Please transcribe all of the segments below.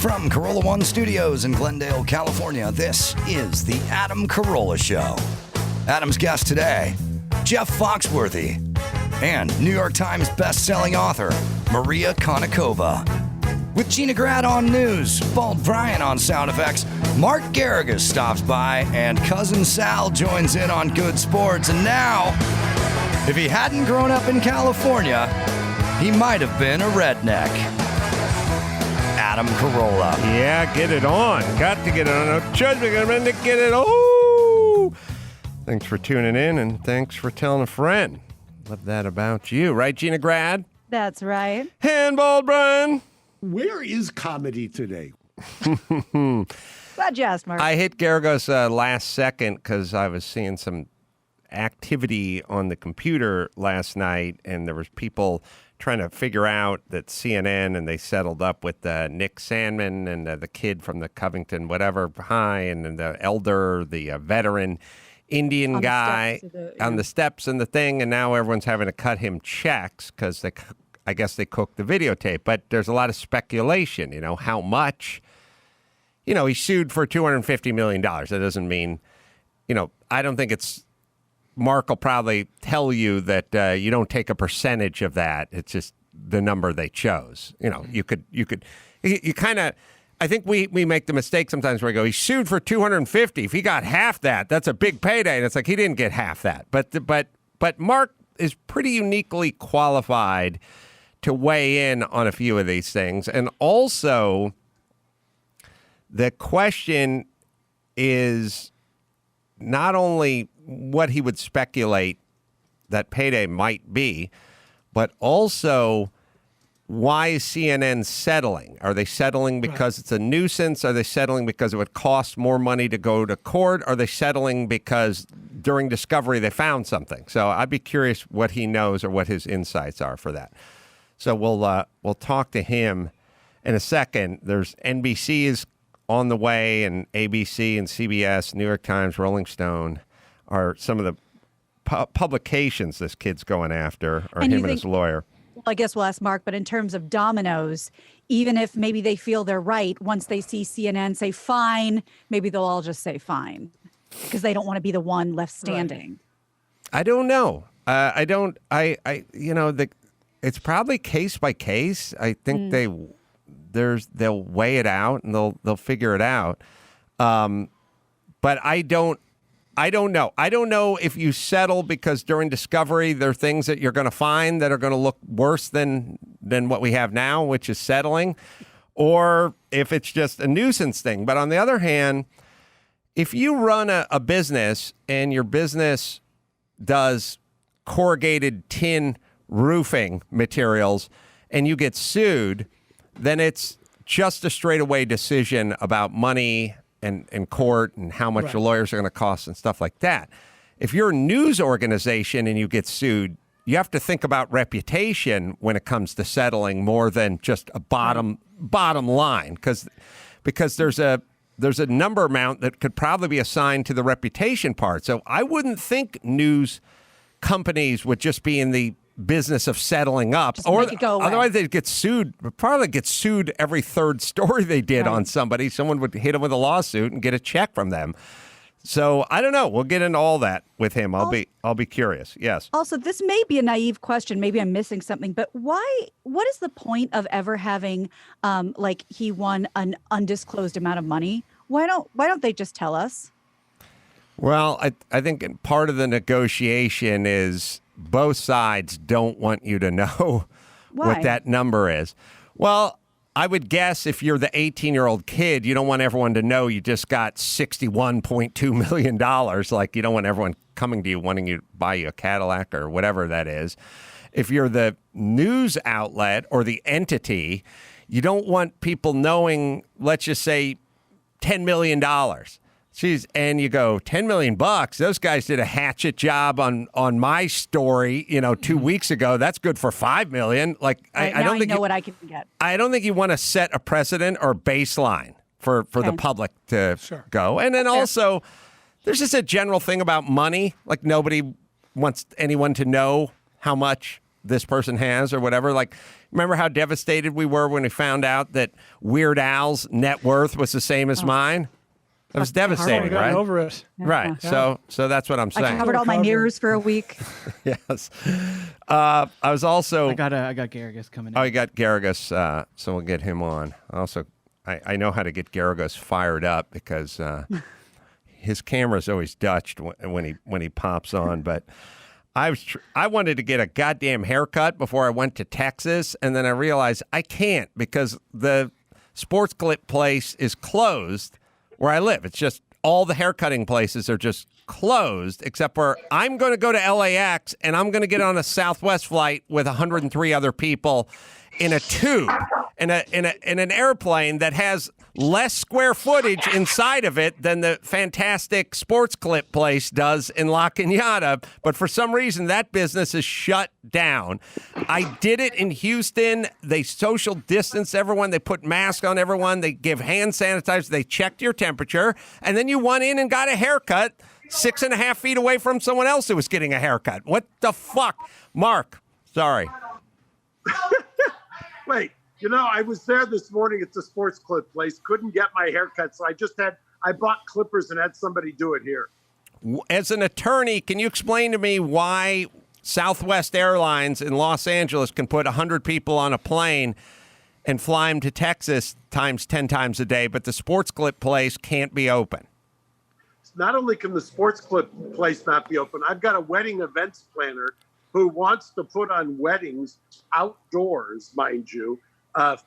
From Carolla One Studios in Glendale, California, this is The Adam Carolla Show. Adam's guest today, Jeff Foxworthy, and New York Times best-selling author, Maria Konnikova. With Gina Grad on news, Bald Brian on sound effects, Mark Geragos stops by, and Cousin Sal joins in on good sports. And now, if he hadn't grown up in California, he might have been a redneck. Adam Carolla. Yeah, get it on. Got to get it on. No choice, we're going to get it on. Thanks for tuning in, and thanks for telling a friend. Love that about you. Right, Gina Grad? That's right. Handball, Brian. Where is comedy today? Glad you asked, Mark. I hit Geragos last second because I was seeing some activity on the computer last night, and there was people trying to figure out that CNN, and they settled up with Nick Sandmann and the kid from the Covington whatever high, and then the elder, the veteran Indian guy on the steps and the thing, and now everyone's having to cut him checks because I guess they cooked the videotape. But there's a lot of speculation, how much. He sued for $250 million. That doesn't mean, I don't think it's, Mark will probably tell you that you don't take a percentage of that. It's just the number they chose. You kind of, I think we make the mistake sometimes where we go, he sued for 250. If he got half that, that's a big payday. And it's like, he didn't get half that. But Mark is pretty uniquely qualified to weigh in on a few of these things. And also, the question is not only what he would speculate that payday might be, but also why is CNN settling? Are they settling because it's a nuisance? Are they settling because it would cost more money to go to court? Are they settling because during discovery they found something? So I'd be curious what he knows or what his insights are for that. So we'll talk to him in a second. There's NBC is on the way, and ABC and CBS, New York Times, Rolling Stone are some of the publications this kid's going after, or him and his lawyer. Well, I guess we'll ask Mark, but in terms of dominoes, even if maybe they feel they're right, once they see CNN say fine, maybe they'll all just say fine because they don't want to be the one left standing. Right. I don't know. It's probably case by case. I think they'll weigh it out and they'll figure it out. But I don't know. I don't know if you settle because during discovery there are things that you're going to find that are going to look worse than what we have now, which is settling, or if it's just a nuisance thing. But on the other hand, if you run a business and your business does corrugated tin roofing materials and you get sued, then it's just a straightaway decision about money and court and how much the lawyers are going to cost and stuff like that. If you're a news organization and you get sued, you have to think about reputation when it comes to settling more than just a bottom line, because there's a number amount that could probably be assigned to the reputation part. So I wouldn't think news companies would just be in the business of settling up, just or otherwise they'd get sued. Probably get sued every third story they did on somebody. Someone would hit them with a lawsuit and get a check from them. So I don't know. We'll get into all that with him. I'll be curious. Yes. Also, this may be a naive question. Maybe I'm missing something. But why? What is the point of ever having, he won an undisclosed amount of money? Why don't they just tell us? Well, I think part of the negotiation is both sides don't want you to know what that number is. Well, I would guess if you're the 18-year-old kid, you don't want everyone to know you just got $61.2 million. Like, you don't want everyone coming to you wanting you to buy you a Cadillac or whatever that is. If you're the news outlet or the entity, you don't want people knowing, let's just say, $10 million. Jeez, and you go, $10 million bucks. Those guys did a hatchet job on my story, 2 weeks ago. That's good for $5 million. Like, I don't think what I can get. I don't think you want to set a precedent or baseline for the public to go. And then also, there's just a general thing about money. Like, nobody wants anyone to know how much this person has or whatever. Like, remember how devastated we were when we found out that Weird Al's net worth was the same as mine? That was devastating, I've right? over it. Right. Yeah. So that's what I'm saying. I covered all my mirrors for a week. Yes. I was also. I got Geragos coming in. Oh, you got Geragos, so we'll get him on. Also, I know how to get Geragos fired up because his camera's always Dutched when he pops on. But I wanted to get a goddamn haircut before I went to Texas, and then I realized I can't because the sports clip place is closed where I live. It's just all the haircutting places are just closed, except for I'm going to go to LAX and I'm going to get on a Southwest flight with 103 other people in a tube, in an airplane that has less square footage inside of it than the fantastic sports clip place does in La Cañada. But for some reason, that business is shut down. I did it in Houston. They social distance everyone. They put masks on everyone. They give hand sanitizer. They checked your temperature. And then you went in and got a haircut 6.5 feet away from someone else who was getting a haircut. What the fuck? Mark, sorry. Wait, I was there this morning at the sports clip place. Couldn't get my haircut, so I bought clippers and had somebody do it here. As an attorney, can you explain to me why Southwest Airlines in Los Angeles can put 100 people on a plane and fly them to Texas 10 times a day, but the sports clip place can't be open? Not only can the sports clip place not be open, I've got a wedding events planner who wants to put on weddings outdoors, mind you,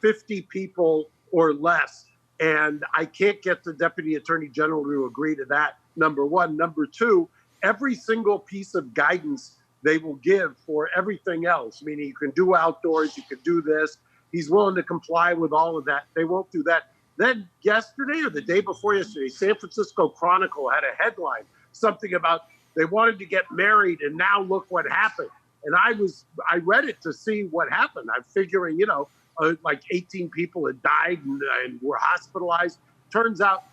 50 people or less. And I can't get the Deputy Attorney General to agree to that, number one. Number two, every single piece of guidance they will give for everything else, meaning you can do outdoors, you can do this. He's willing to comply with all of that. They won't do that. Then yesterday or the day before yesterday, San Francisco Chronicle had a headline, something about they wanted to get married and now look what happened. And I read it to see what happened. I'm figuring, like 18 people had died and were hospitalized. Turns out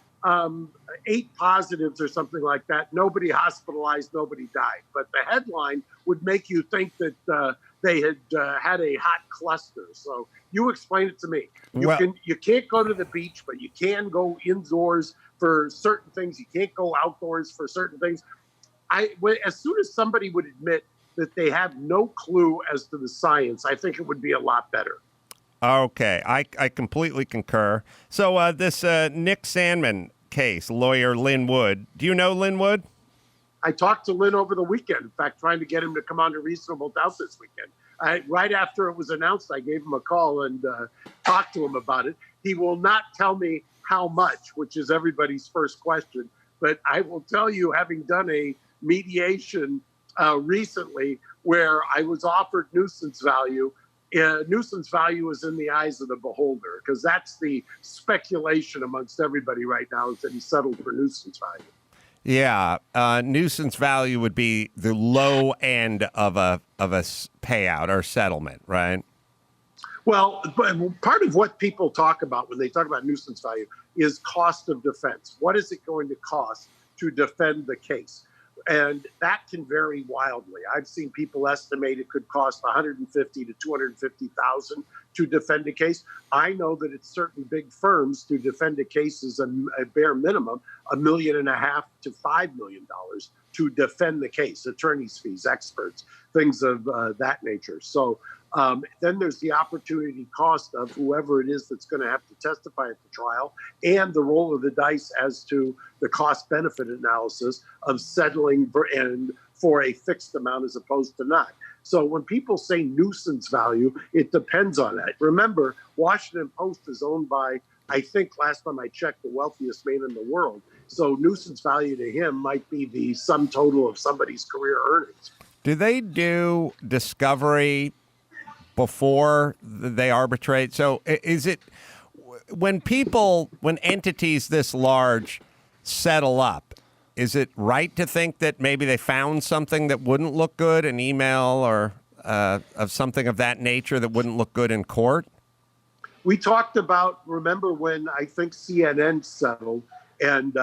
8 positives or something like that. Nobody hospitalized, nobody died. But the headline would make you think that they had had a hot cluster. So you explain it to me. You can't go to the beach, but you can go indoors for certain things. You can't go outdoors for certain things. As soon as somebody would admit that they have no clue as to the science, I think it would be a lot better. Okay, I completely concur. So this Nick Sandmann case, lawyer Lynn Wood. Do you know Lynn Wood? I talked to Lynn over the weekend. In fact, trying to get him to come on to Reasonable Doubt this weekend. Right after it was announced, I gave him a call and talked to him about it. He will not tell me how much, which is everybody's first question. But I will tell you, having done a mediation recently where I was offered nuisance value, nuisance value is in the eyes of the beholder, because that's the speculation amongst everybody right now, is that he settled for nuisance value. Yeah, nuisance value would be the low end of a payout or settlement, right? Well, part of what people talk about when they talk about nuisance value is cost of defense. What is it going to cost to defend the case? And that can vary wildly. I've seen people estimate it could cost $150,000 to $250,000 to defend a case. I know that at certain big firms to defend a case is a bare minimum, $1.5 million to $5 million to defend the case, attorney's fees, experts, things of that nature. So then there's the opportunity cost of whoever it is that's going to have to testify at the trial, and the roll of the dice as to the cost-benefit analysis of settling for a fixed amount as opposed to not. So when people say nuisance value, it depends on that. Remember, Washington Post is owned by, I think last time I checked, the wealthiest man in the world. So nuisance value to him might be the sum total of somebody's career earnings. Do they do discovery before they arbitrate? So is it when entities this large settle up, is it right to think that maybe they found something that wouldn't look good, an email or of something of that nature that wouldn't look good in court? We talked about, remember when I think CNN settled, and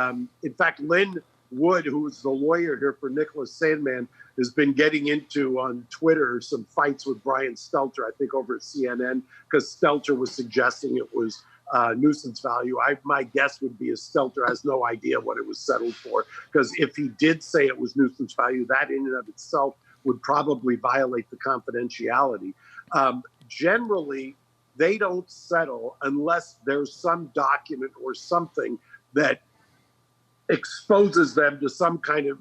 in fact, Lynn Wood, who is the lawyer here for Nicholas Sandmann, has been getting into on Twitter some fights with Brian Stelter, I think over at CNN, because Stelter was suggesting it was nuisance value. My guess would be is Stelter has no idea what it was settled for, because if he did say it was nuisance value, that in and of itself would probably violate the confidentiality. Generally, they don't settle unless there's some document or something that exposes them to some kind of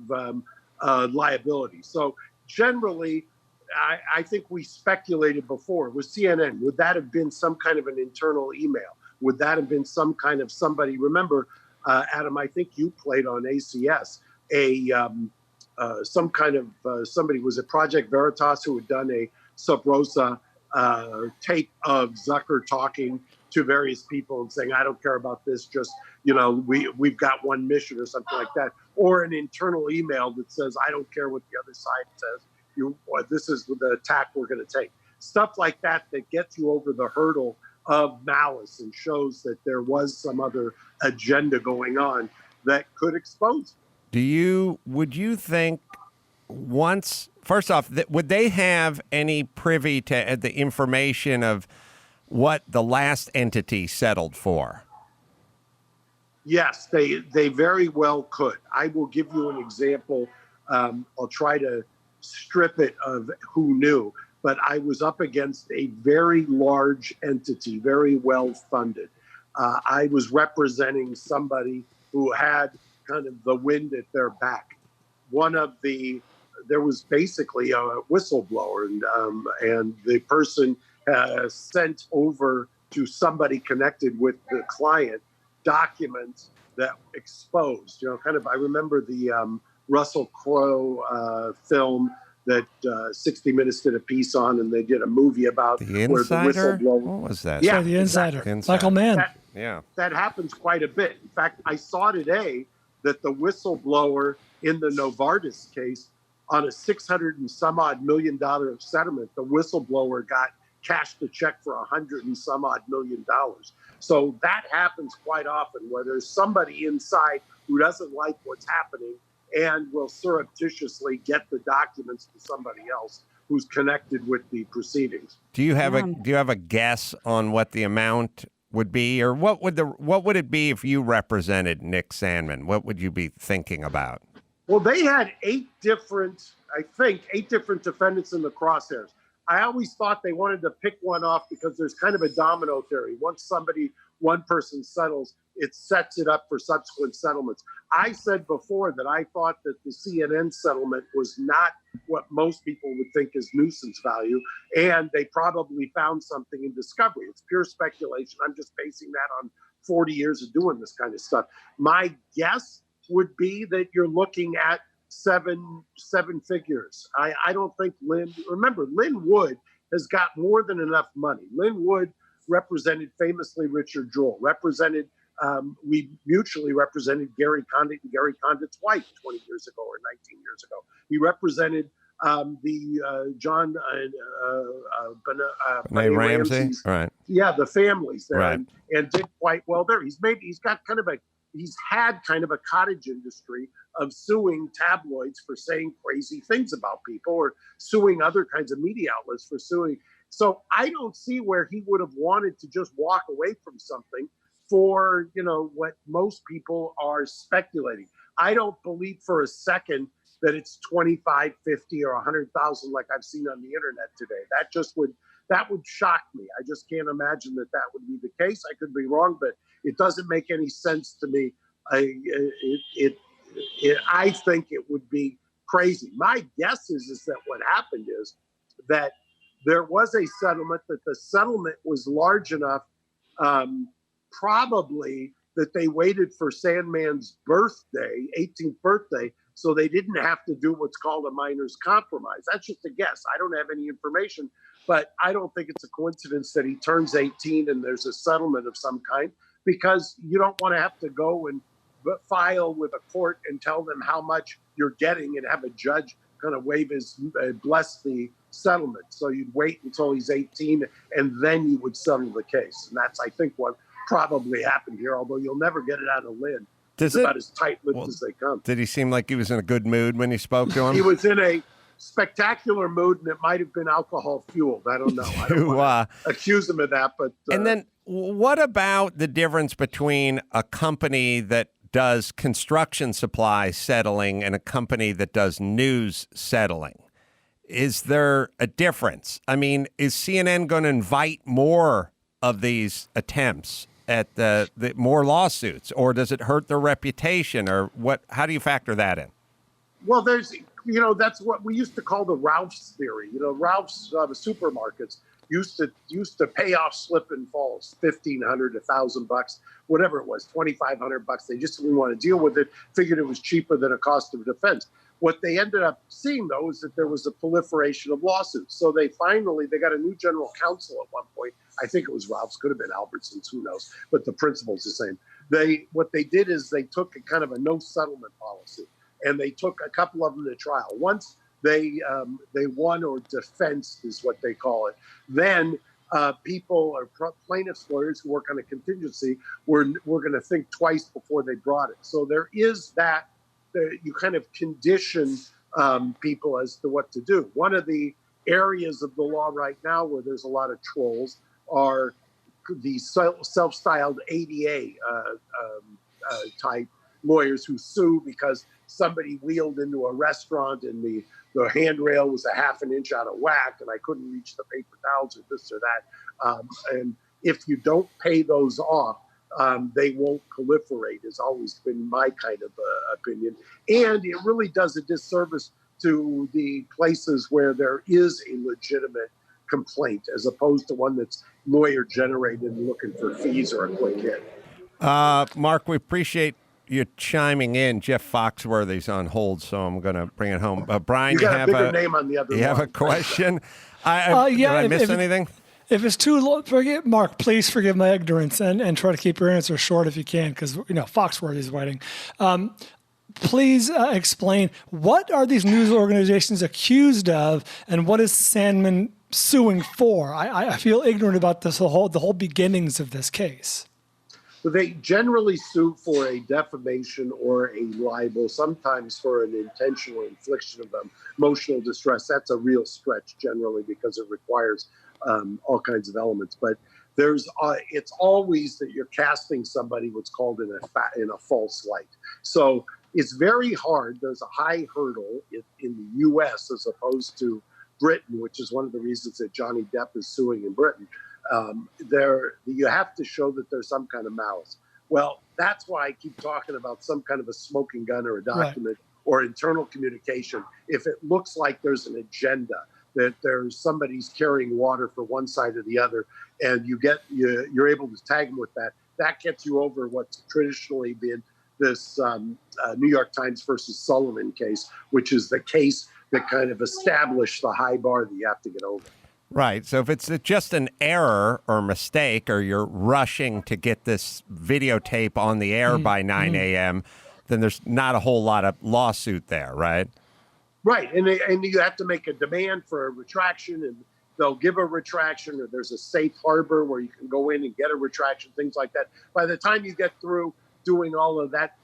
liability. So generally, I think we speculated before with CNN, would that have been some kind of an internal email? Would that have been some kind of somebody? Remember, Adam, I think you played on ACS some kind of somebody, was it Project Veritas, who had done a Sub Rosa tape of Zucker talking to various people and saying, I don't care about this, just, we've got one mission or something like that. Or an internal email that says, I don't care what the other side says, this is the attack we're going to take. Stuff like that gets you over the hurdle of malice and shows that there was some other agenda going on that could expose you. Would you think first off, would they have any privy to the information of what the last entity settled for? Yes, they very well could. I will give you an example. I'll try to strip it of who knew, but I was up against a very large entity, very well funded. I was representing somebody who had kind of the wind at their back. There was basically a whistleblower, and the person sent over to somebody connected with the client documents that exposed, I remember the Russell Crowe film that 60 Minutes did a piece on, and they did a movie about the where the whistleblower. What was that? Yeah, The Insider. Exactly. Michael Mann. That happens quite a bit. In fact, I saw today that the whistleblower in the Novartis case, on a $600 and some odd million settlement, the whistleblower cashed a check for $100 and some odd million. So that happens quite often, where there's somebody inside who doesn't like what's happening and will surreptitiously get the documents to somebody else who's connected with the proceedings. Do you have a guess on what the amount would be, or what would it be if you represented Nick Sandmann? What would you be thinking about? Well, they had 8 different defendants in the crosshairs. I always thought they wanted to pick one off because there's kind of a domino theory. Once one person settles, it sets it up for subsequent settlements. I said before that I thought that the CNN settlement was not what most people would think is nuisance value, and they probably found something in discovery. It's pure speculation. I'm just basing that on 40 years of doing this kind of stuff. My guess would be that you're looking at seven figures. I don't think Lynn Wood has got more than enough money. Lynn Wood represented famously Richard Jewell, we mutually represented Gary Condit and Gary Condit's wife 20 years ago or 19 years ago. He represented the John Benet Ramsey, right? Yeah, the families there, right. and did quite well there. He's had kind of a cottage industry of suing tabloids for saying crazy things about people, or suing other kinds of media outlets for suing. So I don't see where he would have wanted to just walk away from something for, what most people are speculating. I don't believe for a second that it's 25, 50, or 100,000 like I've seen on the internet today. That would shock me. I just can't imagine that would be the case. I could be wrong, but it doesn't make any sense to me. I think it would be crazy. My guess is that what happened is that there was a settlement, that the settlement was large enough, probably that they waited for Sandmann's birthday, 18th birthday, so they didn't have to do what's called a minor's compromise. That's just a guess. I don't have any information, but I don't think it's a coincidence that he turns 18 and there's a settlement of some kind, because you don't want to have to go and file with a court and tell them how much you're getting and have a judge kind of bless the settlement. So you'd wait until he's 18 and then you would settle the case. And that's, I think, what probably happened here, although you'll never get it out of Lynn. It's about as tight-lipped as they come. Did he seem like he was in a good mood when you spoke to him? He was in a spectacular mood, and it might have been alcohol-fueled. I don't know. I don't want to accuse him of that. But and then what about the difference between a company that does construction supply settling and a company that does news settling? Is there a difference? I mean, is CNN going to invite more of these attempts at the more lawsuits, or does it hurt their reputation, or what? How do you factor that in? Well, there's, that's what we used to call the Ralph's theory. Ralph's, the supermarkets used to pay off slip and falls, $1,500, $1,000, whatever it was, $2,500. They just didn't want to deal with it. Figured it was cheaper than a cost of defense. What they ended up seeing, though, is that there was a proliferation of lawsuits. So they got a new general counsel at one point. I think it was Ralph's, could have been Albertson's, who knows? But the principle's the same. What they did is they took a kind of a no settlement policy, and they took a couple of them to trial. Once they won, or defense is what they call it, then people or plaintiffs' lawyers who work on a contingency were going to think twice before they brought it. So there is that. You kind of condition people as to what to do. One of the areas of the law right now where there's a lot of trolls are the self-styled ADA type lawyers who sue because somebody wheeled into a restaurant and the handrail was a half an inch out of whack and I couldn't reach the paper towels or this or that. And if you don't pay those off, they won't proliferate, has always been my kind of opinion. And it really does a disservice to the places where there is a legitimate complaint, as opposed to one that's lawyer generated and looking for fees or a quick hit. Mark, we appreciate you chiming in. Jeff Foxworthy's on hold, so I'm going to bring it home. Brian, you have a bigger name on the other You line. have a question? Did I miss anything? If it's too low, Mark, please forgive my ignorance and try to keep your answer short if you can, because Foxworthy's waiting. Please explain, what are these news organizations accused of, and what is Sandmann suing for? I feel ignorant about the whole beginnings of this case. Well, they generally sue for a defamation or a libel, sometimes for an intentional infliction of emotional distress. That's a real stretch generally because it requires all kinds of elements. But it's always that you're casting somebody what's called in a false light. So it's very hard. There's a high hurdle in the U.S. as opposed to Britain, which is one of the reasons that Johnny Depp is suing in Britain. You have to show that there's some kind of malice. Well, that's why I keep talking about some kind of a smoking gun or a document or internal communication. If it looks like there's an agenda, that there's somebody's carrying water for one side or the other, and you're able to tag them with that gets you over what's traditionally been this New York Times versus Sullivan case, which is the case that kind of established the high bar that you have to get over. Right. So if it's just an error or mistake, or you're rushing to get this videotape on the air by 9 a.m., then there's not a whole lot of lawsuit there, right? Right. And you have to make a demand for a retraction, and they'll give a retraction, or there's a safe harbor where you can go in and get a retraction, things like that. By the time you get through doing all of that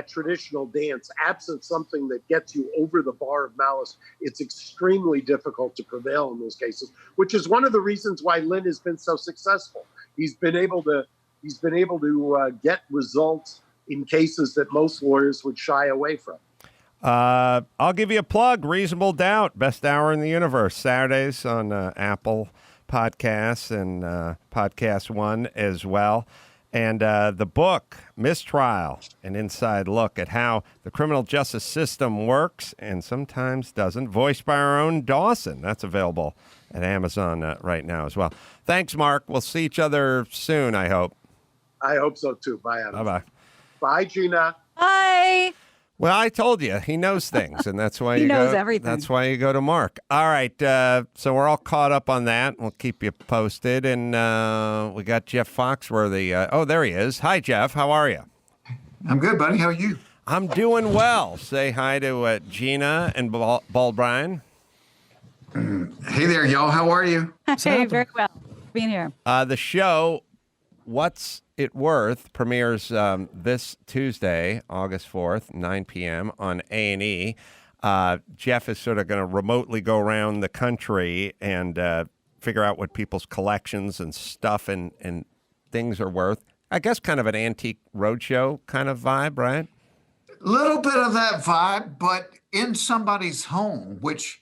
traditional dance, absent something that gets you over the bar of malice, it's extremely difficult to prevail in those cases, which is one of the reasons why Lynn has been so successful. He's been able to get results in cases that most lawyers would shy away from. I'll give you a plug. Reasonable Doubt, best hour in the universe, Saturdays on Apple Podcasts and Podcast One as well. And the book, Mistrial, an inside look at how the criminal justice system works and sometimes doesn't, voiced by our own Dawson. That's available at Amazon right now as well. Thanks, Mark. We'll see each other soon, I hope. I hope so, too. Bye, Adam. Bye-bye. Bye, Gina. Bye. Well, I told you, he knows things, and that's why He knows everything. That's why you go to Mark. All right, so we're all caught up on that. We'll keep you posted, and we got Jeff Foxworthy. Oh, there he is. Hi, Jeff. How are you? I'm good, buddy. How are you? I'm doing well. Say hi to Gina and Bald Brian. Hey there, y'all. How are you? Hey, very well. Being here. The show What's It Worth premieres this Tuesday, August 4th, 9 p.m. on A&E. Jeff is sort of going to remotely go around the country and figure out what people's collections and stuff and things are worth. I guess kind of an antique roadshow kind of vibe, right? Little bit of that vibe, but in somebody's home, which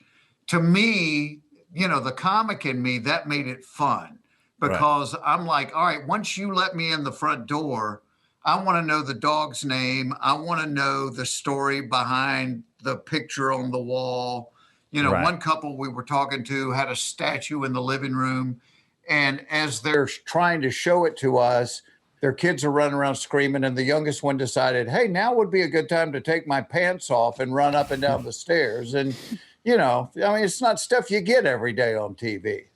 to me, the comic in me, that made it fun because I'm like, all right, once you let me in the front door, I want to know the dog's name. I want to know the story behind the picture on the wall. One couple we were talking to had a statue in the living room, and as they're trying to show it to us, their kids are running around screaming, and the youngest one decided, hey, now would be a good time to take my pants off and run up and down the stairs. And, it's not stuff you get every day on TV.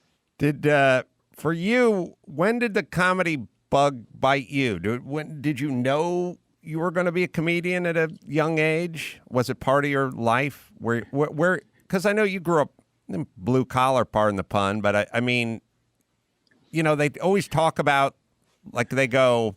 For you, when did the comedy bug bite you? Did you know you were going to be a comedian at a young age? Was it part of your life? Where? Because I know you grew up in blue collar, pardon the pun, but I mean, they always talk about, like they go,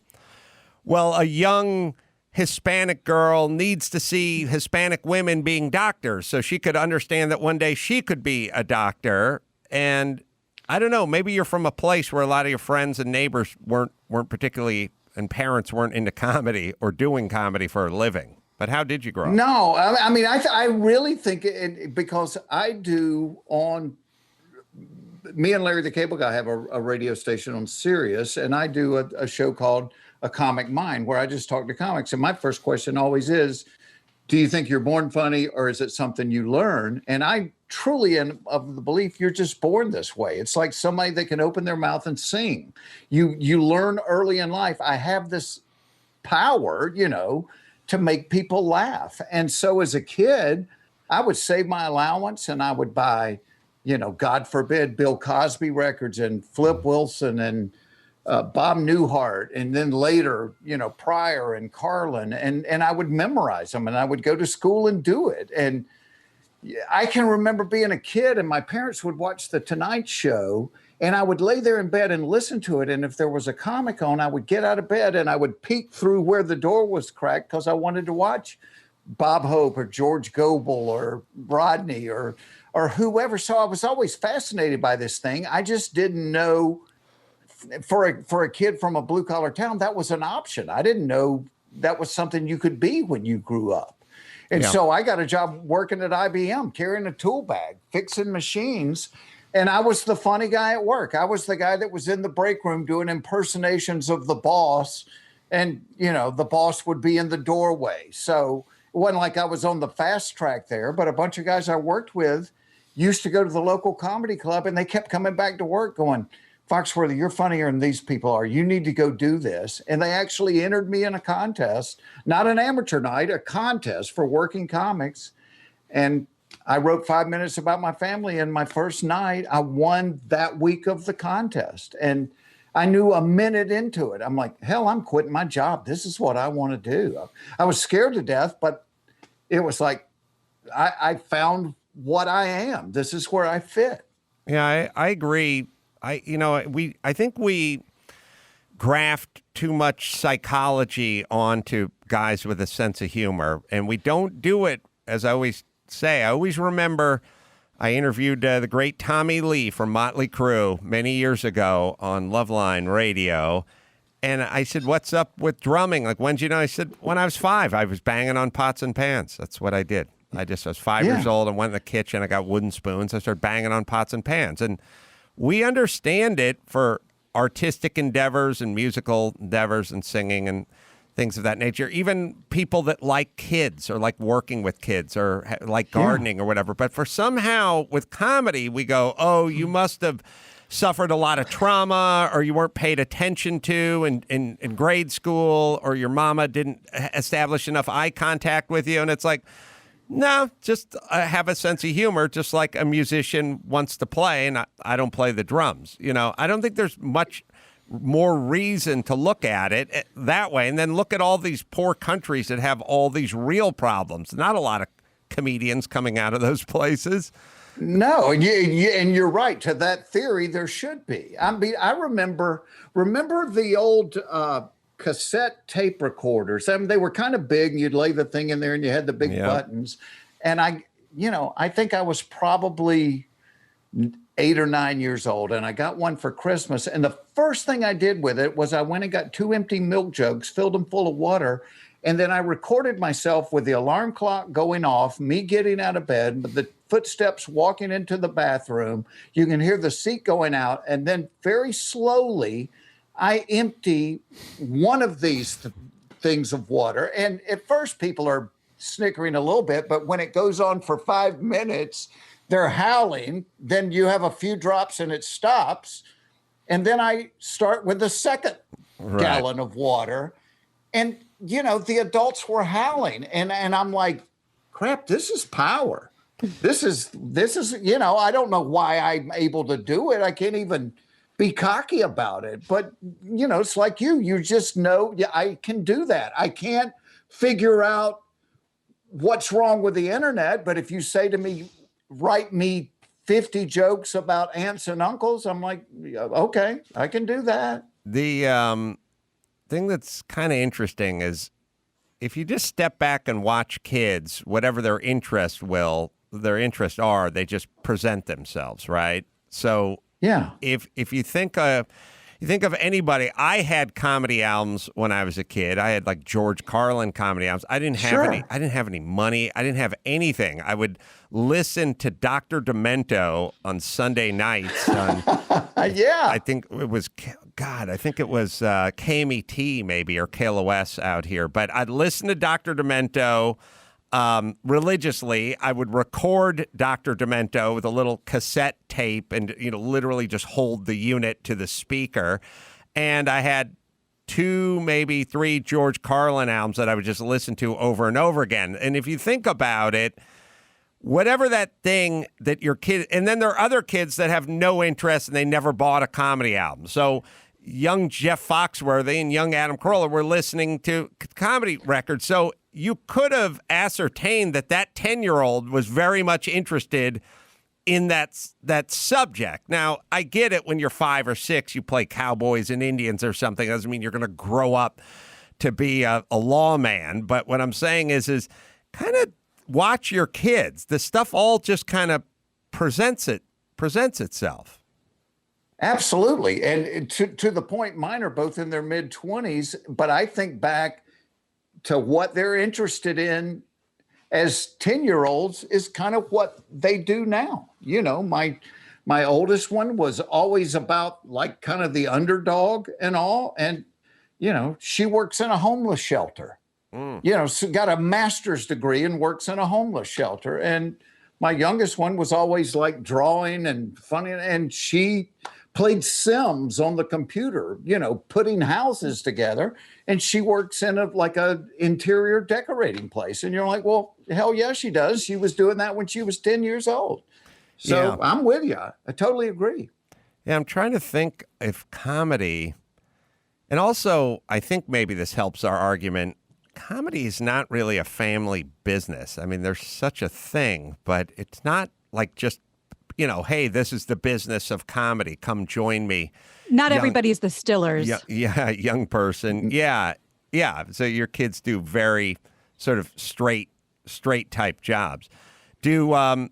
well, a young Hispanic girl needs to see Hispanic women being doctors so she could understand that one day she could be a doctor. And I don't know, maybe you're from a place where a lot of your friends and neighbors weren't particularly, and parents weren't into comedy or doing comedy for a living. But how did you grow up? No, I really think because I do me and Larry the Cable Guy have a radio station on Sirius, and I do a show called A Comic Mind where I just talk to comics. And my first question always is, do you think you're born funny or is it something you learn? And I truly am of the belief you're just born this way. It's like somebody that can open their mouth and sing. You learn early in life. I have this power, to make people laugh. And so as a kid, I would save my allowance and I would buy, God forbid, Bill Cosby records and Flip Wilson and Bob Newhart, and then later, Pryor and Carlin, and I would memorize them and I would go to school and do it. And I can remember being a kid and my parents would watch The Tonight Show and I would lay there in bed and listen to it. And if there was a comic on, I would get out of bed and I would peek through where the door was cracked because I wanted to watch Bob Hope or George Gobel or Rodney or whoever. So I was always fascinated by this thing. I just didn't know for a kid from a blue collar town, that was an option. I didn't know that was something you could be when you grew up. And so I got a job working at IBM, carrying a tool bag, fixing machines. And I was the funny guy at work. I was the guy that was in the break room doing impersonations of the boss. And, the boss would be in the doorway. So it wasn't like I was on the fast track there, but a bunch of guys I worked with used to go to the local comedy club and they kept coming back to work going, Foxworthy, you're funnier than these people are. You need to go do this. And they actually entered me in a contest, not an amateur night, a contest for working comics. And I wrote 5 minutes about my family. And my first night, I won that week of the contest. And I knew a minute into it, I'm like, hell, I'm quitting my job. This is what I want to do. I was scared to death, but it was like, I found what I am. This is where I fit. Yeah, I agree. I think we graft too much psychology onto guys with a sense of humor, and we don't do it, as I always say. I always remember I interviewed the great Tommy Lee from Motley Crue many years ago on Loveline Radio, and I said, what's up with drumming? Like, when'd you know? I said, when I was 5, I was banging on pots and pans. That's what I did. I was 5 years old and went in the kitchen. I got wooden spoons. I started banging on pots and pans, and we understand it for artistic endeavors and musical endeavors and singing and things of that nature. Even people that like kids or like working with kids or like gardening or whatever. But for somehow with comedy, we go, oh, you must have suffered a lot of trauma or you weren't paid attention to in grade school or your mama didn't establish enough eye contact with you. And it's like, no, just have a sense of humor, just like a musician wants to play, and I don't play the drums. I don't think there's much more reason to look at it that way. And then look at all these poor countries that have all these real problems. Not a lot of comedians coming out of those places. No, and you're right. To that theory, there should be. I mean, I remember the old cassette tape recorders. I mean, they were kind of big, and you'd lay the thing in there, and you had the big buttons. And I think I was probably 8 or 9 years old, and I got one for Christmas. And the first thing I did with it was I went and got 2 empty milk jugs, filled them full of water, and then I recorded myself with the alarm clock going off, me getting out of bed, with the footsteps walking into the bathroom. You can hear the seat going out, and then very slowly, I empty one of these things of water. And at first, people are snickering a little bit, but when it goes on for 5 minutes, they're howling. Then you have a few drops and it stops. And then I start with the second gallon of water. And, the adults were howling. And I'm like, crap, this is power. This is, I don't know why I'm able to do it. I can't even be cocky about it. But, it's like you just know, I can do that. I can't figure out what's wrong with the internet. But if you say to me, write me 50 jokes about aunts and uncles, I'm like, okay, I can do that. The thing that's kind of interesting is if you just step back and watch kids, whatever their interests are, they just present themselves, right? So if you think of anybody, I had comedy albums when I was a kid. I had like George Carlin comedy albums. I didn't have any money. I didn't have anything. I would listen to Dr. Demento on Sunday nights. I think it was KMET maybe, or KLOS out here. But I'd listen to Dr. Demento religiously. I would record Dr. Demento with a little cassette tape and, literally just hold the unit to the speaker. And I had 2, maybe 3 George Carlin albums that I would just listen to over and over again. And if you think about it, whatever that thing that your kid, and then there are other kids that have no interest and they never bought a comedy album. So young Jeff Foxworthy and young Adam Carolla were listening to comedy records. So you could have ascertained that 10-year-old was very much interested in that subject. Now, I get it when you're 5 or 6, you play cowboys and Indians or something. Doesn't mean you're going to grow up to be a lawman. But what I'm saying is kind of watch your kids. The stuff all just kind of presents itself. Absolutely. And to the point, mine are both in their mid-20s, but I think back to what they're interested in as 10-year-olds is kind of what they do now. My oldest one was always about like kind of the underdog and all. And, she works in a homeless shelter. So got a master's degree and works in a homeless shelter. And my youngest one was always like drawing and funny. And she played Sims on the computer, putting houses together. And she works in a interior decorating place. And you're like, well, hell yeah, she does. She was doing that when she was 10 years old. So I'm with you. I totally agree. Yeah, I'm trying to think if comedy, and also I think maybe this helps our argument, comedy is not really a family business. I mean, there's such a thing, but it's not like just, hey, this is the business of comedy. Come join me. Not everybody's the Stillers. Yeah, young person. Yeah. So your kids do very sort of straight type jobs. It's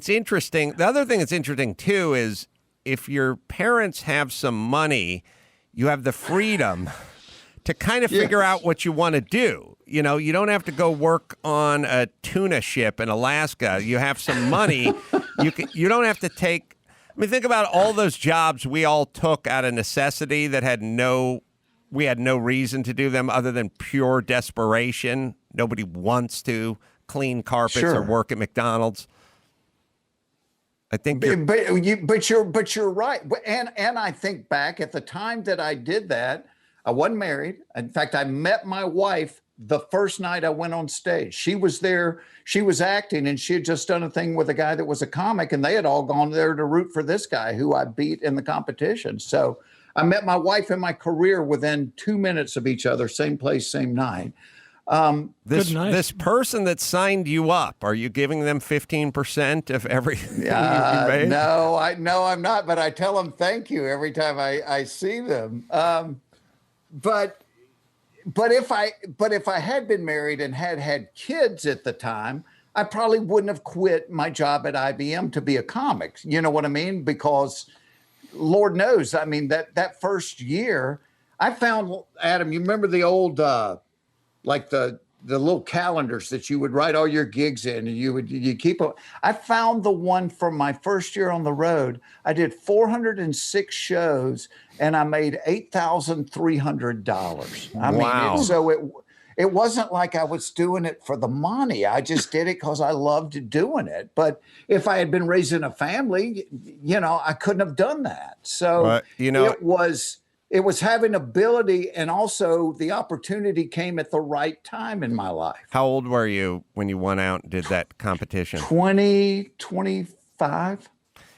interesting. The other thing that's interesting too is if your parents have some money, you have the freedom to kind of figure out what you want to do. You don't have to go work on a tuna ship in Alaska. You have some money. You don't have to take. I mean, think about all those jobs we all took out of necessity that we had no reason to do them other than pure desperation. Nobody wants to clean carpets or work at McDonald's. I think, but you're right. And I think back at the time that I did that, I wasn't married. In fact, I met my wife the first night I went on stage. She was there. She was acting, and she had just done a thing with a guy that was a comic, and they had all gone there to root for this guy who I beat in the competition. So I met my wife and my career within 2 minutes of each other, same place, same night. This person that signed you up, are you giving them 15% of everything you made? No, I'm not. But I tell them thank you every time I see them. But if I had been married and had kids at the time, I probably wouldn't have quit my job at IBM to be a comic. You know what I mean? Because Lord knows, I mean, that first year, I found, Adam, you remember the old, like the little calendars that you would write all your gigs in, and you keep them. I found the one from my first year on the road. I did 406 shows, and I made $8,300. I Wow. mean, so it wasn't like I was doing it for the money. I just did it because I loved doing it. But if I had been raising a family, I couldn't have done that. So it was having ability, and also the opportunity came at the right time in my life. How old were you when you went out and did that competition? 25.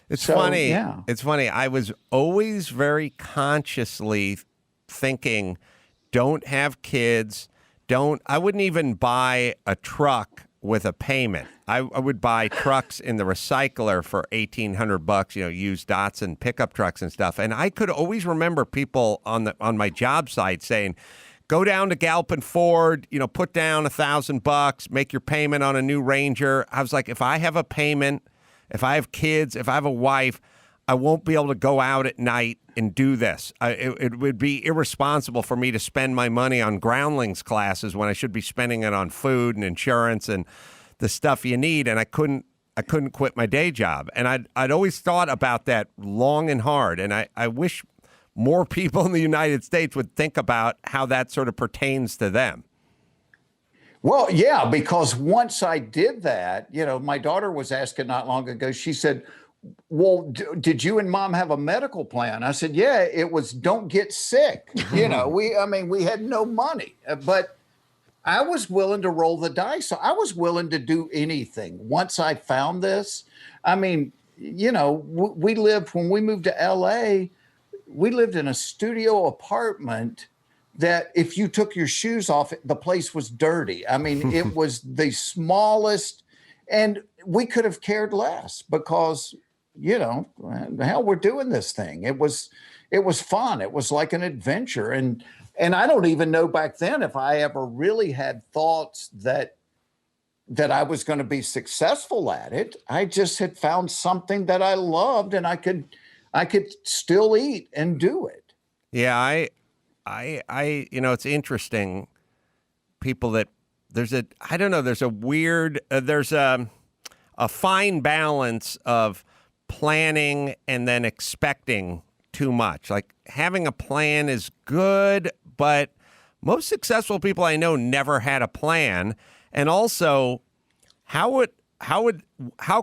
It's funny. Yeah. It's funny. I was always very consciously thinking, don't have kids. I wouldn't even buy a truck with a payment. I would buy trucks in the recycler for $1,800, used Datsun pickup trucks and stuff. And I could always remember people on my job site saying, go down to Galpin Ford, put down $1,000, make your payment on a new Ranger. I was like, if I have a payment, if I have kids, if I have a wife, I won't be able to go out at night and do this. It would be irresponsible for me to spend my money on groundlings classes when I should be spending it on food and insurance and the stuff you need. And I couldn't quit my day job. And I'd always thought about that long and hard. And I wish more people in the United States would think about how that sort of pertains to them. Well, yeah, because once I did that, my daughter was asking not long ago, she said, well, did you and mom have a medical plan? I said, yeah, it was don't get sick. We had no money, but I was willing to roll the dice. So I was willing to do anything. Once I found this, when we moved to LA, we lived in a studio apartment that if you took your shoes off, the place was dirty. I mean, it was the smallest, and we could have cared less because hell, we're doing this thing. It was fun. It was like an adventure. And I don't even know back then if I ever really had thoughts that I was going to be successful at it. I just had found something that I loved, and I could still eat and do it. Yeah. It's interesting. People that there's a fine balance of planning and then expecting too much. Like having a plan is good, but most successful people I know never had a plan. And also, how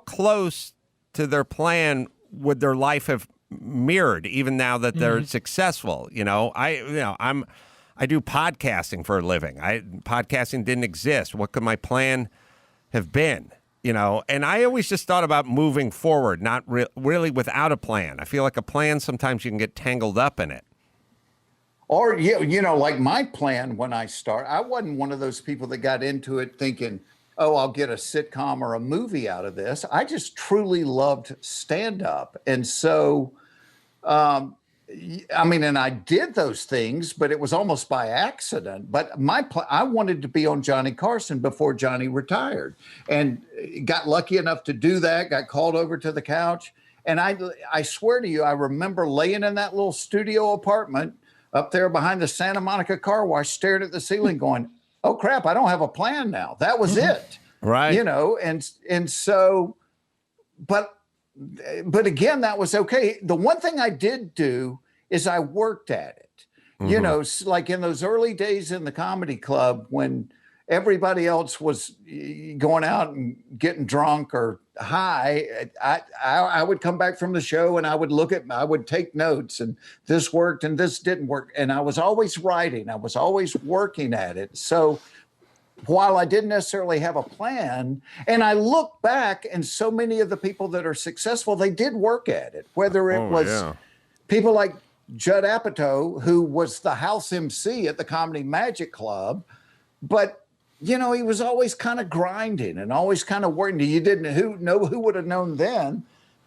close to their plan would their life have mirrored, even now that they're successful? I do podcasting for a living. Podcasting didn't exist. What could my plan have been? And I always just thought about moving forward, not really without a plan. I feel like a plan, sometimes you can get tangled up in it. Or, like my plan when I start, I wasn't one of those people that got into it thinking, oh, I'll get a sitcom or a movie out of this. I just truly loved stand-up. And so, and I did those things, but it was almost by accident. But I wanted to be on Johnny Carson before Johnny retired, and got lucky enough to do that, got called over to the couch. And I swear to you, I remember laying in that little studio apartment up there behind the Santa Monica car wash, staring at the ceiling going, oh crap, I don't have a plan now. That was it. Right. And so, but again, that was okay. The one thing I did do is I worked at it, like in those early days in the comedy club when everybody else was going out and getting drunk or high. I would come back from the show and I would take notes, and this worked and this didn't work. And I was always writing. I was always working at it. So while I didn't necessarily have a plan, and I look back and so many of the people that are successful, they did work at it, whether it was people like Judd Apatow, who was the house MC at the Comedy Magic Club, but he was always kind of grinding and always kind of working. You didn't know who would have known then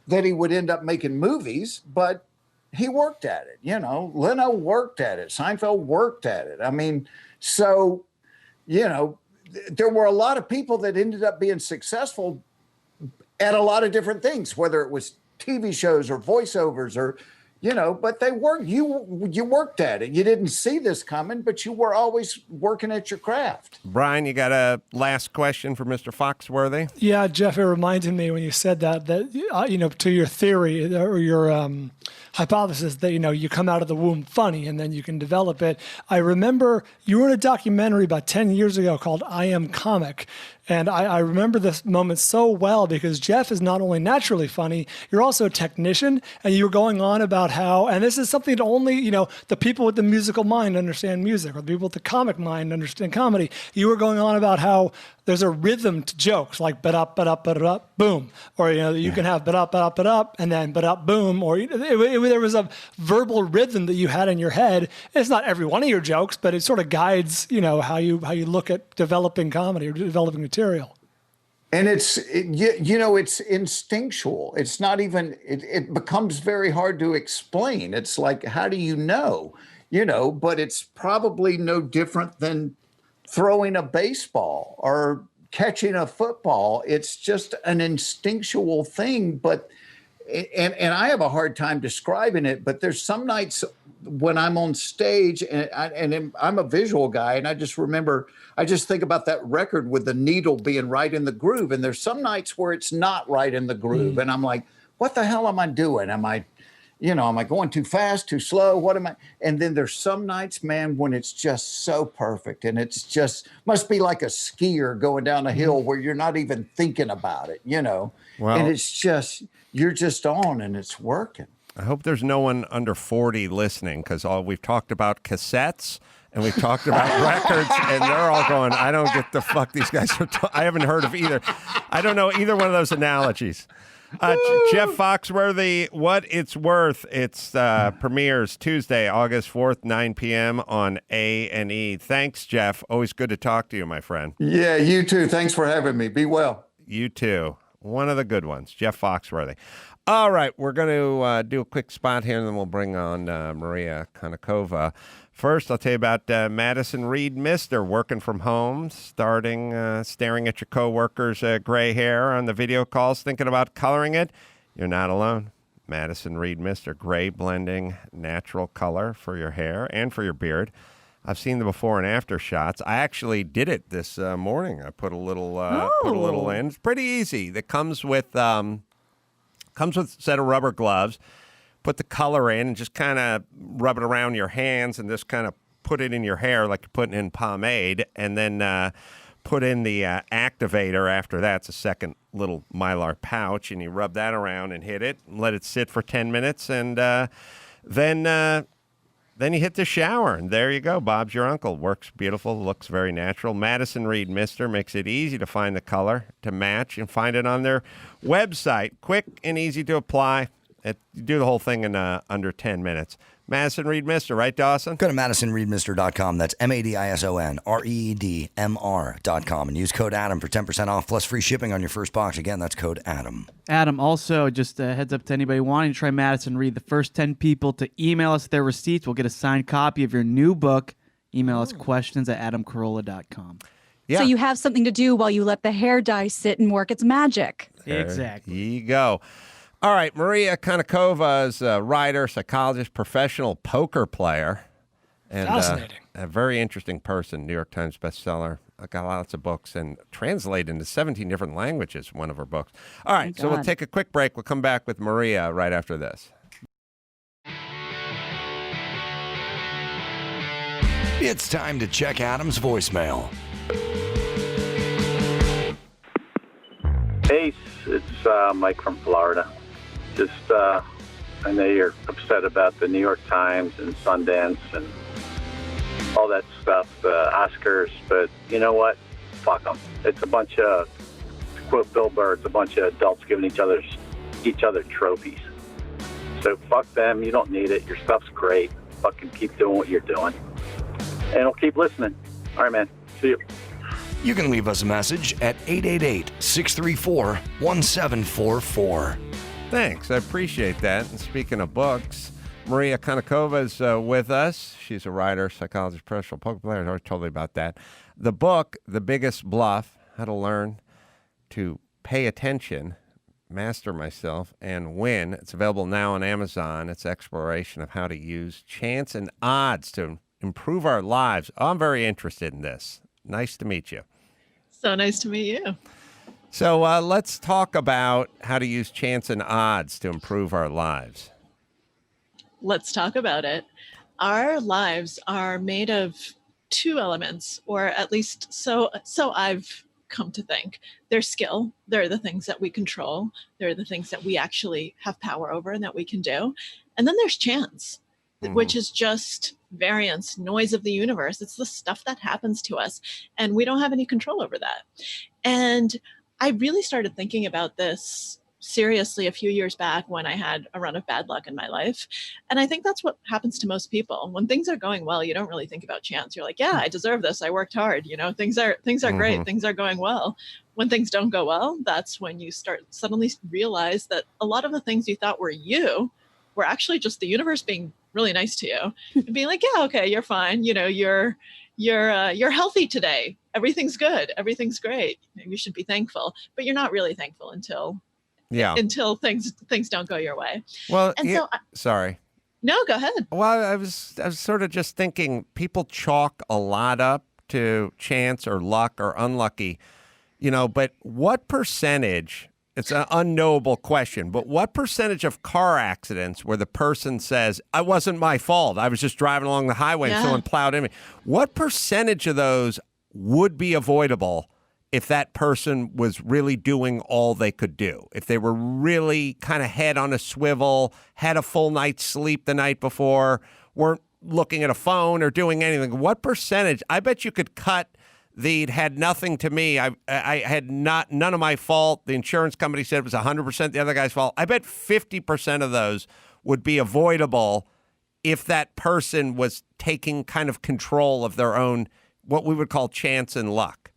that he would end up making movies, but he worked at it. Leno worked at it. Seinfeld worked at it. I mean, so, there were a lot of people that ended up being successful at a lot of different things, whether it was TV shows or voiceovers or, but they worked. You worked at it. You didn't see this coming, but you were always working at your craft. Brian, you got a last question for Mr. Foxworthy? Yeah, Jeff, it reminded me when you said that to your theory or your hypothesis that, you come out of the womb funny and then you can develop it. I remember you were in a documentary about 10 years ago called I Am Comic. And I remember this moment so well because Jeff is not only naturally funny, you're also a technician, and you were going on about how, and this is something that only, the people with the musical mind understand music, or the people with the comic mind understand comedy. You were going on about how there's a rhythm to jokes, like ba-da, ba-da, ba-da, boom. Or, you can have ba-da, ba-da, ba-da, and then ba-da, boom. Or there was a verbal rhythm that you had in your head. It's not every one of your jokes, but it sort of guides, how you look at developing comedy or developing material. And it's instinctual. It's not even, it becomes very hard to explain. It's like, how do you know? But it's probably no different than throwing a baseball or catching a football. It's just an instinctual thing. But, and I have a hard time describing it, but there's some nights when I'm on stage and I'm a visual guy, and I just think about that record with the needle being right in the groove. And there's some nights where it's not right in the groove. And I'm like, what the hell am I doing? Am I going too fast, too slow? What am I? And then there's some nights, man, when it's just so perfect. And it's just, must be like a skier going down a hill where you're not even thinking about it, Well, and it's just, you're just on and it's working. I hope there's no one under 40 listening, because we've talked about cassettes and we've talked about records, and they're all going, I don't get the fuck these guys are I haven't heard of either. I don't know either one of those analogies. Jeff Foxworthy, What It's Worth. It's premieres Tuesday, August 4th, 9 p.m. on A&E. Thanks, Jeff. Always good to talk to you, my friend. Yeah, you too. Thanks for having me. Be well. You too. One of the good ones, Jeff Foxworthy. All right, we're going to do a quick spot here, and then we'll bring on Maria Konnikova. First, I'll tell you about Madison Reed Mister working from home, staring at your coworkers' gray hair on the video calls, thinking about coloring it. You're not alone. Madison Reed Mister, gray blending natural color for your hair and for your beard. I've seen the before and after shots. I actually did it this morning. I put a little in. It's pretty easy. That comes with a set of rubber gloves. Put the color in and just kind of rub it around your hands and just kind of put it in your hair like you're putting in pomade, and then put in the activator after that. It's a second little Mylar pouch, and you rub that around and hit it and let it sit for 10 minutes, and then you hit the shower, and there you go. Bob's your uncle. Works beautiful, looks very natural. Madison Reed Mister makes it easy to find the color to match and find it on their website. Quick and easy to apply. You do the whole thing in under 10 minutes. Madison Reed Mister, right, Dawson? Go to MadisonReedMister.com. That's MadisonReedMr.com, and use code Adam for 10% off plus free shipping on your first box. Again, that's code Adam. Adam, also, just a heads up to anybody wanting to try Madison Reed, the first 10 people to email us their receipts will get a signed copy of your new book. Email us questions at adamcarolla.com. Yeah. So you have something to do while you let the hair dye sit and work its magic. Exactly. There you go. All right, Maria Konnikova is a writer, psychologist, professional poker player. And, fascinating. A very interesting person, New York Times bestseller. I got lots of books and translated into 17 different languages, one of her books. All right, so we'll take a quick break. We'll come back with Maria right after this. It's time to check Adam's voicemail. Hey, it's Mike from Florida. Just, I know you're upset about the New York Times and Sundance and all that stuff, Oscars, but you know what? Fuck them. It's a bunch of, to quote Bill Burr, it's a bunch of adults giving each other trophies. So fuck them. You don't need it. Your stuff's great. Fucking keep doing what you're doing. And I'll keep listening. All right, man. See you. You can leave us a message at 888-634-1744. Thanks. I appreciate that. And speaking of books, Maria Konnikova is with us. She's a writer, psychologist, professional poker player. I already told you about that. The book, The Biggest Bluff, How to Learn to Pay Attention, Master Myself, and Win. It's available now on Amazon. It's exploration of how to use chance and odds to improve our lives. I'm very interested in this. Nice to meet you. So nice to meet you. So let's talk about how to use chance and odds to improve our lives. Let's talk about it. Our lives are made of two elements, or at least so I've come to think. There's skill. They're the things that we control. They're the things that we actually have power over and that we can do. And then there's chance, which is just variance, noise of the universe. It's the stuff that happens to us, and we don't have any control over that. And I really started thinking about this seriously a few years back when I had a run of bad luck in my life. And I think that's what happens to most people. When things are going well, you don't really think about chance. You're like, yeah, I deserve this. I worked hard. You know, things are great. Things are going well. When things don't go well, that's when you start suddenly realize that a lot of the things you thought were you were actually just the universe being really nice to you and being like, yeah, okay, you're fine. You know, you're healthy today. Everything's good. Everything's great. You should be thankful, but you're not really thankful until things don't go your way. Well, and sorry. No, go ahead. Well, I was sort of just thinking people chalk a lot up to chance or luck or unlucky, you know, but what percentage, it's an unknowable question, but what percentage of car accidents where the person says, "I wasn't my fault, I was just driving along the highway and someone plowed in me," what percentage of those would be avoidable if that person was really doing all they could do, if they were really kind of head on a swivel, had a full night's sleep the night before, weren't looking at a phone or doing anything? What percentage? I bet you could cut the "it had nothing to me, I had none of my fault, the insurance company said it was 100% the other guy's fault." I bet 50% of those would be avoidable if that person was taking kind of control of their own, what we would call chance and luck.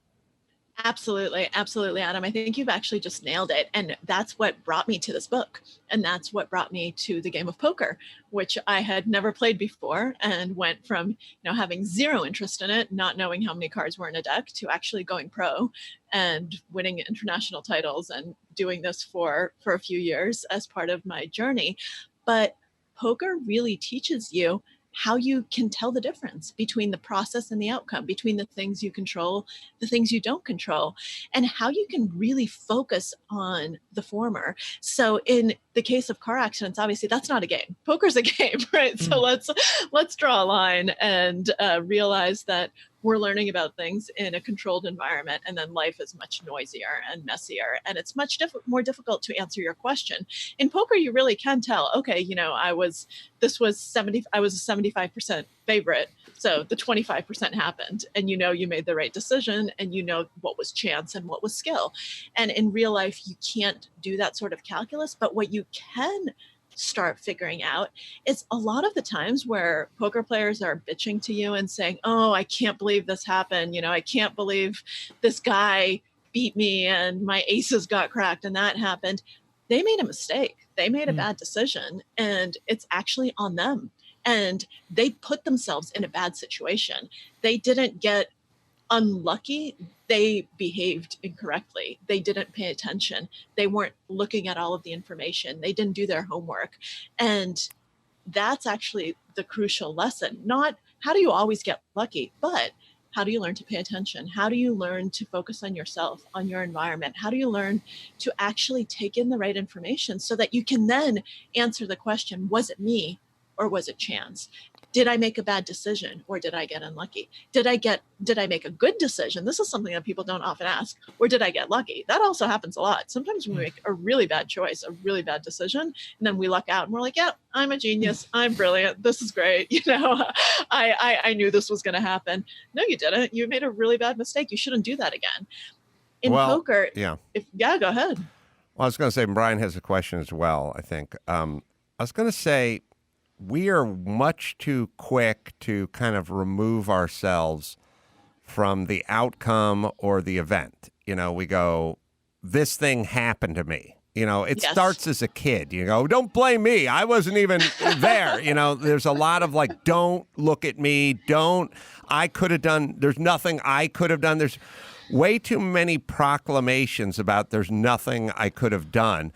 Absolutely. Absolutely, Adam. I think you've actually just nailed it. And that's what brought me to this book. And that's what brought me to the game of poker, which I had never played before, and went from, having zero interest in it, not knowing how many cards were in a deck, to actually going pro and winning international titles and doing this for a few years as part of my journey. But poker really teaches you how you can tell the difference between the process and the outcome, between the things you control, the things you don't control, and how you can really focus on the former. So in the case of car accidents, obviously that's not a game. Poker's a game, right? So let's draw a line and realize that we're learning about things in a controlled environment, and then life is much noisier and messier, and it's much more difficult to answer your question. In poker, you really can tell, okay, I was a 75% favorite, so the 25% happened, and you made the right decision, and what was chance and what was skill. And in real life, you can't do that sort of calculus, but what you can start figuring out is a lot of the times where poker players are bitching to you and saying, "Oh, I can't believe this happened. I can't believe this guy beat me and my aces got cracked and that happened." They made a mistake. They made a bad decision, and it's actually on them. And they put themselves in a bad situation. They didn't get unlucky. They behaved incorrectly. They didn't pay attention. They weren't looking at all of the information. They didn't do their homework. And that's actually the crucial lesson. Not how do you always get lucky, but how do you learn to pay attention? How do you learn to focus on yourself, on your environment? How do you learn to actually take in the right information so that you can then answer the question, was it me or was it chance? Did I make a bad decision, or did I get unlucky? Did I make a good decision? This is something that people don't often ask. Or did I get lucky? That also happens a lot. Sometimes we make a really bad choice, a really bad decision, and then we luck out and we're like, yeah, I'm a genius. I'm brilliant. This is great. I knew this was going to happen. No, you didn't. You made a really bad mistake. You shouldn't do that again. In poker, go ahead. Well, I was going to say, Brian has a question as well, I think. I was going to say, we are much too quick to kind of remove ourselves from the outcome or the event. We go, this thing happened to me. It starts as a kid. You go, don't blame me. I wasn't even there. There's a lot of like, don't look at me. I could have done, there's nothing I could have done. There's way too many proclamations about there's nothing I could have done.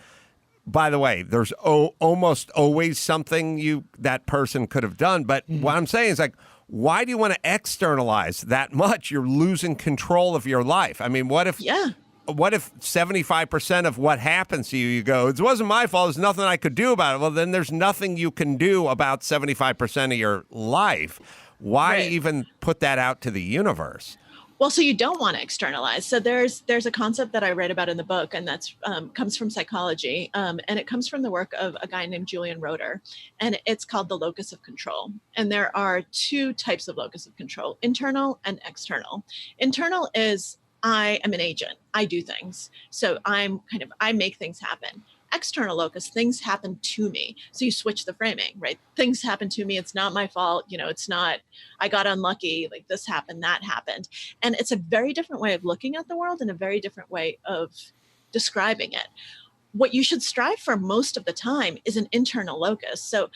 By the way, there's almost always something that person could have done. But what I'm saying is like, why do you want to externalize that much? You're losing control of your life. I mean, what if 75% of what happens to you go, it wasn't my fault, there's nothing I could do about it? Well, then there's nothing you can do about 75% of your life. Why even put that out to the universe? Well, so you don't want to externalize. So there's a concept that I write about in the book, and that's comes from psychology, and it comes from the work of a guy named Julian Roeder, and it's called the locus of control. And there are two types of locus of control: internal and external. Internal is I am an agent. I do things. So I make things happen. External locus, things happen to me. So you switch the framing, right? Things happen to me. It's not my fault. It's not, I got unlucky. Like this happened, that happened. And it's a very different way of looking at the world and a very different way of describing it. What you should strive for most of the time is an internal locus. So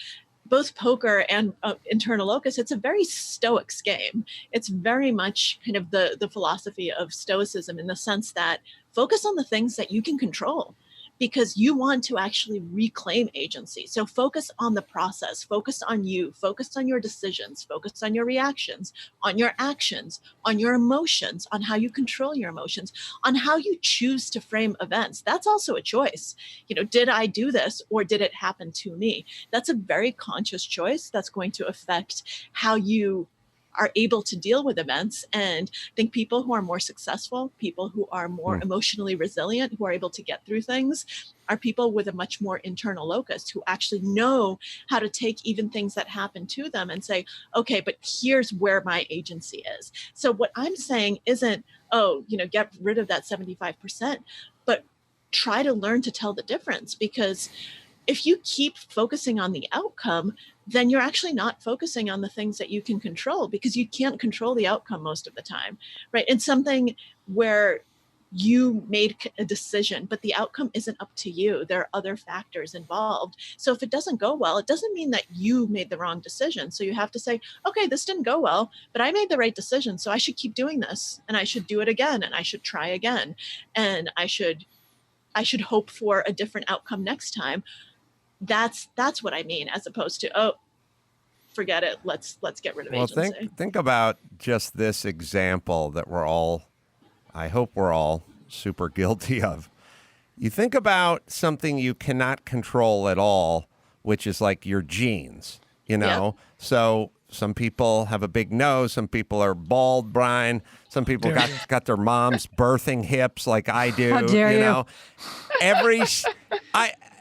both poker and internal locus, it's a very stoics game. It's very much kind of the philosophy of stoicism in the sense that focus on the things that you can control, because you want to actually reclaim agency. So focus on the process, focus on you, focus on your decisions, focus on your reactions, on your actions, on your emotions, on how you control your emotions, on how you choose to frame events. That's also a choice. Did I do this or did it happen to me? That's a very conscious choice that's going to affect how you are able to deal with events. And I think people who are more successful, people who are more emotionally resilient, who are able to get through things, are people with a much more internal locus, who actually know how to take even things that happen to them and say, okay, but here's where my agency is. So what I'm saying isn't, get rid of that 75%, but try to learn to tell the difference. Because if you keep focusing on the outcome, then you're actually not focusing on the things that you can control, because you can't control the outcome most of the time, right? It's something where you made a decision, but the outcome isn't up to you. There are other factors involved. So if it doesn't go well, it doesn't mean that you made the wrong decision. So you have to say, okay, this didn't go well, but I made the right decision. So I should keep doing this, and I should do it again, and I should try again. And I should hope for a different outcome next time. That's what I mean, as opposed to, forget it. Let's get rid of agency. Think about just this example that I hope we're all super guilty of. You think about something you cannot control at all, which is like your genes, Yep. So some people have a big nose. Some people are bald, Brian. Some people got their mom's birthing hips like I do. How dare you?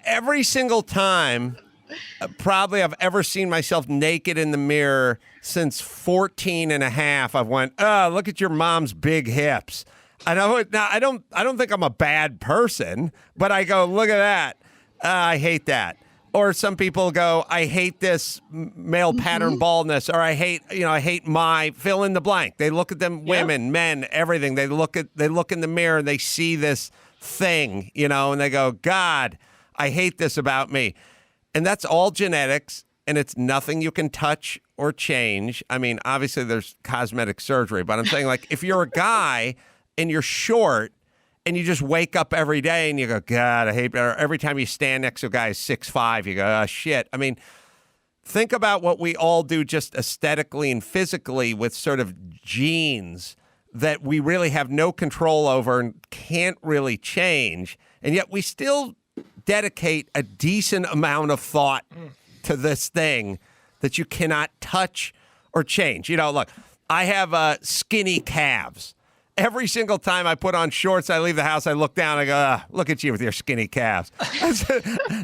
Every single time probably I've ever seen myself naked in the mirror since 14 and a half, I've went, oh, look at your mom's big hips. I don't think I'm a bad person, but I go, look at that. I hate that. Or some people go, I hate this male pattern baldness, or I hate my fill in the blank. They look at them, women, men, everything. They look in the mirror and they see this thing, and they go, God, I hate this about me. And that's all genetics, and it's nothing you can touch or change. I mean, obviously there's cosmetic surgery, but I'm saying, like, if you're a guy and you're short and you just wake up every day and you go, God, I hate it. Or every time you stand next to a guy who's 6'5", you go, oh, shit. I mean, think about what we all do just aesthetically and physically with sort of genes that we really have no control over and can't really change. And yet we still dedicate a decent amount of thought to this thing that you cannot touch or change. Look, I have skinny calves. Every single time I put on shorts, I leave the house, I look down, I go, look at you with your skinny calves.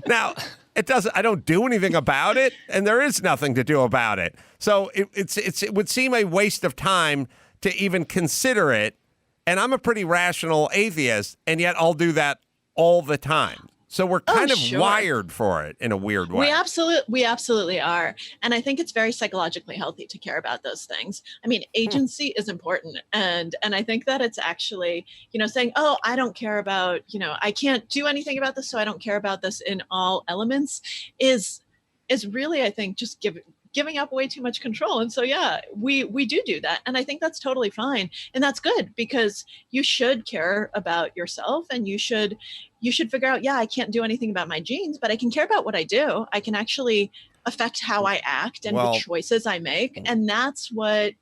Now, I don't do anything about it, and there is nothing to do about it. So it would seem a waste of time to even consider it. And I'm a pretty rational atheist, and yet I'll do that all the time. So we're kind of sure. wired for it in a weird way. We absolutely are. And I think it's very psychologically healthy to care about those things. I mean, agency is important. And I think that it's actually, saying, oh, I don't care about, I can't do anything about this, so I don't care about this in all elements is really, I think, just giving up way too much control. And so, yeah, we do that. And I think that's totally fine. And that's good, because you should care about yourself, and you should figure out, I can't do anything about my genes, but I can care about what I do. I can actually affect how I act and the choices I make. And that's what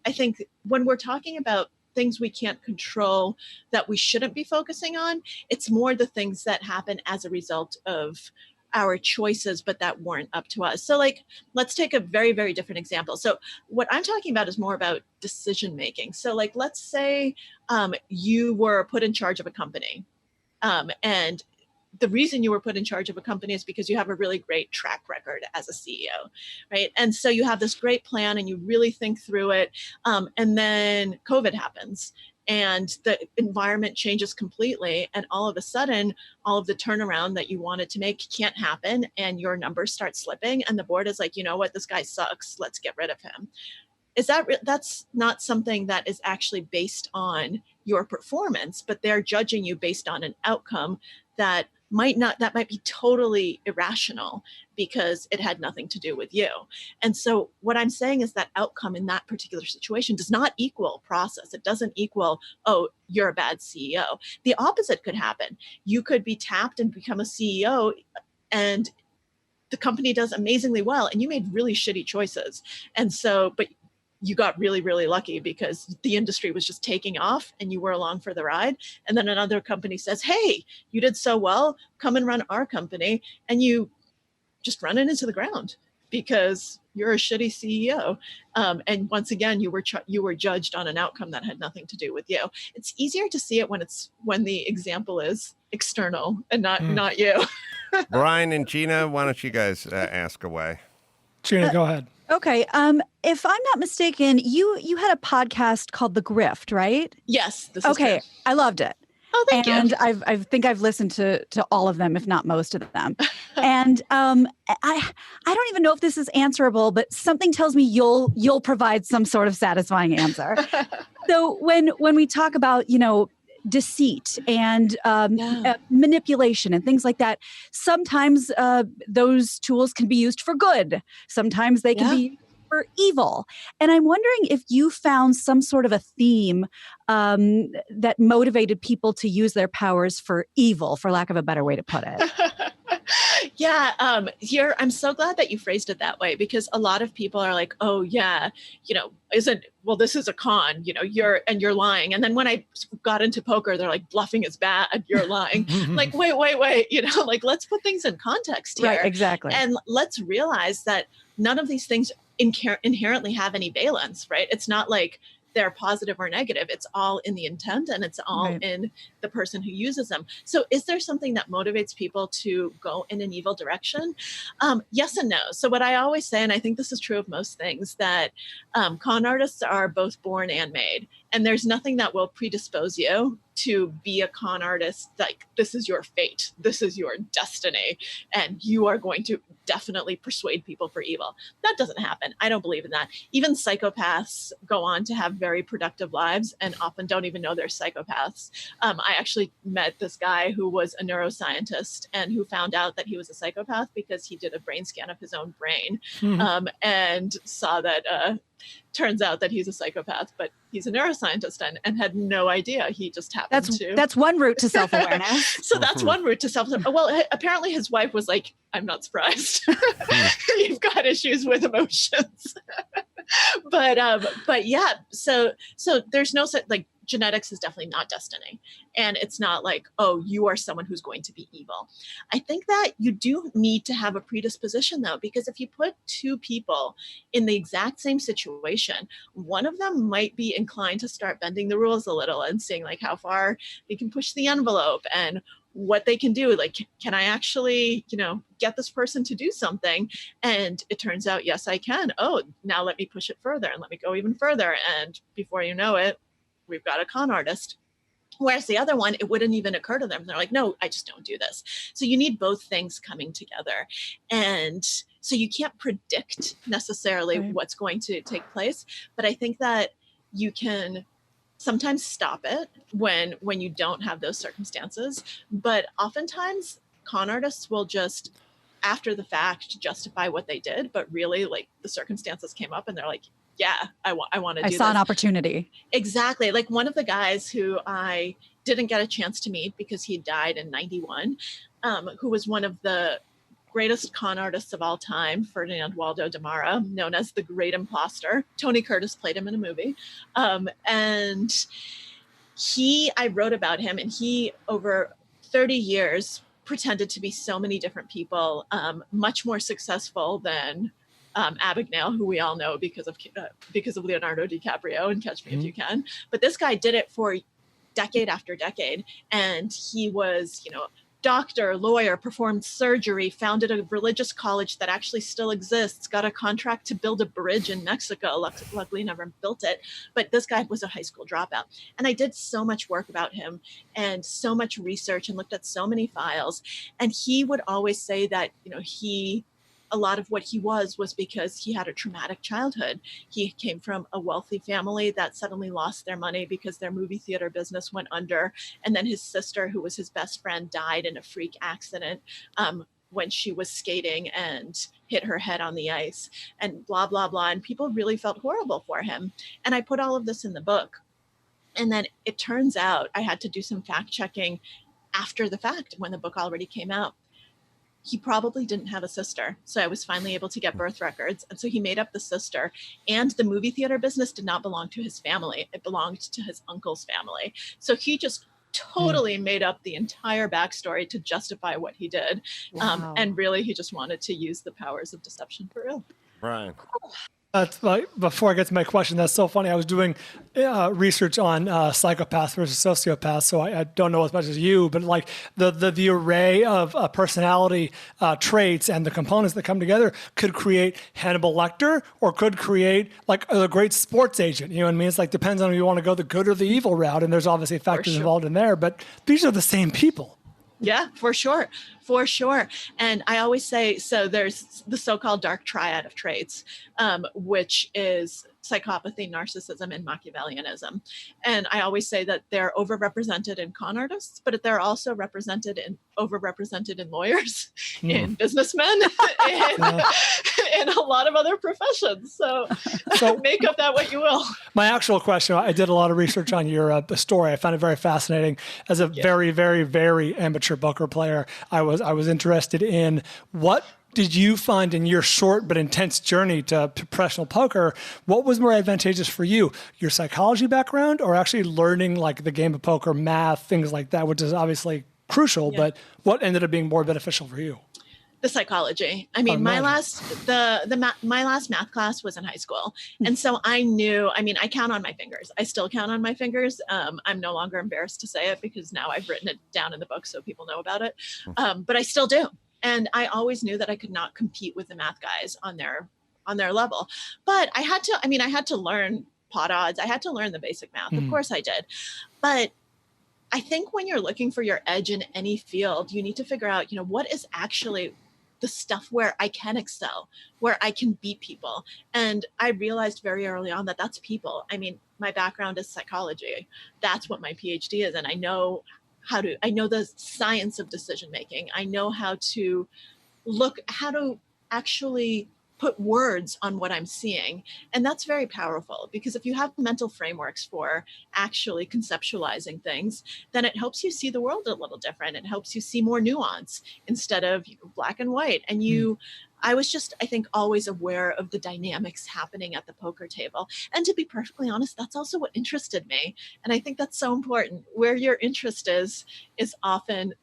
I think when we're talking about things we can't control that we shouldn't be focusing on, it's more the things that happen as a result of our choices, but that weren't up to us. So let's take a very, very different example. So what I'm talking about is more about decision making. So let's say you were put in charge of a company, and the reason you were put in charge of a company is because you have a really great track record as a CEO, right? And so you have this great plan and you really think through it. And then COVID happens. And the environment changes completely. And all of a sudden, all of the turnaround that you wanted to make can't happen. And your numbers start slipping. And the board is like, you know what, this guy sucks. Let's get rid of him. That's not something that is actually based on your performance, but they're judging you based on an outcome that might be totally irrational because it had nothing to do with you. And so what I'm saying is that outcome in that particular situation does not equal process. It doesn't equal, oh, you're a bad CEO. The opposite could happen. You could be tapped and become a CEO, and the company does amazingly well, and you made really shitty choices. And so, but you got really, really lucky because the industry was just taking off and you were along for the ride. And then another company says, hey, you did so well, come and run our company. And you just run it into the ground because you're a shitty CEO. And once again, you were judged on an outcome that had nothing to do with you. It's easier to see it when the example is external and not you. Brian and Gina, why don't you guys ask away? Gina, go ahead. Okay. If I'm not mistaken, you had a podcast called The Grift, right? Yes. This okay. Is true. I loved it. Oh, thank you. And I think I've listened to all of them, if not most of them. And I don't even know if this is answerable, but something tells me you'll provide some sort of satisfying answer. So when we talk about, deceit and manipulation and things like that, sometimes those tools can be used for good. Sometimes they can be used for evil. And I'm wondering if you found some sort of a theme that motivated people to use their powers for evil, for lack of a better way to put it. Yeah, I'm so glad that you phrased it that way, because a lot of people are like, oh yeah, this is a con, you're lying. And then when I got into poker, they're like, bluffing is bad, you're lying. Like, wait, let's put things in context here. Right, exactly. And let's realize that none of these things inherently have any valence, right? It's not like they're positive or negative. It's all in the intent, and it's all in the person who uses them. So is there something that motivates people to go in an evil direction? Yes and no. So what I always say, and I think this is true of most things, that con artists are both born and made. And there's nothing that will predispose you to be a con artist. Like, this is your fate. This is your destiny. And you are going to definitely persuade people for evil. That doesn't happen. I don't believe in that. Even psychopaths go on to have very productive lives and often don't even know they're psychopaths. I actually met this guy who was a neuroscientist and who found out that he was a psychopath because he did a brain scan of his own brain and saw that turns out that he's a psychopath, but he's a neuroscientist and had no idea. He just happened to. That's one route to self-awareness. So that's one route to self-awareness. Well, apparently his wife was like, I'm not surprised. You've got issues with emotions. But yeah, so there's no such, like, genetics is definitely not destiny. And it's not like, oh, you are someone who's going to be evil. I think that you do need to have a predisposition, though, because if you put two people in the exact same situation, one of them might be inclined to start bending the rules a little and seeing like how far they can push the envelope and what they can do. Like, can I actually, get this person to do something? And it turns out, yes, I can. Oh, now let me push it further and let me go even further. And before you know it, we've got a con artist. Whereas the other one, it wouldn't even occur to them. They're like, no, I just don't do this. So you need both things coming together. And so you can't predict necessarily what's going to take place. But I think that you can sometimes stop it when you don't have those circumstances. But oftentimes con artists will just, after the fact, justify what they did. But really, like, the circumstances came up and they're like, yeah, I want to do this. I saw an opportunity. Exactly. Like, one of the guys who I didn't get a chance to meet because he died in 91, who was one of the greatest con artists of all time, Ferdinand Waldo de Mara, known as the Great Imposter. Tony Curtis played him in a movie. And I wrote about him, and he, over 30 years, pretended to be so many different people, much more successful than Abagnale, who we all know because of Leonardo DiCaprio and Catch Me If You Can. But this guy did it for decade after decade. And he was, doctor, lawyer, performed surgery, founded a religious college that actually still exists, got a contract to build a bridge in Mexico. Luckily never built it. But this guy was a high school dropout. And I did so much work about him and so much research and looked at so many files. And he would always say that, a lot of what he was because he had a traumatic childhood. He came from a wealthy family that suddenly lost their money because their movie theater business went under. And then his sister, who was his best friend, died in a freak accident when she was skating and hit her head on the ice, and blah, blah, blah. And people really felt horrible for him. And I put all of this in the book. And then it turns out I had to do some fact checking after the fact when the book already came out. He probably didn't have a sister. So I was finally able to get birth records. And so he made up the sister, and the movie theater business did not belong to his family. It belonged to his uncle's family. So he just totally made up the entire backstory to justify what he did. Wow. And really, he just wanted to use the powers of deception for real. Right. That's like, before I get to my question, that's so funny. I was doing research on psychopaths versus sociopaths, so I don't know as much as you, but like the array of personality traits and the components that come together could create Hannibal Lecter, or could create like a great sports agent. You know what I mean? It's like, depends on if you want to go the good or the evil route, and there's obviously factors involved in there, but these are the same people. Yeah, for sure. For sure. And I always say, so there's the so-called dark triad of traits, which is psychopathy, narcissism, and Machiavellianism. And I always say that they're overrepresented in con artists, but they're also overrepresented in lawyers, in businessmen, in a lot of other professions. So make of that what you will. My actual question, I did a lot of research on your story. I found it very fascinating. As a very, very, very amateur poker player, I was interested in what did you find in your short but intense journey to professional poker? What was more advantageous for you, your psychology background, or actually learning like the game of poker, math, things like that, which is obviously crucial, but what ended up being more beneficial for you? The psychology. I mean, my last math class was in high school. And so I knew, I count on my fingers. I still count on my fingers. I'm no longer embarrassed to say it because now I've written it down in the book so people know about it. But I still do. And I always knew that I could not compete with the math guys on their level. But I had to learn pot odds. I had to learn the basic math. Of course I did. But I think when you're looking for your edge in any field, you need to figure out, what is actually the stuff where I can excel, where I can beat people. And I realized very early on that that's people. My background is psychology. That's what my PhD is. And I know the science of decision making. I know how to actually put words on what I'm seeing. And that's very powerful, because if you have mental frameworks for actually conceptualizing things, then it helps you see the world a little different. It helps you see more nuance instead of black and white. And I was just, I think, always aware of the dynamics happening at the poker table. And to be perfectly honest, that's also what interested me. And I think that's so important. Where your interest is often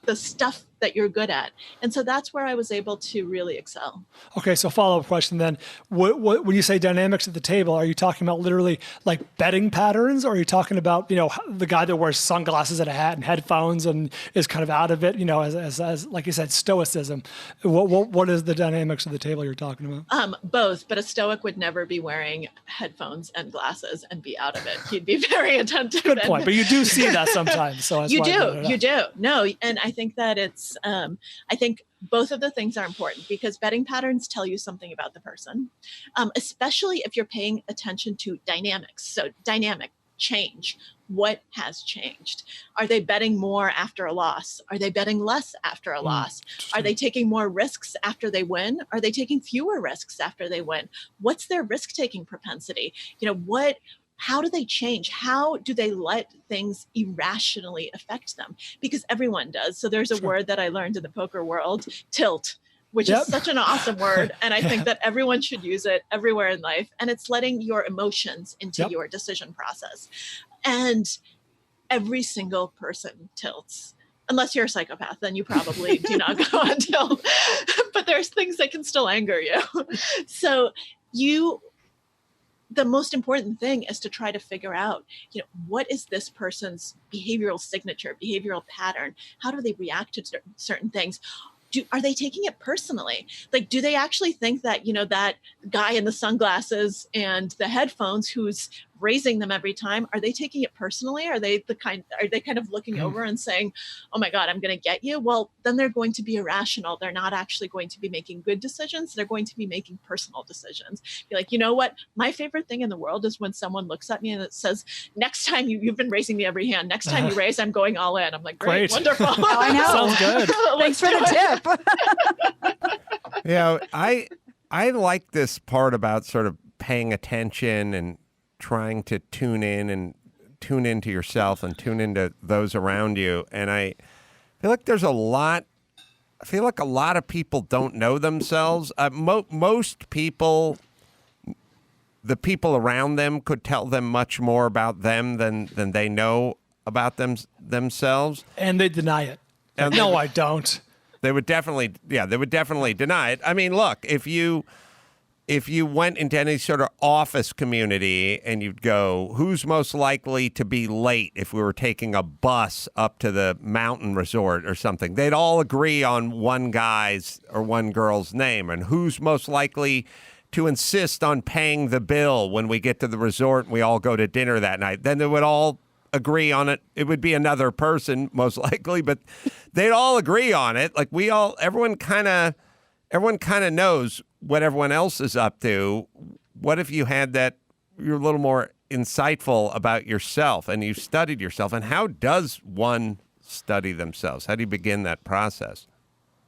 the stuff that you're good at. And so that's where I was able to really excel. Okay, so follow-up question then. What, when you say dynamics at the table, are you talking about literally like betting patterns, or are you talking about, the guy that wears sunglasses and a hat and headphones and is kind of out of it, as like you said, stoicism? What is the dynamics of the table you're talking about? Both, but a stoic would never be wearing headphones and glasses and be out of it. He'd be very attentive. Good point, but you do see that sometimes. So that's you do. No, and I think that it's, I think both of the things are important because betting patterns tell you something about the person, especially if you're paying attention to dynamics. So dynamic change. What has changed? Are they betting more after a loss? Are they betting less after a loss? Are they taking more risks after they win? Are they taking fewer risks after they win? What's their risk-taking propensity? How do they change? How do they let things irrationally affect them? Because everyone does. So there's a word that I learned in the poker world, tilt, which is such an awesome word. And I think that everyone should use it everywhere in life. And it's letting your emotions into your decision process. And every single person tilts. Unless you're a psychopath, then you probably do not go on tilt. But there's things that can still anger you. So the most important thing is to try to figure out, what is this person's behavioral signature, behavioral pattern? How do they react to certain things? Are they taking it personally? Like, do they actually think that, that guy in the sunglasses and the headphones who's raising them every time, are they taking it personally? Are they kind of looking over and saying, oh my God, I'm going to get you? Well, then they're going to be irrational. They're not actually going to be making good decisions. They're going to be making personal decisions. Be like, you know what? My favorite thing in the world is when someone looks at me and it says, next time you've been raising me every hand. Next time you raise, I'm going all in. I'm like, great. Wonderful. Oh, I know. Sounds good. Thanks for the tip. I like this part about sort of paying attention and trying to tune into yourself and tune into those around you. And I feel like a lot of people don't know themselves. Most people, the people around them could tell them much more about them than they know about themselves. And they deny it. And no, I don't. They would definitely deny it. I mean, look, if you went into any sort of office community and you'd go, who's most likely to be late if we were taking a bus up to the mountain resort or something, they'd all agree on one guy's or one girl's name. And who's most likely to insist on paying the bill when we get to the resort and we all go to dinner that night? Then they would all agree on it. It would be another person most likely, but they'd all agree on it. Like everyone kind of knows what everyone else is up to. What if you had that, you're a little more insightful about yourself and you studied yourself? And how does one study themselves? How do you begin that process?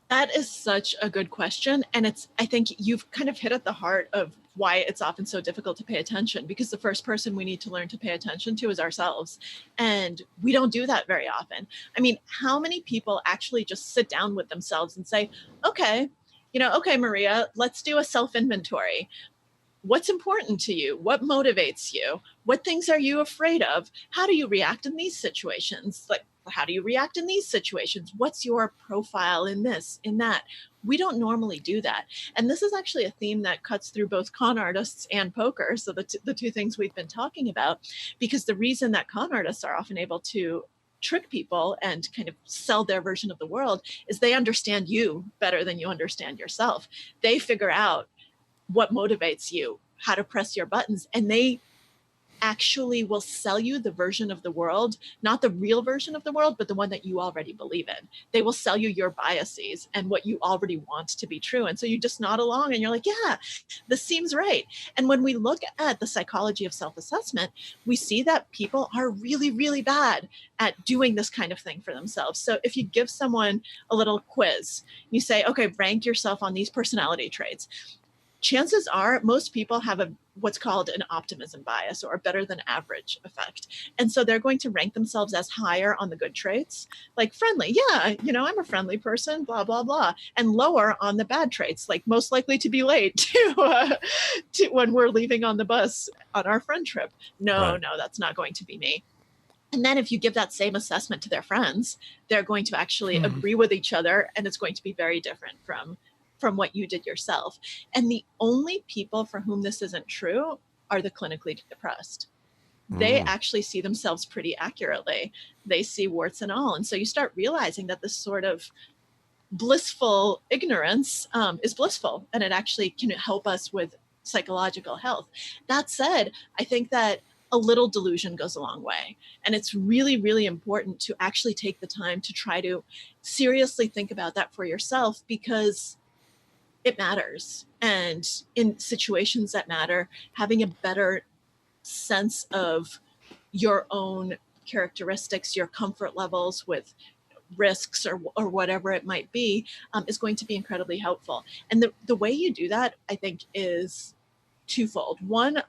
That is such a good question. And I think you've kind of hit at the heart of why it's often so difficult to pay attention, because the first person we need to learn to pay attention to is ourselves. And we don't do that very often. I mean, how many people actually just sit down with themselves and say, okay, Maria, let's do a self-inventory. What's important to you? What motivates you? What things are you afraid of? How do you react in these situations? Like, how do you react in these situations? What's your profile in this, in that? We don't normally do that. And this is actually a theme that cuts through both con artists and poker. So the two things we've been talking about, because the reason that con artists are often able to trick people and kind of sell their version of the world is they understand you better than you understand yourself. They figure out what motivates you, how to press your buttons, and they actually will sell you the version of the world, not the real version of the world, but the one that you already believe in. They will sell you your biases and what you already want to be true. And so you just nod along and you're like, yeah, this seems right. And when we look at the psychology of self-assessment, we see that people are really, really bad at doing this kind of thing for themselves. So if you give someone a little quiz, you say, okay, rank yourself on these personality traits. Chances are most people have what's called an optimism bias or a better than average effect. And so they're going to rank themselves as higher on the good traits, like friendly. Yeah, I'm a friendly person, blah, blah, blah. And lower on the bad traits, like most likely to be late to when we're leaving on the bus on our friend trip. No, that's not going to be me. And then if you give that same assessment to their friends, they're going to actually agree with each other, and it's going to be very different from what you did yourself. And the only people for whom this isn't true are the clinically depressed. They actually see themselves pretty accurately. They see warts and all. And so you start realizing that this sort of blissful ignorance is blissful, and it actually can help us with psychological health. That said, I think that a little delusion goes a long way. And it's really, really important to actually take the time to try to seriously think about that for yourself, because it matters. And in situations that matter, having a better sense of your own characteristics, your comfort levels with risks or whatever it might be, is going to be incredibly helpful. And the way you do that, I think, is twofold. One,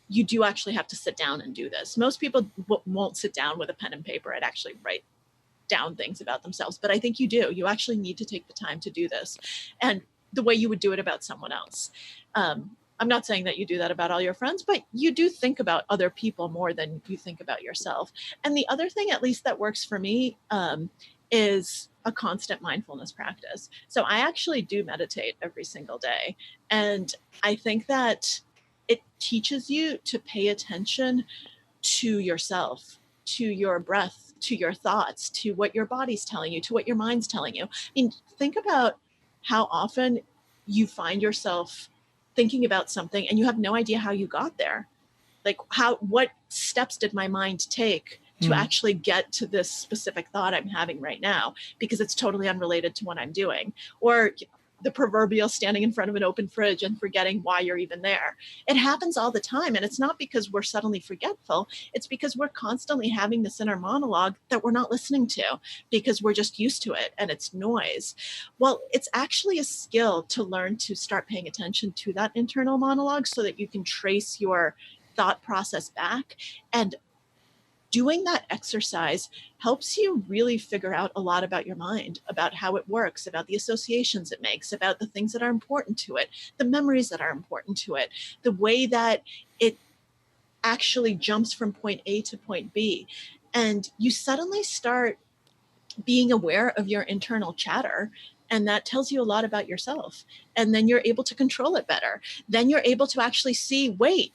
you do actually have to sit down and do this. Most people won't sit down with a pen and paper and actually write down things about themselves, but I think you do. You actually need to take the time to do this, and the way you would do it about someone else. I'm not saying that you do that about all your friends, but you do think about other people more than you think about yourself. And the other thing, at least that works for me, is a constant mindfulness practice. So I actually do meditate every single day. And I think that it teaches you to pay attention to yourself, to your breath, to your thoughts, to what your body's telling you, to what your mind's telling you. I mean, think about how often you find yourself thinking about something and you have no idea how you got there. Like, what steps did my mind take to actually get to this specific thought I'm having right now, because it's totally unrelated to what I'm doing. Or the proverbial standing in front of an open fridge and forgetting why you're even there. It happens all the time. And it's not because we're suddenly forgetful. It's because we're constantly having this inner monologue that we're not listening to because we're just used to it and it's noise. Well, it's actually a skill to learn to start paying attention to that internal monologue so that you can trace your thought process back. And doing that exercise helps you really figure out a lot about your mind, about how it works, about the associations it makes, about the things that are important to it, the memories that are important to it, the way that it actually jumps from point A to point B. And you suddenly start being aware of your internal chatter. And that tells you a lot about yourself. And then you're able to control it better. Then you're able to actually see, wait,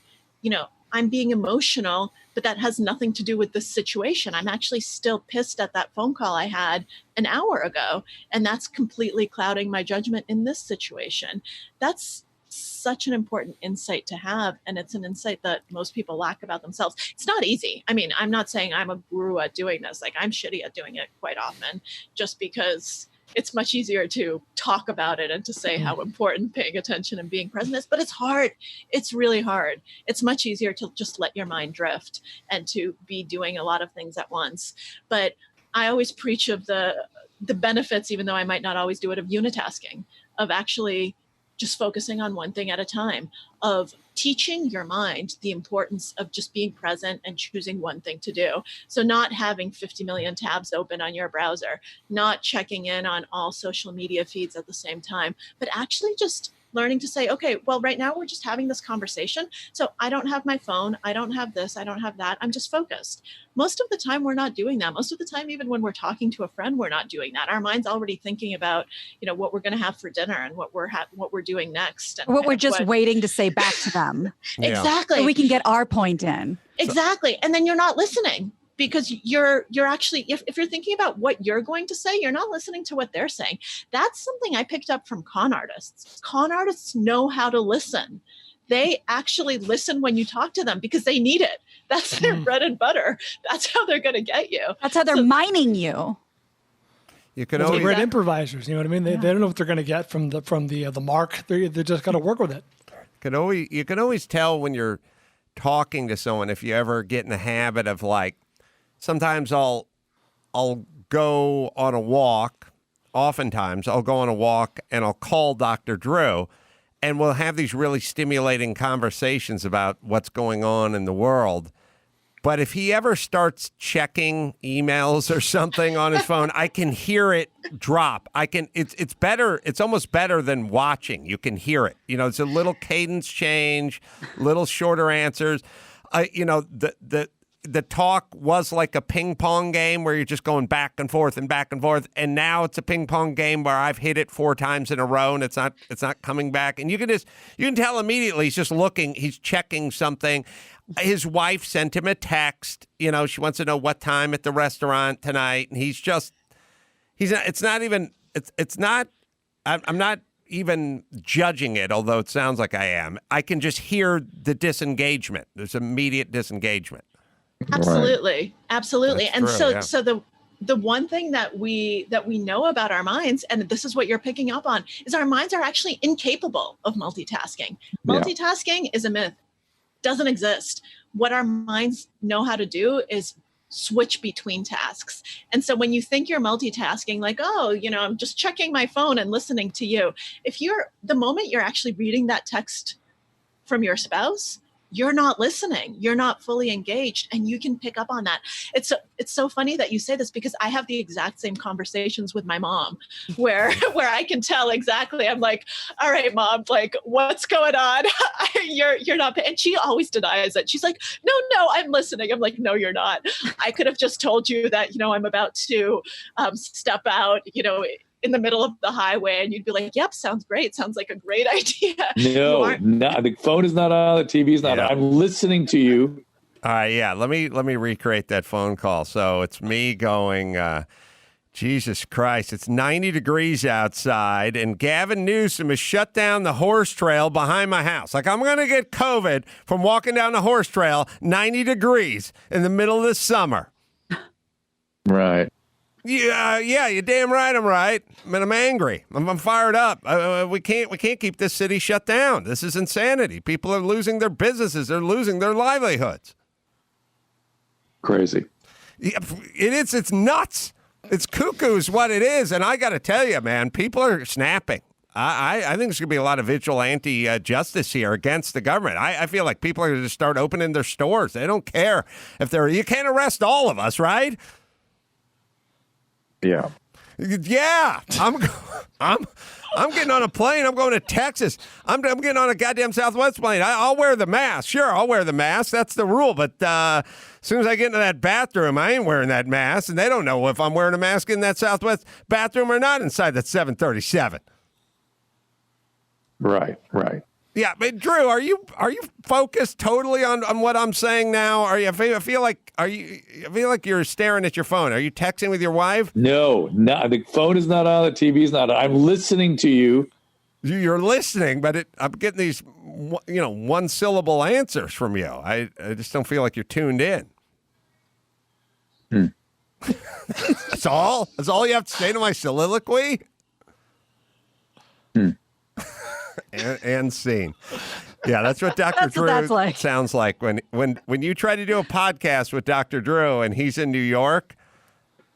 I'm being emotional, but that has nothing to do with this situation. I'm actually still pissed at that phone call I had an hour ago, and that's completely clouding my judgment in this situation. That's such an important insight to have, and it's an insight that most people lack about themselves. It's not easy. I mean, I'm not saying I'm a guru at doing this. Like, I'm shitty at doing it quite often, just because it's much easier to talk about it and to say how important paying attention and being present is, but it's hard. It's really hard. It's much easier to just let your mind drift and to be doing a lot of things at once. But I always preach of the benefits, even though I might not always do it, of unitasking, of actually just focusing on one thing at a time, of teaching your mind the importance of just being present and choosing one thing to do. So not having 50 million tabs open on your browser, not checking in on all social media feeds at the same time, but actually just learning to say, okay, well, right now we're just having this conversation. So I don't have my phone. I don't have this. I don't have that. I'm just focused. Most of the time we're not doing that. Most of the time, even when we're talking to a friend, we're not doing that. Our mind's already thinking about, what we're going to have for dinner and what we're doing next. And what we're just waiting to say back to them. Exactly. So we can get our point in. Exactly. And then you're not listening. Because you're actually, if you're thinking about what you're going to say, you're not listening to what they're saying. That's something I picked up from con artists. Con artists know how to listen. They actually listen when you talk to them because they need it. That's their bread and butter. That's how they're going to get you. That's how they're mining you. You can They're always great improvisers. You know what I mean? They don't know what they're going to get from the mark. They just got to work with it. you can always tell when you're talking to someone if you ever get in the habit of, like, sometimes I'll go on a walk. Oftentimes I'll go on a walk and I'll call Dr. Drew, and we'll have these really stimulating conversations about what's going on in the world. But if he ever starts checking emails or something on his phone, I can hear it drop. It's better. It's almost better than watching. You can hear it. It's a little cadence change, little shorter answers. the talk was like a ping pong game where you're just going back and forth, and now it's a ping pong game where I've hit it 4 times in a row and it's not coming back. And you can tell immediately he's just looking, he's checking something. His wife sent him a text. She wants to know what time at the restaurant tonight, and I'm not even judging it, although it sounds like I am. I can just hear the disengagement. There's immediate disengagement. Absolutely. Absolutely. That's and true, so the one thing that we know about our minds, and this is what you're picking up on, is our minds are actually incapable of multitasking. Multitasking is a myth. Doesn't exist. What our minds know how to do is switch between tasks. And so when you think you're multitasking, like, I'm just checking my phone and listening to you. The moment you're actually reading that text from your spouse, you're not listening, you're not fully engaged, and you can pick up on that. It's so funny that you say this, because I have the exact same conversations with my mom where I can tell exactly. I'm like, all right, Mom, like, what's going on? You're not, and she always denies it. She's like, no, I'm listening. I'm like, no, you're not. I could have just told you that, I'm about to step out, in the middle of the highway, and you'd be like, yep, sounds great. Sounds like a great idea. No, the phone is not on, the TV's not on. I'm listening to you. All right, yeah. Let me recreate that phone call. So it's me going, Jesus Christ, it's 90 degrees outside, and Gavin Newsom has shut down the horse trail behind my house. Like, I'm going to get COVID from walking down the horse trail, 90 degrees in the middle of the summer. Right. Yeah, you're damn right. I'm right. I'm angry. I'm fired up. We can't keep this city shut down. This is insanity. People are losing their businesses. They're losing their livelihoods. Crazy. Yeah, it's nuts. It's cuckoo is what it is. And I got to tell you, man, people are snapping. I think there's going to be a lot of vigilante justice here against the government. I feel like people are going to start opening their stores. They don't care if you can't arrest all of us, right? Yeah. Yeah, I'm getting on a plane. I'm going to Texas. I'm getting on a goddamn Southwest plane. I'll wear the mask. Sure, I'll wear the mask. That's the rule. But as soon as I get into that bathroom, I ain't wearing that mask, and they don't know if I'm wearing a mask in that Southwest bathroom or not inside that 737. Right. Yeah, but Drew, are you focused totally on what I'm saying now? I feel like you're staring at your phone. Are you texting with your wife? No, the phone is not on, the TV's not on. I'm listening to you. You're listening, but I'm getting these, one-syllable answers from you. I just don't feel like you're tuned in. That's all? That's all you have to say to my soliloquy? And scene. Yeah, that's what Dr. Drew sounds like when you try to do a podcast with Dr. Drew and he's in New York.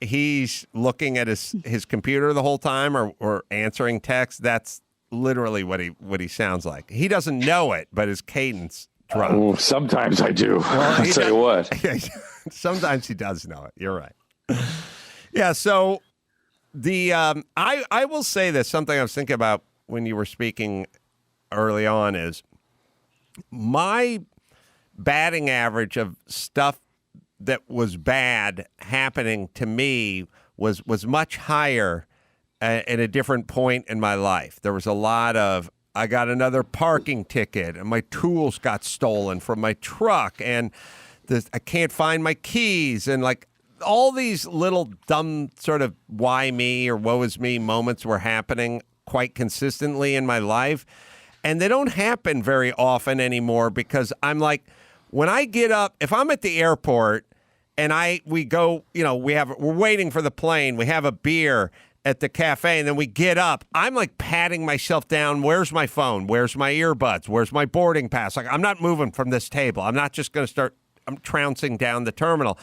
He's looking at his computer the whole time or answering texts. That's literally what he sounds like. He doesn't know it, but his cadence drops. Oh, sometimes I do. Well, I'll tell you what. Sometimes he does know it. You're right. Yeah. So I will say this. Something I was thinking about when you were speaking early on is my batting average of stuff that was bad happening to me was much higher at a different point in my life. There was a lot of, I got another parking ticket and my tools got stolen from my truck and I can't find my keys, and like all these little dumb sort of why me or woe is me moments were happening quite consistently in my life. And they don't happen very often anymore because I'm like, when I get up, if I'm at the airport and we go, we're waiting for the plane, we have a beer at the cafe, and then we get up, I'm like patting myself down. Where's my phone? Where's my earbuds? Where's my boarding pass? Like, I'm not moving from this table. I'm not just going to I'm trouncing down the terminal.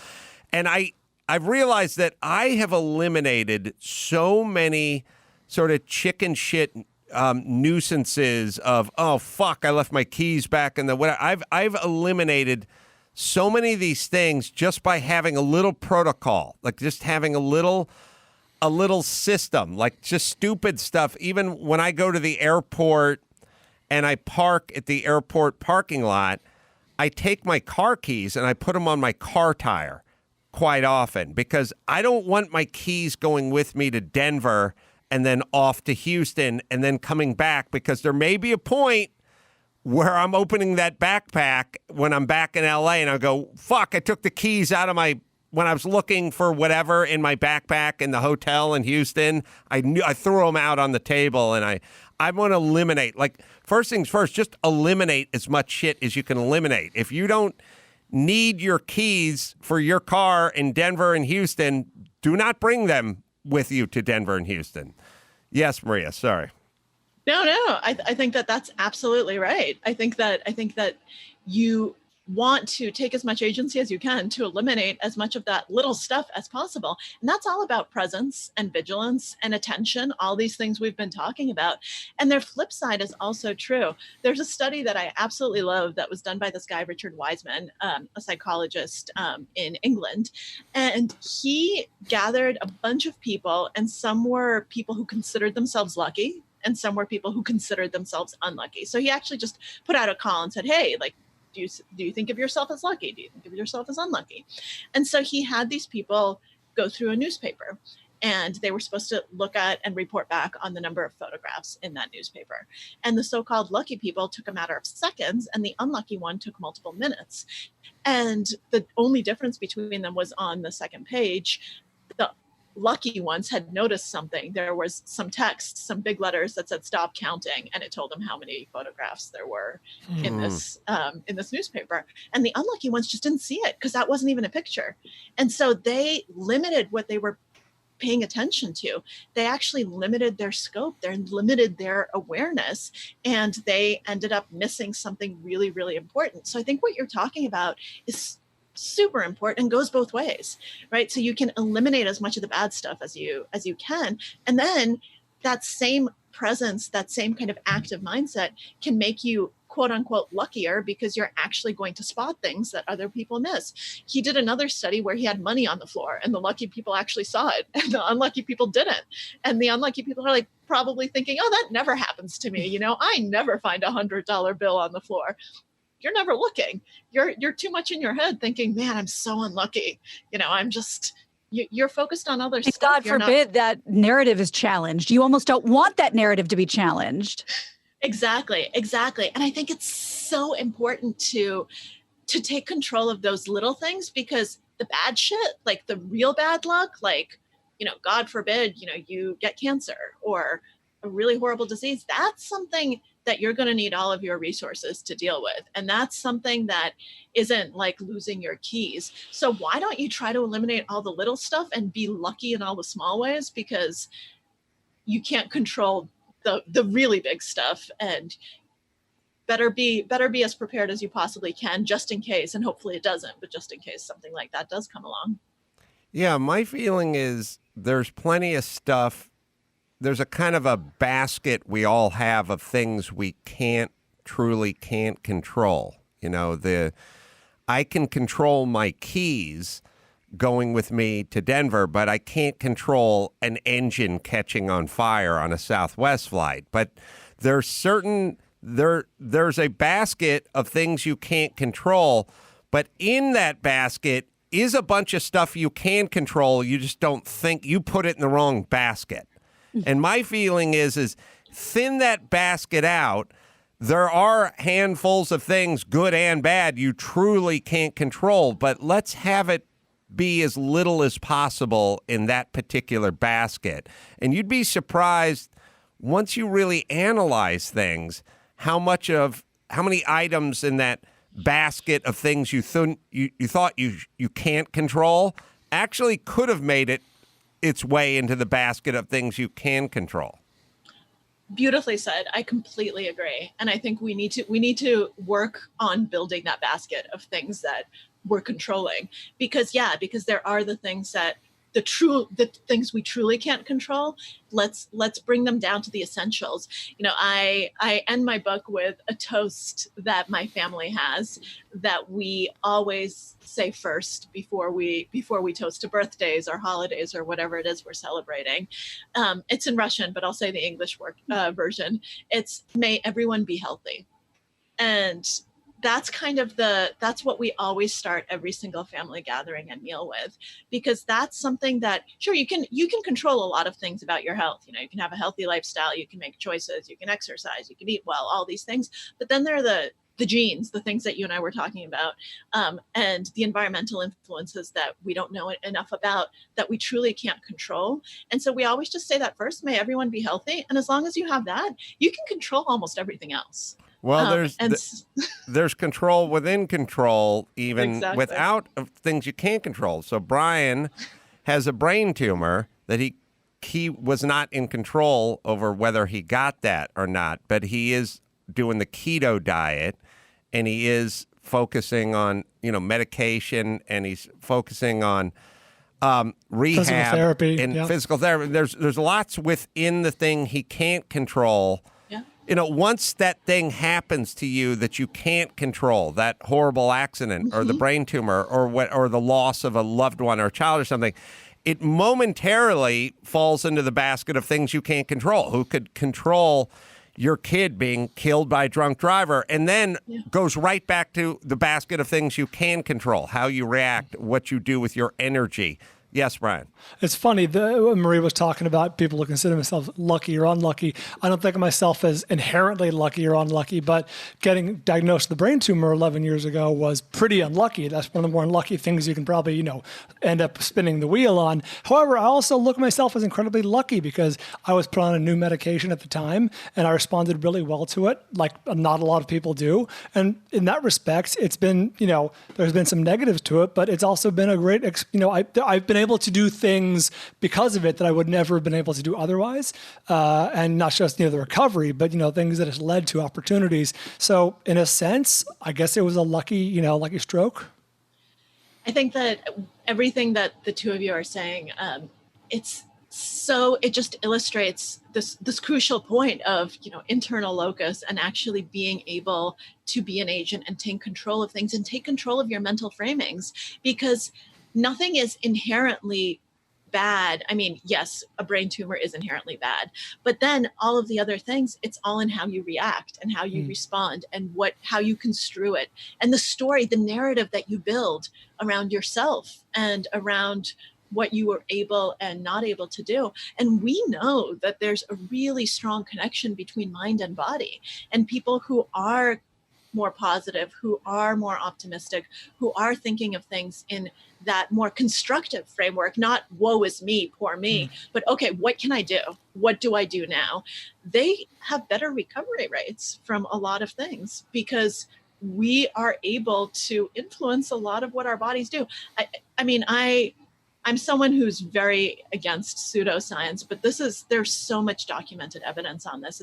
And I've realized that I have eliminated so many sort of chicken shit nuisances of, oh fuck, I left my keys back in the whatever. I've eliminated so many of these things just by having a little protocol, like just having a little system, like just stupid stuff. Even when I go to the airport and I park at the airport parking lot, I take my car keys and I put them on my car tire quite often because I don't want my keys going with me to Denver and then off to Houston and then coming back, because there may be a point where I'm opening that backpack when I'm back in LA and I go, fuck, I took the keys out of when I was looking for whatever in my backpack in the hotel in Houston. I threw them out on the table, and I want to eliminate, like, first things first, just eliminate as much shit as you can eliminate. If you don't need your keys for your car in Denver and Houston, do not bring them with you to Denver and Houston. Yes, Maria, sorry. No, I think that that's absolutely right. I think that you want to take as much agency as you can to eliminate as much of that little stuff as possible. And that's all about presence and vigilance and attention, all these things we've been talking about. And their flip side is also true. There's a study that I absolutely love that was done by this guy, Richard Wiseman, a psychologist in England. And he gathered a bunch of people, and some were people who considered themselves lucky, and some were people who considered themselves unlucky. So he actually just put out a call and said, hey, like, do you think of yourself as lucky? Do you think of yourself as unlucky? And so he had these people go through a newspaper, and they were supposed to look at and report back on the number of photographs in that newspaper. And the so-called lucky people took a matter of seconds, and the unlucky one took multiple minutes. And the only difference between them was on the second page. The lucky ones had noticed something. There was some text, some big letters that said stop counting, and it told them how many photographs there were in this newspaper. And the unlucky ones just didn't see it because that wasn't even a picture. And so they limited what they were paying attention to. They actually limited their scope, they limited their awareness, and they ended up missing something really, really important. So I think what you're talking about is super important and goes both ways, right? So you can eliminate as much of the bad stuff as you can, and then that same presence, that same kind of active mindset can make you quote unquote luckier, because you're actually going to spot things that other people miss. He did another study where he had money on the floor, and the lucky people actually saw it and the unlucky people didn't. And the unlucky people are like probably thinking, oh, that never happens to me, I never find $100 bill on the floor. You're never looking. You're too much in your head thinking, man, I'm so unlucky. I'm just, you're focused on other stuff. God forbid that narrative is challenged. You almost don't want that narrative to be challenged. Exactly. And I think it's so important to take control of those little things, because the bad shit, like the real bad luck, like, God forbid, you get cancer or a really horrible disease, that's something that you're going to need all of your resources to deal with. And that's something that isn't like losing your keys. So why don't you try to eliminate all the little stuff and be lucky in all the small ways? Because you can't control the really big stuff, and better be as prepared as you possibly can, just in case. And hopefully it doesn't, but just in case something like that does come along. Yeah, my feeling is there's plenty of stuff. There's a kind of a basket we all have of things we truly can't control. I can control my keys going with me to Denver, but I can't control an engine catching on fire on a Southwest flight. But there's a basket of things you can't control, but in that basket is a bunch of stuff you can control. You just don't think, you put it in the wrong basket. And my feeling is thin that basket out. There are handfuls of things, good and bad, you truly can't control, but let's have it be as little as possible in that particular basket. And you'd be surprised, once you really analyze things, how many items in that basket of things you thought you can't control actually could have made its way into the basket of things you can control. Beautifully said. I completely agree. And I think we need to work on building that basket of things that we're controlling, because there are the things that the things we truly can't control. Let's bring them down to the essentials. I end my book with a toast that my family has that we always say first before we toast to birthdays or holidays or whatever it is we're celebrating. It's in Russian, but I'll say the English version. It's, may everyone be healthy. And that's that's what we always start every single family gathering and meal with, because that's something that, sure, you can control a lot of things about your health. You can have a healthy lifestyle, you can make choices, you can exercise, you can eat well, all these things. But then there are the genes, the things that you and I were talking about, and the environmental influences that we don't know enough about, that we truly can't control. And so we always just say that first, may everyone be healthy. And as long as you have that, you can control almost everything else. Well, there's control within control, even Exactly. without things you can't control. So Brian has a brain tumor that he was not in control over whether he got that or not, but he is doing the keto diet, and he is focusing on medication, and he's focusing on rehab, physical therapy, and physical therapy. There's lots within the thing he can't control. Once that thing happens to you that you can't control, that horrible accident or the brain tumor or the loss of a loved one or a child or something, it momentarily falls into the basket of things you can't control. Who could control your kid being killed by a drunk driver, and then goes right back to the basket of things you can control, how you react, what you do with your energy. Yes, Brian. It's funny. Maria was talking about people who consider themselves lucky or unlucky. I don't think of myself as inherently lucky or unlucky, but getting diagnosed with a brain tumor 11 years ago was pretty unlucky. That's one of the more unlucky things you can probably, end up spinning the wheel on. However, I also look at myself as incredibly lucky because I was put on a new medication at the time, and I responded really well to it, like not a lot of people do. And in that respect, it's been, there's been some negatives to it, but it's also been a great, I've been able to do things because of it that I would never have been able to do otherwise. And not just, the recovery, but, things that has led to opportunities. So in a sense, I guess it was a lucky stroke. I think that everything that the two of you are saying, it just illustrates this crucial point of, internal locus, and actually being able to be an agent and take control of things and take control of your mental framings, because nothing is inherently bad. I mean, yes, a brain tumor is inherently bad, but then all of the other things, it's all in how you react and how you respond and how you construe it, and the story, the narrative that you build around yourself and around what you were able and not able to do. And we know that there's a really strong connection between mind and body, and people who are more positive, who are more optimistic, who are thinking of things in that more constructive framework, not woe is me, poor me, but okay, what can I do? What do I do now? They have better recovery rates from a lot of things because we are able to influence a lot of what our bodies do. I'm someone who's very against pseudoscience, but there's so much documented evidence on this.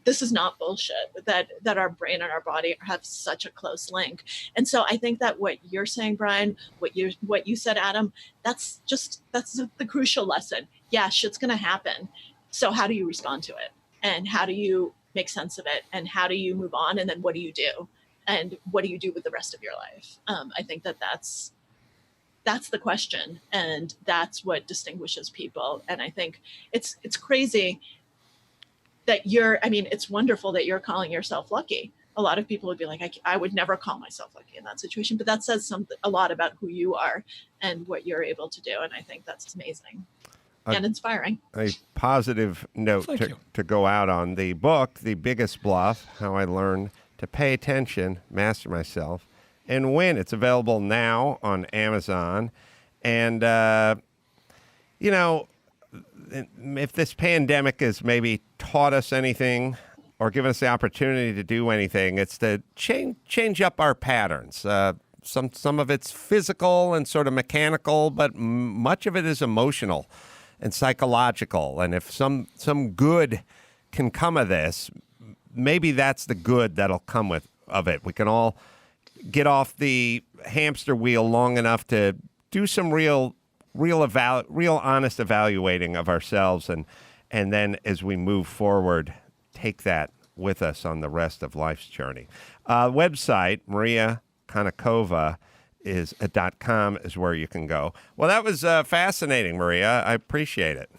This is not bullshit, that our brain and our body have such a close link. And so I think that what you're saying, Brian, what you said, Adam, that's the crucial lesson. Yeah, shit's going to happen. So how do you respond to it? And how do you make sense of it? And how do you move on? And then what do you do? And what do you do with the rest of your life? I think that's the question. And that's what distinguishes people. And I think it's crazy that it's wonderful that you're calling yourself lucky. A lot of people would be like, I would never call myself lucky in that situation, but that says a lot about who you are and what you're able to do. And I think that's amazing and inspiring. A positive note to go out on: the book, The Biggest Bluff, How I Learned to Pay Attention, Master Myself, and Win. It's available now on Amazon. And, if this pandemic has maybe taught us anything or given us the opportunity to do anything, it's to change up our patterns. Some of it's physical and sort of mechanical, but much of it is emotional and psychological. And if some good can come of this, maybe that's the good that'll come of it. We can all get off the hamster wheel long enough to do some real honest evaluating of ourselves, and then as we move forward, take that with us on the rest of life's journey. Website, Maria Konnikova is .com is where you can go. Well, that was fascinating, Maria. I appreciate it.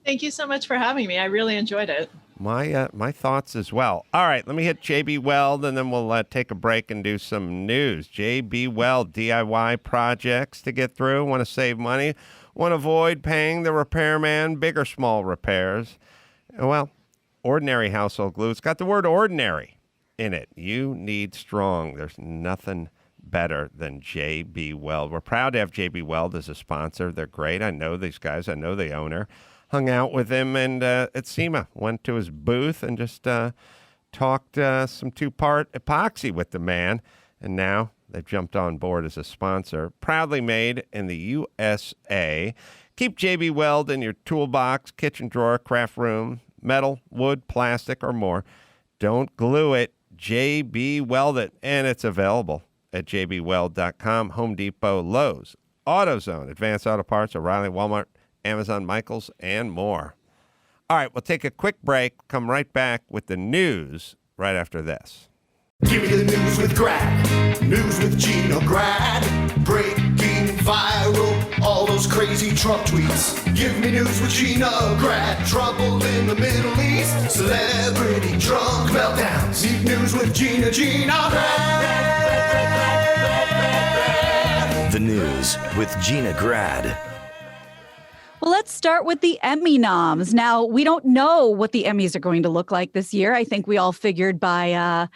Thank you so much for having me. I really enjoyed it. My thoughts as well. All right, let me hit JB Weld, and then we'll take a break and do some news. JB Weld, DIY projects to get through. Want to save money? Want to avoid paying the repairman, big or small repairs? Well, ordinary household glue. It's got the word ordinary in it. You need strong. There's nothing better than JB Weld. We're proud to have JB Weld as a sponsor. They're great. I know these guys. I know the owner. Hung out with him and at SEMA. Went to his booth and just talked some two-part epoxy with the man. And now they've jumped on board as a sponsor. Proudly made in the USA. Keep JB Weld in your toolbox, kitchen drawer, craft room, metal, wood, plastic, or more. Don't glue it. JB Weld it. And it's available at jbweld.com, Home Depot, Lowe's, AutoZone, Advanced Auto Parts, O'Reilly, Walmart, Amazon, Michaels, and more. All right, we'll take a quick break. Come right back with the news right after this. Give me the news with Grad. News with Gina Grad. Breaking viral, all those crazy Trump tweets. Give me news with Gina Grad. Trouble in the Middle East. Celebrity drunk meltdowns. Need news with Gina Grad. The news with Gina Grad. Well, let's start with the Emmy noms. Now, we don't know what the Emmys are going to look like this year. I think we all figured by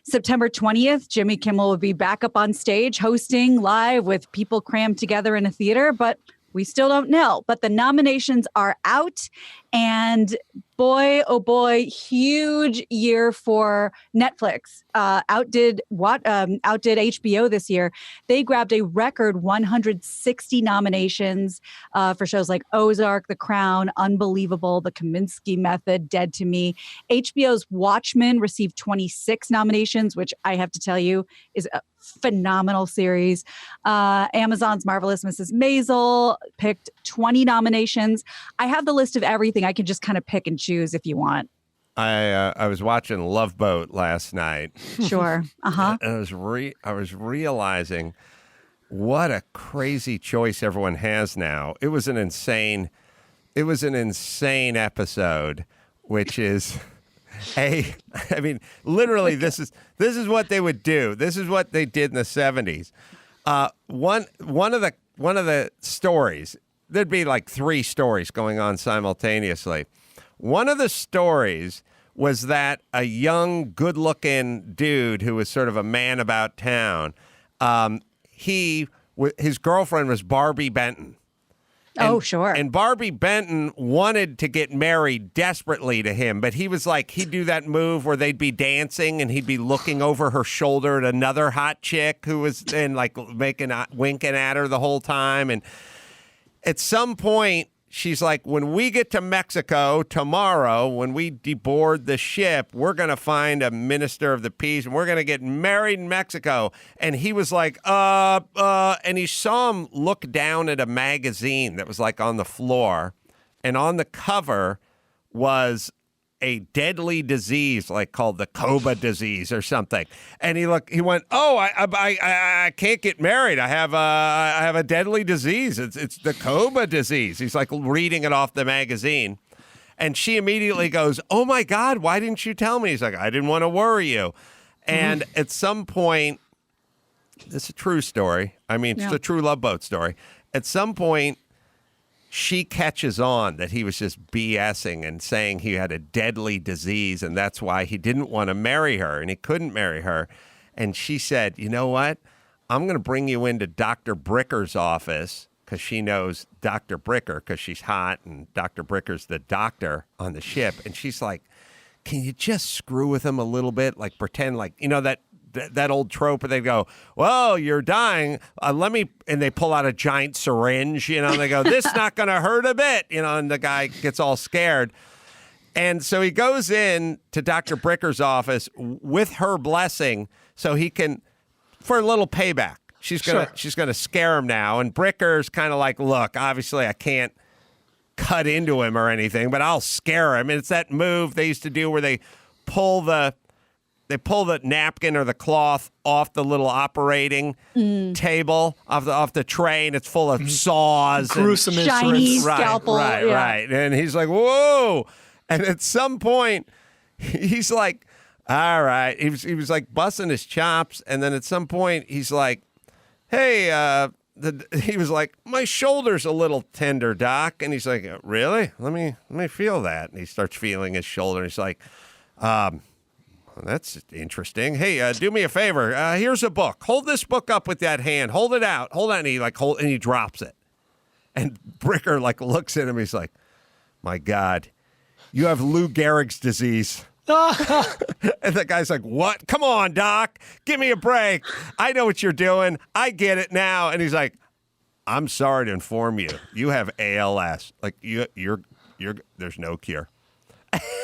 September 20th, Jimmy Kimmel would be back up on stage hosting live with people crammed together in a theater, but we still don't know. But the nominations are out, and boy, oh boy, huge year for Netflix. Outdid HBO this year. They grabbed a record 160 nominations for shows like Ozark, The Crown, Unbelievable, The Kominsky Method, Dead to Me. HBO's Watchmen received 26 nominations, which I have to tell you is a phenomenal series. Amazon's Marvelous Mrs. Maisel picked 20 nominations. I have the list of everything. I can just kind of pick and choose if you want. I was watching Love Boat last night. Sure. Uh-huh. And I was realizing what a crazy choice everyone has now. It was an insane episode, which is I mean, literally this is what they would do. This is what they did in the 70s. One of the stories, there'd be like 3 stories going on simultaneously. One of the stories was that a young, good-looking dude who was sort of a man about town, his girlfriend was Barbie Benton. Oh, sure. And Barbie Benton wanted to get married desperately to him, but he was like, he'd do that move where they'd be dancing and he'd be looking over her shoulder at another hot chick who was then like winking at her the whole time. And at some point, she's like, when we get to Mexico tomorrow, when we deboard the ship, we're going to find a minister of the peace and we're going to get married in Mexico. And he was like, and he saw him look down at a magazine that was like on the floor. And on the cover was a deadly disease, like called the Koba disease or something. And he went, oh, I can't get married. I have a deadly disease. It's the Koba disease. He's like reading it off the magazine. And she immediately goes, oh my God, why didn't you tell me? He's like, I didn't want to worry you. And at some point, it's a true story. I mean, it's a true Love Boat story. At some point, she catches on that he was just BSing and saying he had a deadly disease and that's why he didn't want to marry her and he couldn't marry her. And she said, you know what? I'm going to bring you into Dr. Bricker's office because she knows Dr. Bricker because she's hot and Dr. Bricker's the doctor on the ship. And she's like, can you just screw with him a little bit? Like pretend like, you know, that old trope where they go, well, you're dying. And they pull out a giant syringe, you know, and they go, this is not going to hurt a bit, you know, and the guy gets all scared. And so he goes in to Dr. Bricker's office with her blessing so he can, for a little payback. She's gonna scare him now. And Bricker's kind of like, look, obviously I can't cut into him or anything, but I'll scare him. And it's that move they used to do where they pull the napkin or the cloth off the little operating table off the tray, and it's full of saws, gruesome shiny instruments. scalpel, right. And he's like, whoa! And at some point, he's like, all right. He was like busting his chops. And then at some point, he's like, hey, he was like, my shoulder's a little tender, Doc. And he's like, really? Let me feel that. And he starts feeling his shoulder. He's like, well, that's interesting. Hey, do me a favor. Here's a book. Hold this book up with that hand. Hold it out. Hold on. And he drops it. And Bricker like looks at him. He's like, my God, you have Lou Gehrig's disease. And the guy's like, what? Come on, Doc. Give me a break. I know what you're doing. I get it now. And he's like, I'm sorry to inform you. You have ALS. Like you're there's no cure.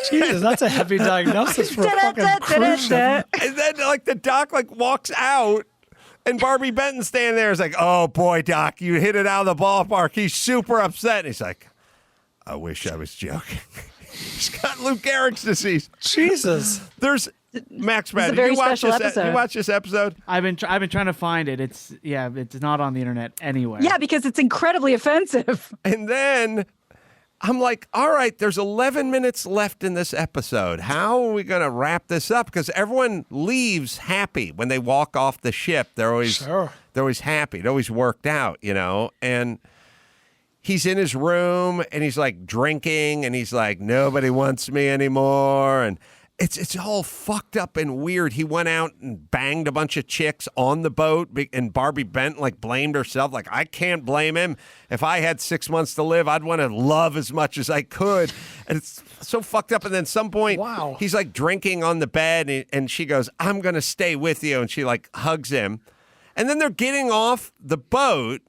Jesus, that's a heavy diagnosis for a fucking cruise ship. And then like the doc like walks out and Barbie Benton's standing there. Is like, oh boy, Doc, you hit it out of the ballpark. He's super upset. And he's like, I wish I was joking. He's got Lou Gehrig's disease. Jesus. There's Max. It's a very special episode. You watch this episode? I've been trying to find it. It's not on the internet anywhere. Yeah, because it's incredibly offensive. And then I'm like, all right, there's 11 minutes left in this episode. How are we going to wrap this up? Because everyone leaves happy when they walk off the ship. They're always happy. It always worked out, you know. And he's in his room and he's like drinking and he's like, nobody wants me anymore. And it's all fucked up and weird. He went out and banged a bunch of chicks on the boat, and Barbie Bent like blamed herself. Like, I can't blame him. If I had 6 months to live, I'd want to love as much as I could. And it's so fucked up. And then at some point, he's like drinking on the bed and she goes, I'm going to stay with you. And she like hugs him. And then they're getting off the boat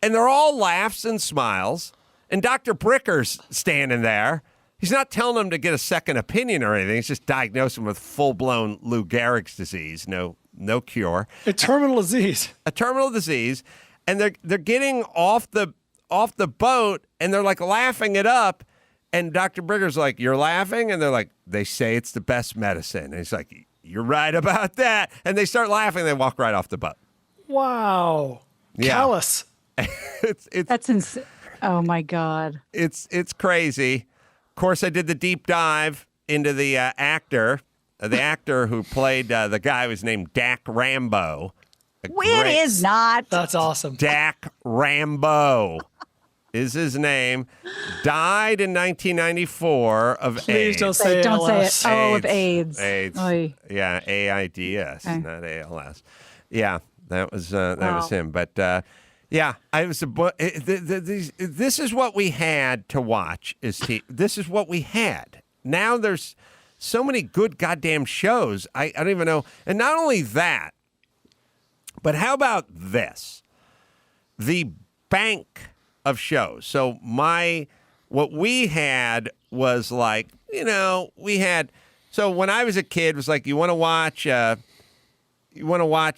and they're all laughs and smiles. And Dr. Bricker's standing there. He's not telling them to get a second opinion or anything. He's just diagnosing them with full-blown Lou Gehrig's disease. No cure. A terminal disease. A terminal disease. And they're getting off the boat and they're like laughing it up. And Dr. Bricker's like, you're laughing? And they're like, they say it's the best medicine. And he's like, you're right about that. And they start laughing. They walk right off the boat. Wow. Yeah. Callous. That's insane. Oh my God. It's crazy. Of course, I did the deep dive into the actor who played the guy who's named Dak Rambo. It is not. That's awesome. Dak Rambo is his name. Died in 1994 of AIDS. Please don't say Don't ALS. say it. Oh, of AIDS. AIDS. Oy. Yeah, AIDS, Okay. not ALS. Yeah, that was him. But yeah, I was. This is what we had to watch. This is what we had. Now there's so many good goddamn shows. I don't even know. And not only that, but how about this? The bank of shows. So what we had was like, we had. So when I was a kid, it was like, you want to watch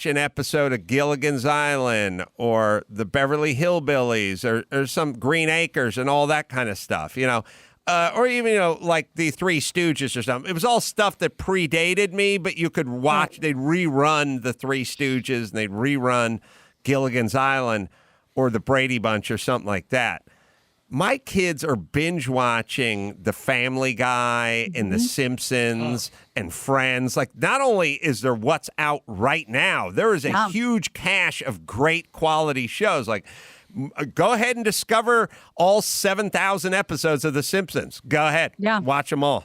an episode of Gilligan's Island or the Beverly Hillbillies or some Green Acres and all that kind of stuff, or even, like the Three Stooges or something. It was all stuff that predated me, but you could watch. They'd rerun the Three Stooges and they'd rerun Gilligan's Island or the Brady Bunch or something like that. My kids are binge watching The Family Guy and The Simpsons and Friends. Like, not only is there what's out right now, there is a huge cache of great quality shows. Like, go ahead and discover all 7,000 episodes of The Simpsons. Go ahead. Yeah. Watch them all.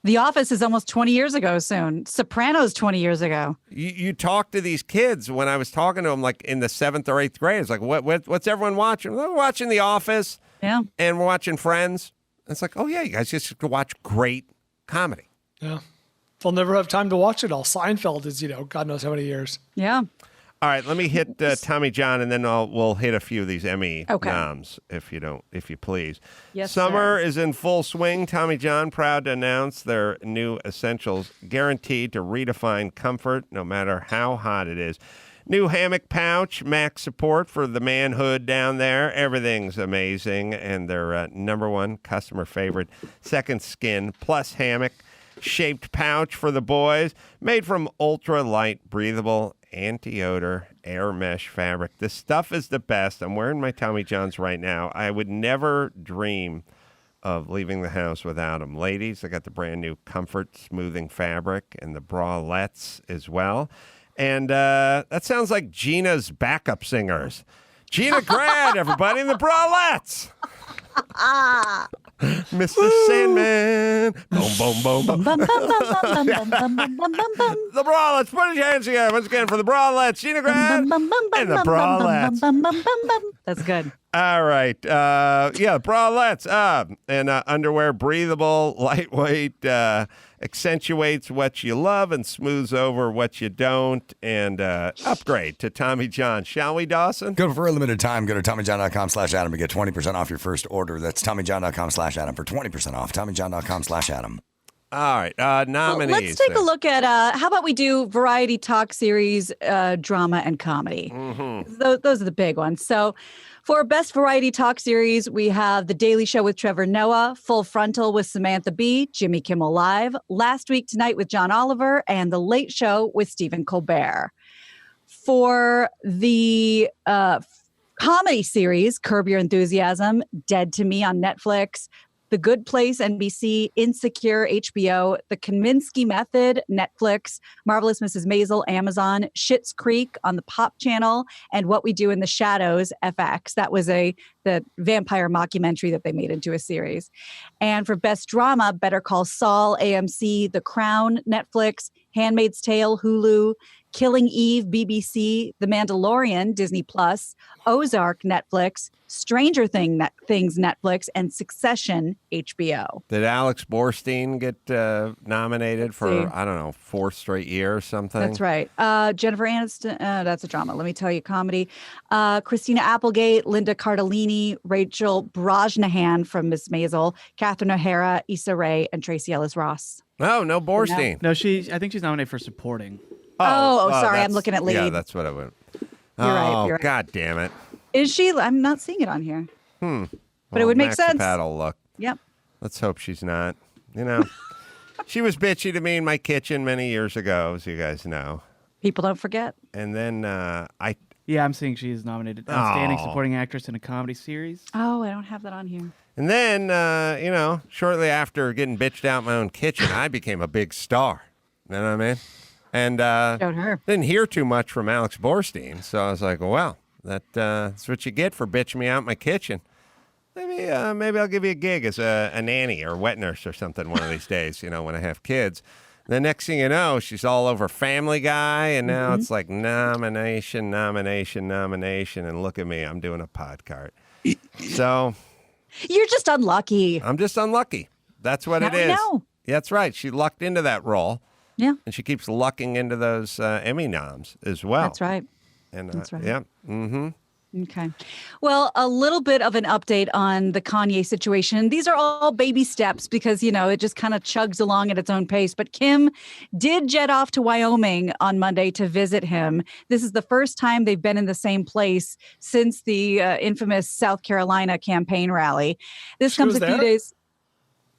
The Office is almost 20 years ago soon. Sopranos 20 years ago. You talk to these kids when I was talking to them, like in the 7th or 8th grade. It's like, what's everyone watching? They're watching The Office. Yeah. And we're watching Friends. It's like, oh, yeah, you guys just have to watch great comedy. Yeah. They'll never have time to watch it all. Seinfeld is, God knows how many years. Yeah. All right, let me hit Tommy John, and then we'll hit a few of these Emmy noms, if you please. Yes, Summer is in full swing. Tommy John proud to announce their new essentials, guaranteed to redefine comfort no matter how hot it is. New hammock pouch, max support for the manhood down there. Everything's amazing, and their #1 customer favorite, Second Skin Plus Hammock, shaped pouch for the boys, made from ultra-light, breathable, anti-odor air mesh fabric. This stuff is the best. I'm wearing my Tommy Johns right now. I would never dream of leaving the house without them. Ladies, I got the brand new Comfort Smoothing Fabric and the bralettes as well. And that sounds like Gina's backup singers. Gina Grad, everybody, in the bralettes. Mr. Sandman. Boom, boom, boom, boom. The bralettes. Put your hands together once again for the bralettes. Gina Grad and the bralettes. That's good. All right. Bralettes. And underwear, breathable, lightweight, accentuates what you love and smooths over what you don't. And upgrade to Tommy John. Shall we, Dawson? Go for a limited time. Go to TommyJohn.com/Adam to get 20% off your first order. That's TommyJohn.com/Adam for 20% off. TommyJohn.com/Adam. All right. Nominees. Well, let's take a look at how about we do variety talk series, drama, and comedy. Mm-hmm. Those are the big ones. So for best variety talk series, we have The Daily Show with Trevor Noah, Full Frontal with Samantha Bee, Jimmy Kimmel Live, Last Week Tonight with John Oliver, and The Late Show with Stephen Colbert. For the comedy series, Curb Your Enthusiasm, Dead to Me on Netflix, The Good Place, NBC, Insecure, HBO, The Kaminsky Method, Netflix, Marvelous Mrs. Maisel, Amazon, Schitt's Creek on the Pop Channel, and What We Do in the Shadows, FX. That was the vampire mockumentary that they made into a series. And for Best Drama, Better Call Saul, AMC, The Crown, Netflix, Handmaid's Tale, Hulu, Killing Eve, BBC, The Mandalorian, Disney Plus, Ozark, Netflix, Stranger Things, Netflix, and Succession, HBO. Did Alex Borstein get nominated for, I don't know, 4th straight year or something? That's right. Jennifer Aniston, that's a drama. Let me tell you, comedy. Christina Applegate, Linda Cardellini, Rachel Brosnahan from Miss Maisel, Catherine O'Hara, Issa Rae, and Tracy Ellis Ross. No Borstein. No, I think she's nominated for supporting. Sorry, I'm looking at lead. Yeah, that's what I went. You're right. God damn it. Is she? I'm not seeing it on here. But it would make sense. That'll look. Yep. Let's hope she's not. She was bitchy to me in my kitchen many years ago, as you guys know. People don't forget. And then I'm seeing she is nominated. Outstanding supporting actress in a comedy series. Oh, I don't have that on here. And then, shortly after getting bitched out in my own kitchen, I became a big star. You know what I mean? And Showed her. Didn't hear too much from Alex Borstein, so I was like, well, that's what you get for bitching me out in my kitchen. Maybe I'll give you a gig as a nanny or wet nurse or something one of these days, when I have kids. The next thing you know, she's all over Family Guy, and now it's like nomination, and look at me, I'm doing a podcast. So you're just unlucky. I'm just unlucky. That's what it is. Know. That's right. She lucked into that role. Yeah. And she keeps lucking into those Emmy noms as well. That's right. And That's right. Yeah. Mm-hmm. Okay. Well, a little bit of an update on the Kanye situation. These are all baby steps because, it just kind of chugs along at its own pace. But Kim did jet off to Wyoming on Monday to visit him. This is the first time they've been in the same place since the infamous South Carolina campaign rally. This comes a few days.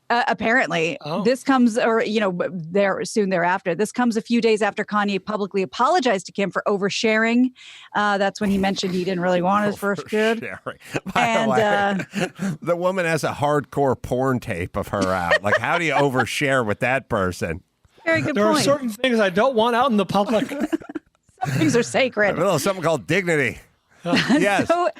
Apparently, this comes, soon thereafter. This comes a few days after Kanye publicly apologized to Kim for oversharing. That's when he mentioned he didn't really want his first kid. By the way, the woman has a hardcore porn tape of her out. Like, how do you overshare with that person? Very good There point. are certain things I don't want out in the public. Some things are sacred. Something called dignity. Yes. So,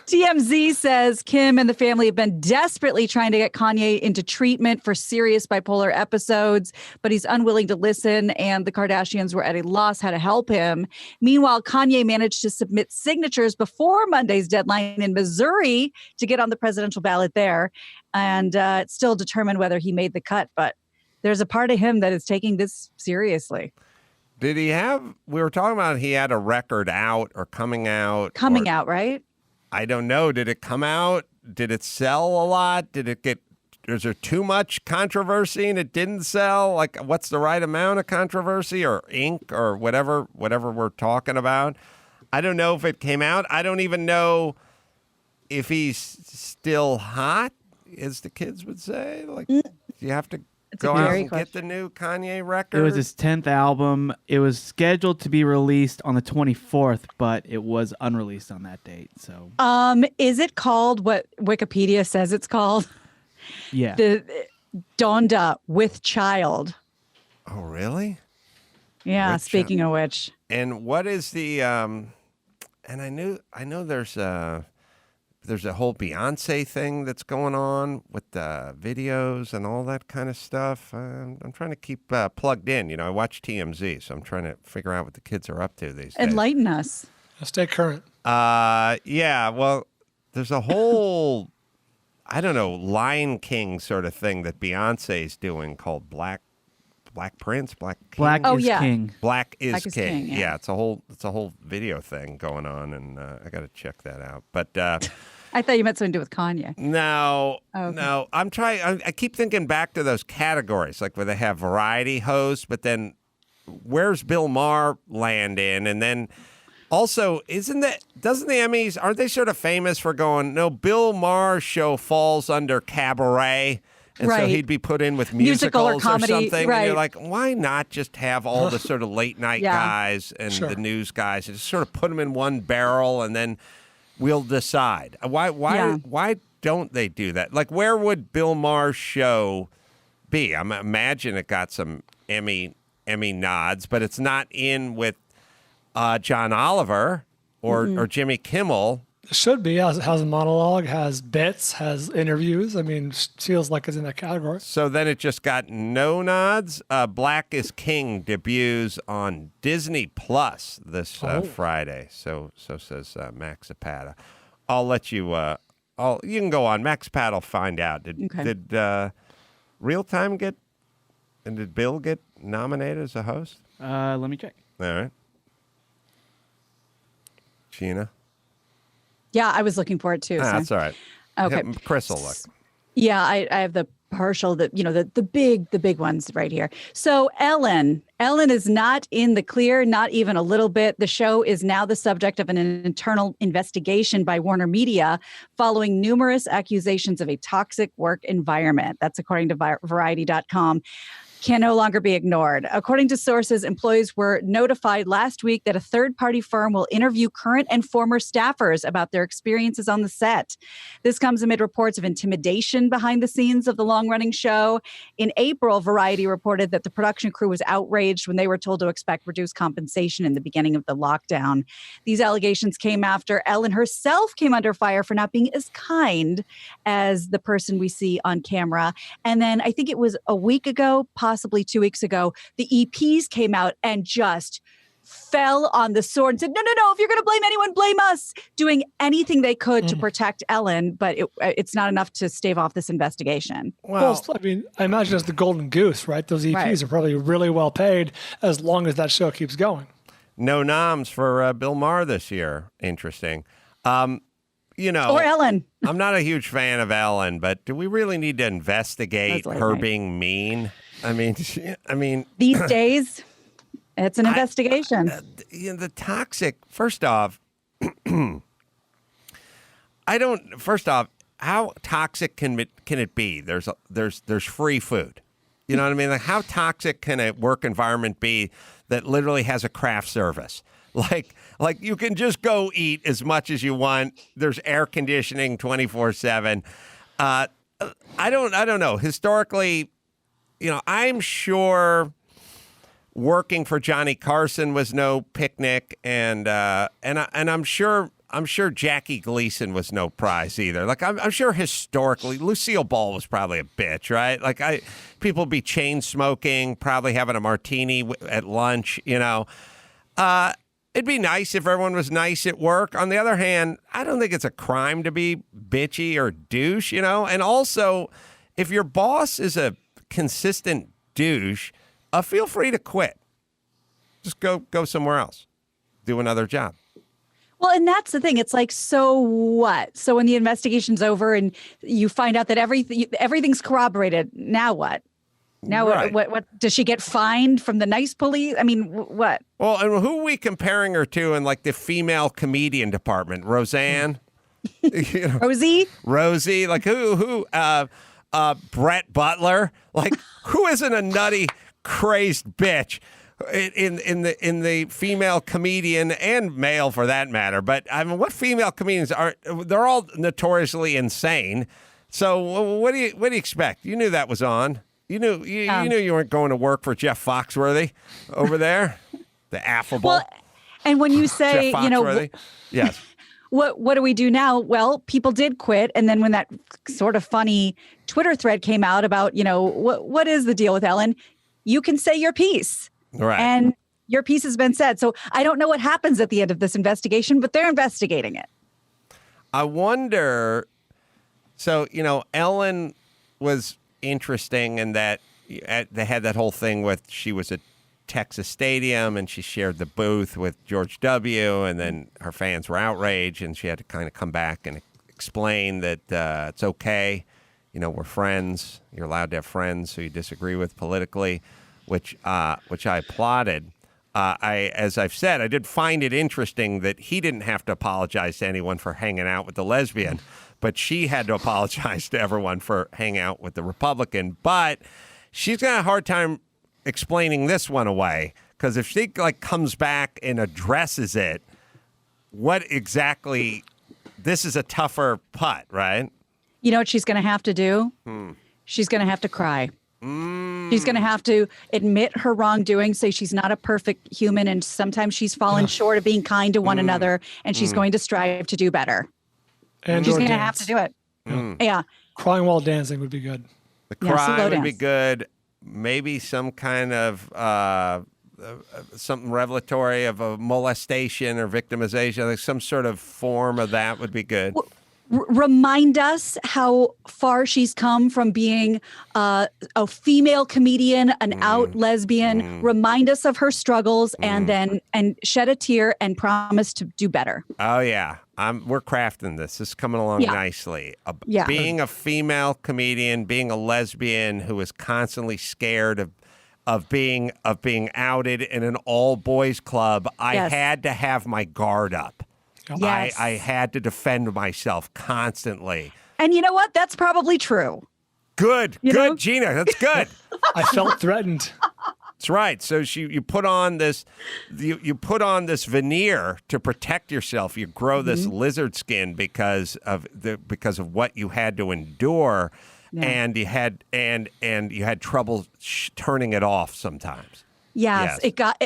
TMZ says Kim and the family have been desperately trying to get Kanye into treatment for serious bipolar episodes, but he's unwilling to listen, and the Kardashians were at a loss how to help him. Meanwhile, Kanye managed to submit signatures before Monday's deadline in Missouri to get on the presidential ballot there, and it's still determined whether he made the cut, but there's a part of him that is taking this seriously. Did he we were talking about he had a record out or coming out. Coming out, right? I don't know. Did it come out? Did it sell a lot? Is there too much controversy and it didn't sell? Like, what's the right amount of controversy or ink or whatever we're talking about? I don't know if it came out. I don't even know if he's still hot, as the kids would say. Like, you have to go out and get the new Kanye record. It was his 10th album. It was scheduled to be released on the 24th, but it was unreleased on that date. So, is it called what Wikipedia says it's called? Yeah. The Donda with child. Oh, really? Yeah. With Speaking of which, And what is the and I know there's a whole Beyonce thing that's going on with the videos and all that kind of stuff. I'm trying to keep plugged in. You know, I watch TMZ, so I'm trying to figure out what the kids are up to these days. enlighten us. Stay current. Yeah, well, there's a whole, I don't know, Lion King sort of thing that Beyonce's doing called Black Prince, Black King. Black Oh, is yeah. king. Black is Black is King. King, yeah. It's a whole video thing going on, and I got to check that out. But I thought you meant something to do with Kanye. no, Oh, okay. no, I'm trying. I keep thinking back to those categories, like where they have variety hosts, but then where's Bill Maher land in, and then. Also, doesn't the Emmys, aren't they sort of famous for going, no, Bill Maher's show falls under cabaret, and so Right. he'd be put in with Musical or musicals comedy, something, and right. you're like, why not just have all the sort of late night Yeah. guys and Sure. the news guys, and just sort of put them in one barrel, and then we'll decide. Why don't they do that? Like, where would Bill Maher's show be? I imagine it got some Emmy nods, but it's not in with John Oliver or Jimmy Kimmel. It should be. Has a monologue, has bits, has interviews. I mean, feels like it's in that category. So then it just got no nods. Black is King debuts on Disney Plus this Friday. So says Max Zapata. I'll let you. You can go on. Max Zapata will find out. Did Real Time get? And did Bill get nominated as a host? Let me check. All right. Gina? Yeah, I was looking for it too. so- That's all right. Okay. Chris will look. Yeah, I have the partial that the big ones right here. So Ellen is not in the clear, not even a little bit. The show is now the subject of an internal investigation by Warner Media following numerous accusations of a toxic work environment. That's according to Variety.com. Can no longer be ignored. According to sources, employees were notified last week that a third-party firm will interview current and former staffers about their experiences on the set. This comes amid reports of intimidation behind the scenes of the long-running show. In April, Variety reported that the production crew was outraged when they were told to expect reduced compensation in the beginning of the lockdown. These allegations came after Ellen herself came under fire for not being as kind as the person we see on camera. And then I think it was a week ago, possibly 2 weeks ago, the EPs came out and just fell on the sword and said, no, if you're going to blame anyone, blame us, doing anything they could to protect Ellen. But it's not enough to stave off this investigation. Well, I mean, I imagine it's the golden goose, right? Those EPs Right. are probably really well paid as long as that show keeps going. No noms for Bill Maher this year. Interesting. Or Ellen. I'm not a huge fan of Ellen, but do we really need to investigate That's her right. being mean? I mean, These days, it's an investigation. the toxic. First off, how toxic can it be? There's free food. You know what I mean? Like, how toxic can a work environment be that literally has a craft service? Like you can just go eat as much as you want. There's air conditioning 24/7. I don't know. Historically, I'm sure working for Johnny Carson was no picnic, and I'm sure Jackie Gleason was no prize either. Like, I'm sure historically Lucille Ball was probably a bitch, right? Like, people be chain smoking, probably having a martini at lunch. It'd be nice if everyone was nice at work. On the other hand, I don't think it's a crime to be bitchy or douche. And also, if your boss is a consistent douche, feel free to quit. Just go somewhere else. Do another job. Well, and that's the thing. It's like, so what? So when the investigation's over and you find out that everything's corroborated, now what? Now Right. what does she get fined from the nice police? I mean, what? Well, and who are we comparing her to in like the female comedian department? Roseanne? Rosie? Like who? Brett Butler? Like, who isn't a nutty, crazed bitch in the female comedian and male for that matter? But I mean, what female comedians are? They're all notoriously insane. So what do you expect? You knew that was on. You knew you weren't going to work for Jeff Foxworthy over there, the affable. Well, and when you say, Jeff you know, Foxworthy. Yes. what do we do now? Well, people did quit, and then when that sort of funny Twitter thread came out about, you know, what is the deal with Ellen? You can say your piece, Right. and your piece has been said. So I don't know what happens at the end of this investigation, but they're investigating it. I wonder. So, you know, Ellen was interesting in that they had that whole thing with she was at Texas Stadium and she shared the booth with George W. And then her fans were outraged and she had to kind of come back and explain that it's okay. You know, we're friends. You're allowed to have friends who you disagree with politically, which I applauded. As I've said, I did find it interesting that he didn't have to apologize to anyone for hanging out with the lesbian, but she had to apologize to everyone for hanging out with the Republican. But she's got a hard time explaining this one away, because if she comes back and addresses it, what exactly? This is a tougher putt, right? You know what she's going to have to do? She's going to have to cry. She's going to have to admit her wrongdoing, say she's not a perfect human, and sometimes she's fallen short of being kind to one another, and she's going to strive to do better. And she's going to have to do it. Yeah. Crying while dancing would be good. The cry would be dance. good. Maybe some kind of something revelatory of a molestation or victimization, like some sort of form of that would be good. Remind us how far she's come from being a female comedian, an out lesbian. Remind us of her struggles, and shed a tear and promise to do better. Oh yeah, we're crafting this. This is coming along nicely. Being a female comedian, being a lesbian who is constantly scared of being outed in an all boys club, I had to have my guard up. Yes. I had to defend myself constantly. And you know what? That's probably true. Good, Gina. That's good. I felt threatened. That's right. So you put on this, you put on this veneer to protect yourself. You grow this lizard skin because of what you had to endure, and you had trouble turning it off sometimes. Yes,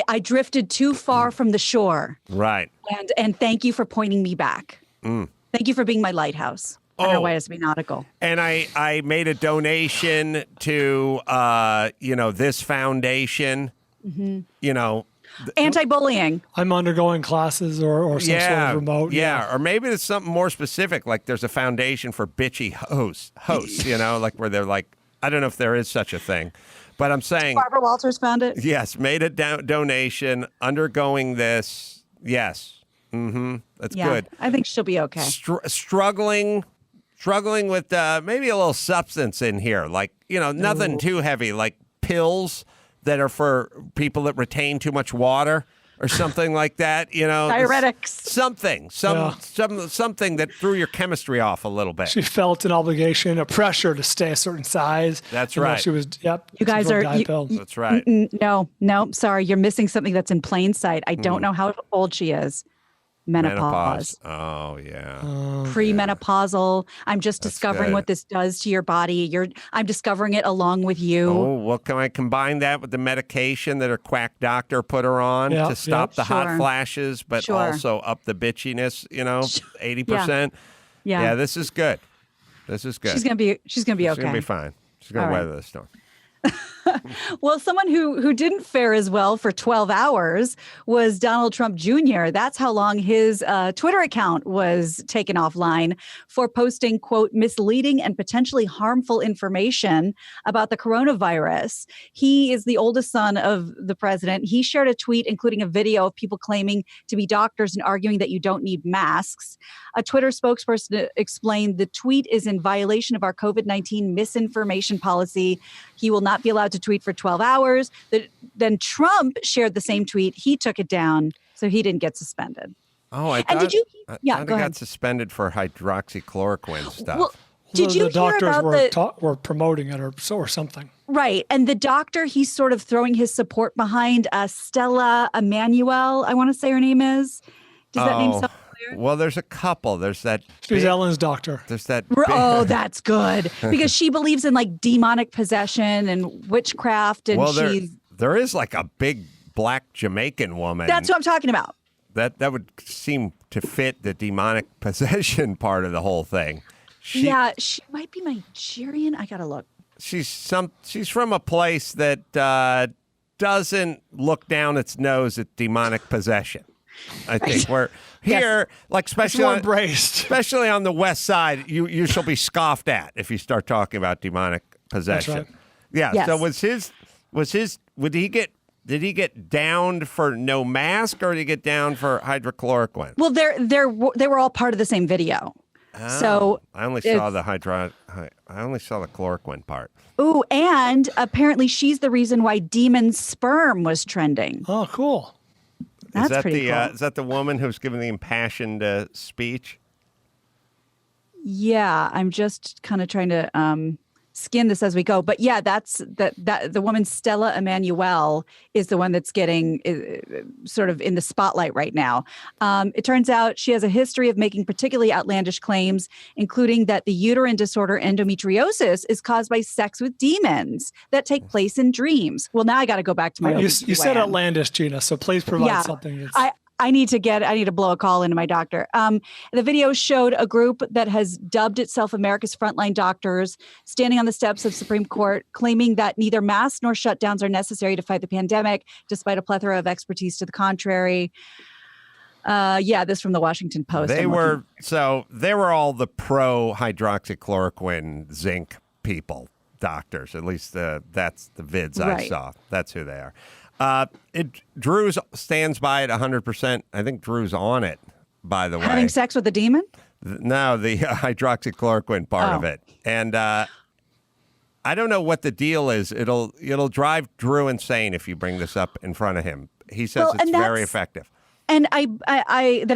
I drifted too far from the shore. Right. And thank you for pointing me back. Thank you for being my lighthouse on our way to be nautical. And I made a donation to this foundation. Anti-bullying. I'm undergoing classes or some sort of remote. Yeah, or maybe it's something more specific, like there's a foundation for bitchy hosts, like where they're like, I don't know if there is such a thing. But I'm saying Barbara Walters found it. Yes, made a donation, undergoing this. Yes, that's good. I think she'll be okay. Struggling with maybe a little substance in here, like nothing too heavy, like pills that are for people that retain too much water or something like that. Diuretics. Something that threw your chemistry off a little bit. She felt an obligation, a pressure to stay a certain size. That's right. She was. Yep. You guys are. That's right. No, sorry, you're missing something that's in plain sight. I don't know how old she is. Menopause. Oh yeah. Premenopausal. I'm just discovering what this does to your body. I'm discovering it along with you. Oh, well, can I combine that with the medication that her quack doctor put her on to stop the hot flashes, but also up the bitchiness? 80%. Yeah, this is good. She's gonna be okay. She's gonna be fine. She's gonna weather the storm. Well, someone who didn't fare as well for 12 hours was Donald Trump Jr. That's how long his Twitter account was taken offline for posting, quote, misleading and potentially harmful information about the coronavirus. He is the oldest son of the president. He shared a tweet, including a video of people claiming to be doctors and arguing that you don't need masks. A Twitter spokesperson explained the tweet is in violation of our COVID-19 misinformation policy. He will not be allowed to tweet for 12 hours. Then Trump shared the same tweet. He took it down, so he didn't get suspended. Oh, I thought he got suspended for hydroxychloroquine stuff. Well, did you the hear doctors about were promoting it or something? Right. And the doctor he's sort of throwing his support behind, Stella Emanuel, I want to say her name is. Does that name sound familiar? Well, there's a couple. There's that. She's Ellen's doctor. There's that. Oh, that's good because she believes in like demonic possession and witchcraft, and there is like a big black Jamaican woman. That's what I'm talking about. That would seem to fit the demonic possession part of the whole thing. She might be Nigerian. I gotta look. She's from a place that doesn't look down its nose at demonic possession. I think we're here, like especially on the West Side, you shall be scoffed at if you start talking about demonic possession. That's right. Yeah. Yes. So did he get downed for no mask or did he get down for hydrochloroquine? Well, they were all part of the same video. Oh, So I only saw the chloroquine part. Ooh, and apparently she's the reason why demon sperm was trending. Oh, cool. That's pretty cool. Is that the woman who's giving the impassioned speech? Yeah, I'm just kind of trying to skin this as we go. But yeah, that's the woman Stella Emanuel is the one that's getting sort of in the spotlight right now. It turns out she has a history of making particularly outlandish claims, including that the uterine disorder endometriosis is caused by sex with demons that take place in dreams. Well, now I got to go back to my You said outlandish, Gina, so please provide something that's... I need to blow a call into my doctor. The video showed a group that has dubbed itself America's Frontline Doctors standing on the steps of Supreme Court, claiming that neither masks nor shutdowns are necessary to fight the pandemic, despite a plethora of expertise to the contrary. This from the Washington Post. They were all the pro hydroxychloroquine zinc people, doctors. At least that's the vids I saw. That's who they are. Drew stands by it 100%. I think Drew's on it, by the way. Having sex with a demon? No, the hydroxychloroquine part of it. And I don't know what the deal is. It'll drive Drew insane if you bring this up in front of him. He says it's very effective. And I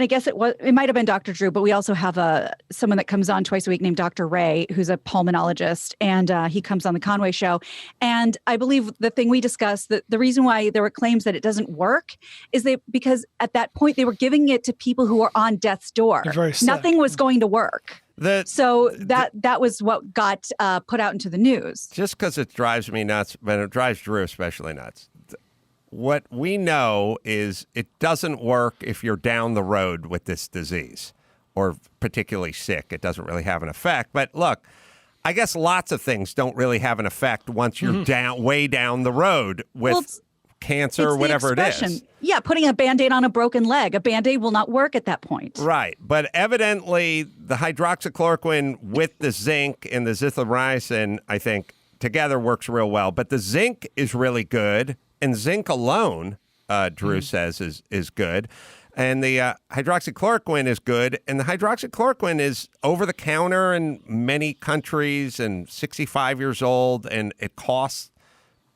guess it might have been Dr. Drew, but we also have someone that comes on twice a week named Dr. Ray, who's a pulmonologist, and he comes on the Conway Show. And I believe the thing we discussed, that the reason why there were claims that it doesn't work is because at that point they were giving it to people who were on death's door. Nothing was going to work. That was what got put out into the news. Just because it drives me nuts, but it drives Drew especially nuts. What we know is it doesn't work if you're down the road with this disease or particularly sick. It doesn't really have an effect. But look, I guess lots of things don't really have an effect once you're way down the road with cancer or whatever it is. Yeah, putting a Band-Aid on a broken leg. A Band-Aid will not work at that point. Right. But evidently, the hydroxychloroquine with the zinc and the zithromycin, I think, together works real well. But the zinc is really good. And zinc alone, Drew says, is good. And the hydroxychloroquine is good. And the hydroxychloroquine is over-the-counter in many countries and 65 years old. And it costs,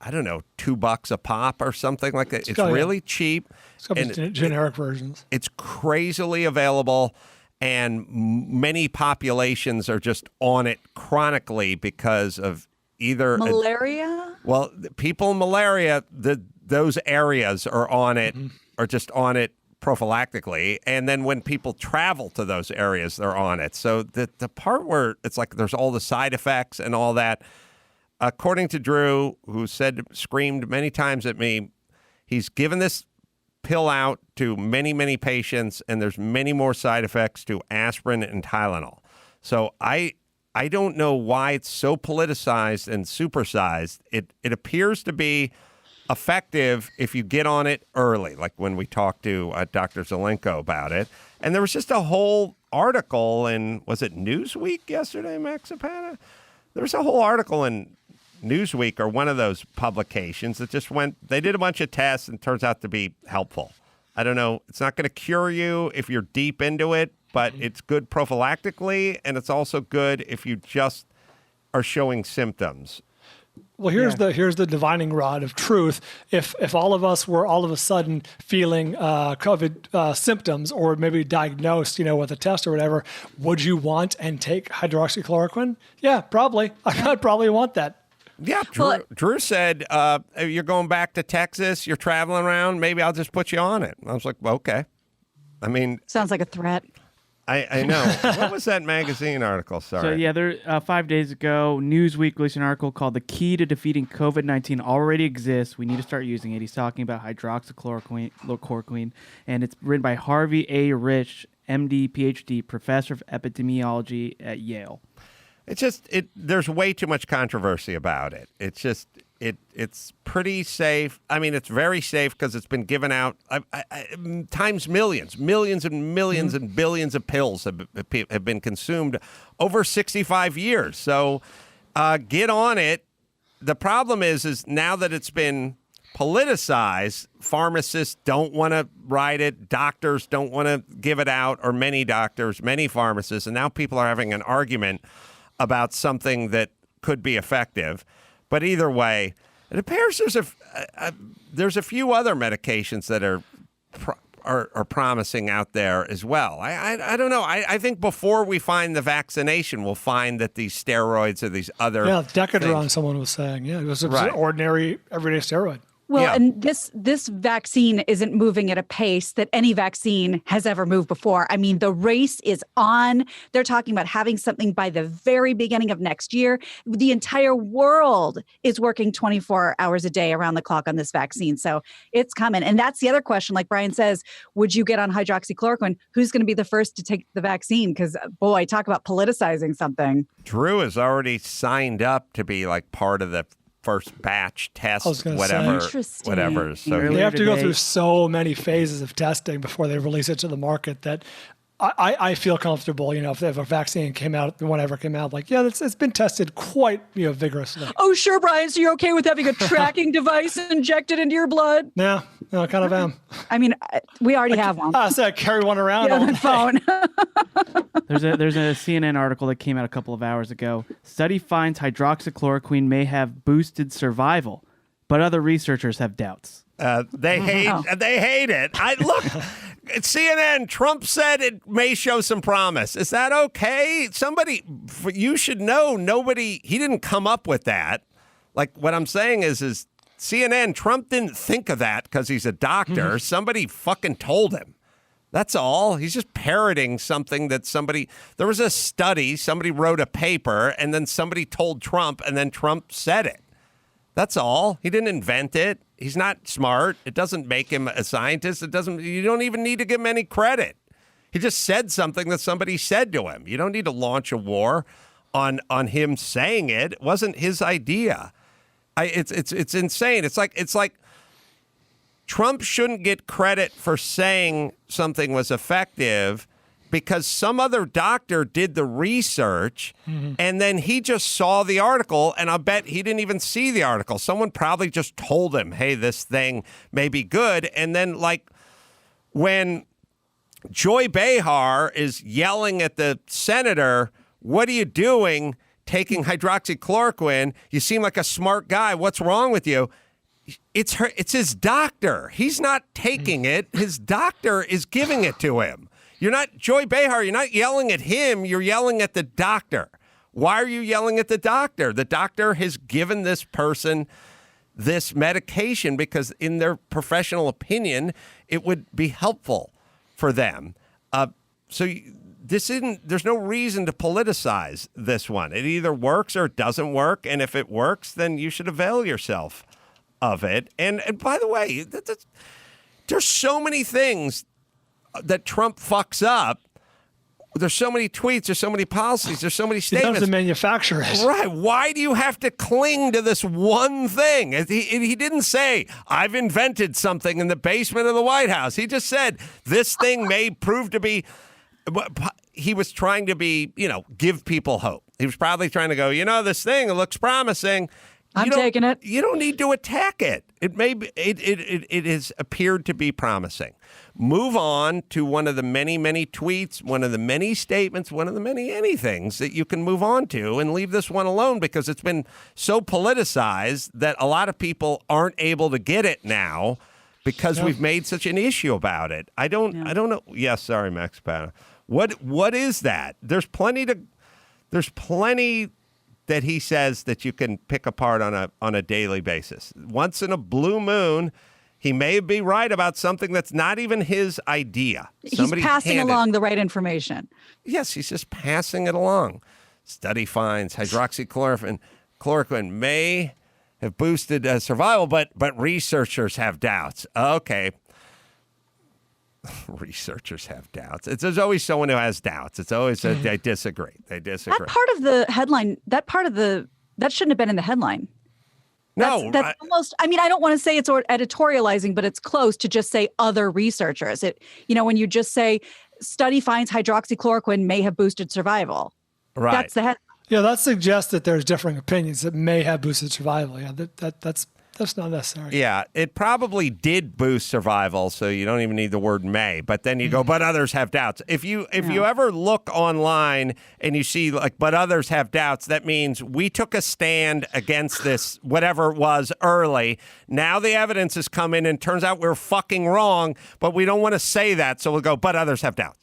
I don't know, $2 a pop or something like that. It's really cheap. It's got generic versions. It's crazily available. And many populations are just on it chronically because of either malaria. People in malaria, those areas are on it, are just on it prophylactically, and then when people travel to those areas, they're on it. So the part where it's like there's all the side effects and all that, according to Drew, who screamed many times at me, he's given this pill out to many, many patients, and there's many more side effects to aspirin and Tylenol. So I don't know why it's so politicized and supersized. It appears to be effective if you get on it early, like when we talked to Dr. Zelenko about it. And there was just a whole article in, was it Newsweek yesterday, Max Zapata? There was a whole article in Newsweek or one of those publications that just they did a bunch of tests and turns out to be helpful. I don't know. It's not going to cure you if you're deep into it, but it's good prophylactically, and it's also good if you just are showing symptoms. Well, here's the divining rod of truth. If all of us were all of a sudden feeling COVID symptoms or maybe diagnosed, with a test or whatever, would you want and take hydroxychloroquine? Yeah, probably. I'd probably want that. Yeah, Drew said, you're going back to Texas, you're traveling around, maybe I'll just put you on it. I was like, well, okay. I mean... Sounds like a threat. I know. What was that magazine article? Sorry. So yeah, there 5 days ago, Newsweek released an article called "The Key to Defeating COVID-19 Already Exists. We Need to Start Using It." He's talking about hydroxychloroquine, and it's written by Harvey A. Rich, MD, PhD, professor of epidemiology at Yale. It's just there's way too much controversy about it. It's just it's pretty safe. I mean, it's very safe because it's been given out times millions and millions and billions of pills have been consumed over 65 years. So get on it. The problem is now that it's been politicized, pharmacists don't want to write it. Doctors don't want to give it out, or many doctors, many pharmacists. And now people are having an argument about something that could be effective. But either way, it appears there's a few other medications that are promising out there as well. I don't know. I think before we find the vaccination, we'll find that these steroids or these other Decadron, someone was saying. Yeah, it was an ordinary, everyday steroid. Well, and this vaccine isn't moving at a pace that any vaccine has ever moved before. I mean, the race is on. They're talking about having something by the very beginning of next year. The entire world is working 24 hours a day around the clock on this vaccine. So it's coming. And that's the other question. Like Brian says, would you get on hydroxychloroquine? Who's going to be the first to take the vaccine? Because, boy, talk about politicizing something. Drew has already signed up to be like part of the first batch test, whatever. So they have to go through so many phases of testing before they release it to the market that I feel comfortable, if a vaccine came out, whenever it came out, it's been tested quite, vigorously. Oh, sure, Brian. So you're okay with having a tracking device injected into your blood? Yeah, I kind of am. I mean, we already have one. So I carry one around on the phone. There's a CNN article that came out a couple of hours ago. Study finds hydroxychloroquine may have boosted survival, but other researchers have doubts. They hate it. Look, CNN, Trump said it may show some promise. Is that okay? You should know, he didn't come up with that. Like, what I'm saying is CNN, Trump didn't think of that because he's a doctor. Somebody fucking told him. That's all. He's just parroting something that there was a study, somebody wrote a paper, and then somebody told Trump, and then Trump said it. That's all. He didn't invent it. He's not smart. It doesn't make him a scientist. You don't even need to give him any credit. He just said something that somebody said to him. You don't need to launch a war on him saying it. It wasn't his idea. It's insane. It's like Trump shouldn't get credit for saying something was effective because some other doctor did the research and then he just saw the article, and I bet he didn't even see the article. Someone probably just told him, hey, this thing may be good. And then, like, when Joy Behar is yelling at the senator, what are you doing taking hydroxychloroquine? You seem like a smart guy. What's wrong with you? It's his doctor. He's not taking it. His doctor is giving it to him. You're not, Joy Behar, you're not yelling at him. You're yelling at the doctor. Why are you yelling at the doctor? The doctor has given this person this medication because in their professional opinion, it would be helpful for them. There's no reason to politicize this one. It either works or it doesn't work. And if it works, then you should avail yourself of it. And by the way, there's so many things that Trump fucks up. There's so many tweets, there's so many policies, there's so many statements. He does the manufacturers. Right. Why do you have to cling to this one thing? He didn't say, I've invented something in the basement of the White House. He just said, this thing may prove to be, he was trying to be, give people hope. He was probably trying to go, this thing, it looks promising. I'm taking it. You don't need to attack it. It may be, it has appeared to be promising. Move on to one of the many, many tweets, one of the many statements, one of the many anythings that you can move on to and leave this one alone because it's been so politicized that a lot of people aren't able to get it now because we've made such an issue about it. I don't know. Yes, sorry, Max Pana. What is that? There's plenty that he says that you can pick apart on a daily basis. Once in a blue moon, He may be right about something that's not even his idea. He's passing along the right information. Yes, he's just passing it along. Study finds hydroxychloroquine may have boosted survival, but researchers have doubts. Okay. Researchers have doubts. There's always someone who has doubts. It's always they disagree. That part of the headline, that shouldn't have been in the headline. That's almost, I don't want to say it's editorializing, but it's close to just say other researchers. When you just say study finds hydroxychloroquine may have boosted survival. Right. That's the headline. Yeah, that suggests that there's differing opinions that may have boosted survival. Yeah, that's not necessary. Yeah, it probably did boost survival, so you don't even need the word may. But then you go, but others have doubts. If you ever look online and you see but others have doubts, that means we took a stand against this, whatever it was, early. Now the evidence has come in and turns out we're fucking wrong, but we don't want to say that, so we'll go, but others have doubts.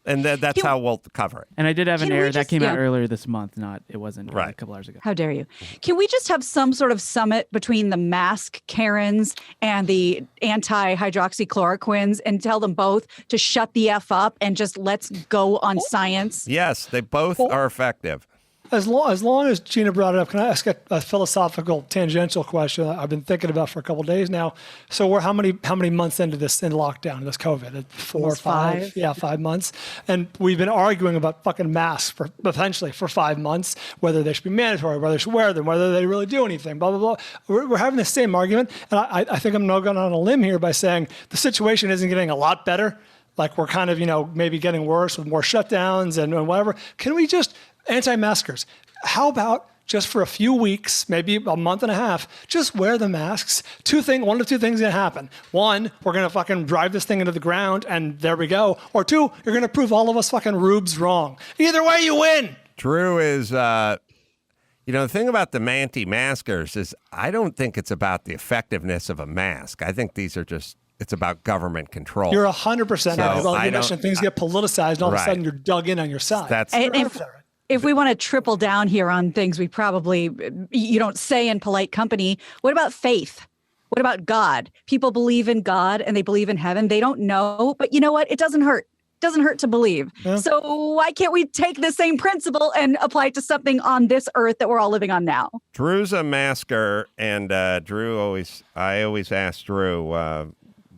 And that's how we'll cover it. And I did have an error that came out earlier this month. It wasn't a couple hours ago. How dare you? Can we just have some sort of summit between the mask Karens and the anti-hydroxychloroquines and tell them both to shut the F up and just let's go on science? Yes, they both are effective. As long as Gina brought it up, can I ask a philosophical, tangential question I've been thinking about for a couple of days now? So we're how many months into this in lockdown, this COVID? 4 or 5? Yeah, 5 months. And we've been arguing about fucking masks potentially for 5 months, whether they should be mandatory, whether they should wear them, whether they really do anything, blah, blah, blah. We're having the same argument. And I think I'm now going on a limb here by saying the situation isn't getting a lot better. Like we're kind of, maybe getting worse with more shutdowns and whatever. Can we just... Anti-maskers, how about just for a few weeks, maybe a month and a half, just wear the masks? One of two things going to happen. One, we're going to fucking drive this thing into the ground and there we go. Or two, you're going to prove all of us fucking rubes wrong. Either way, you win. Drew is, the thing about the anti-maskers is I don't think it's about the effectiveness of a mask. I think these are just... It's about government control. You're 100% right. Well, you mentioned things get politicized and all of a sudden you're dug in on your side. If we want to triple down here on things you don't say in polite company, what about faith? What about God? People believe in God and they believe in heaven. They don't know, but you know what? It doesn't hurt. It doesn't hurt to believe. Yeah. So why can't we take the same principle and apply it to something on this earth that we're all living on now? Drew's a masker, and I always ask Drew,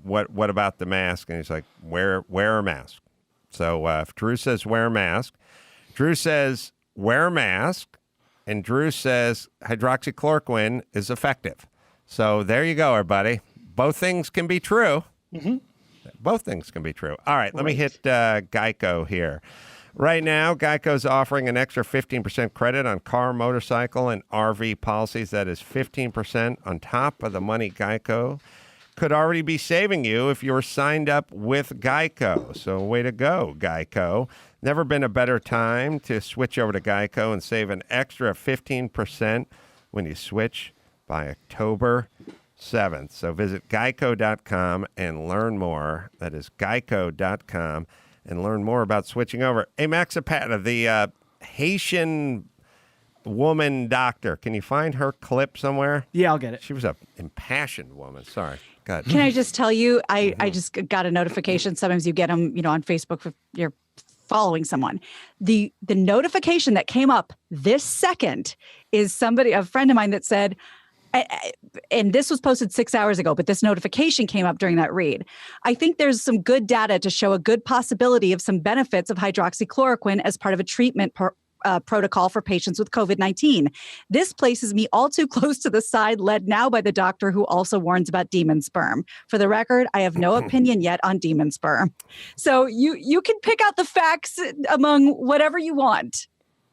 what about the mask? And he's like, wear a mask. So if Drew says wear a mask, Drew says, wear a mask, and Drew says hydroxychloroquine is effective. So there you go, everybody. Both things can be true. Mm-hmm. Both things can be true. All right, let me hit Geico here. Right now, Geico's offering an extra 15% credit on car, motorcycle, and RV policies. That is 15% on top of the money Geico could already be saving you if you're signed up with Geico. So way to go, Geico. Never been a better time to switch over to Geico and save an extra 15% when you switch by October 7th. So visit geico.com and learn more. That is geico.com and learn more about switching over. Hey, Max Zapata, the Haitian woman doctor, can you find her clip somewhere? Yeah, I'll get it. She was an impassioned woman. Sorry. Go ahead. Can I just tell you, I just got a notification. Sometimes you get them, on Facebook if you're following someone. The notification that came up this second is a friend of mine that said, and this was posted 6 hours ago, but this notification came up during that read. I think there's some good data to show a good possibility of some benefits of hydroxychloroquine as part of a treatment protocol for patients with COVID-19. This places me all too close to the side led now by the doctor who also warns about demon sperm. For the record, I have no opinion yet on demon sperm. So you can pick out the facts among whatever you want.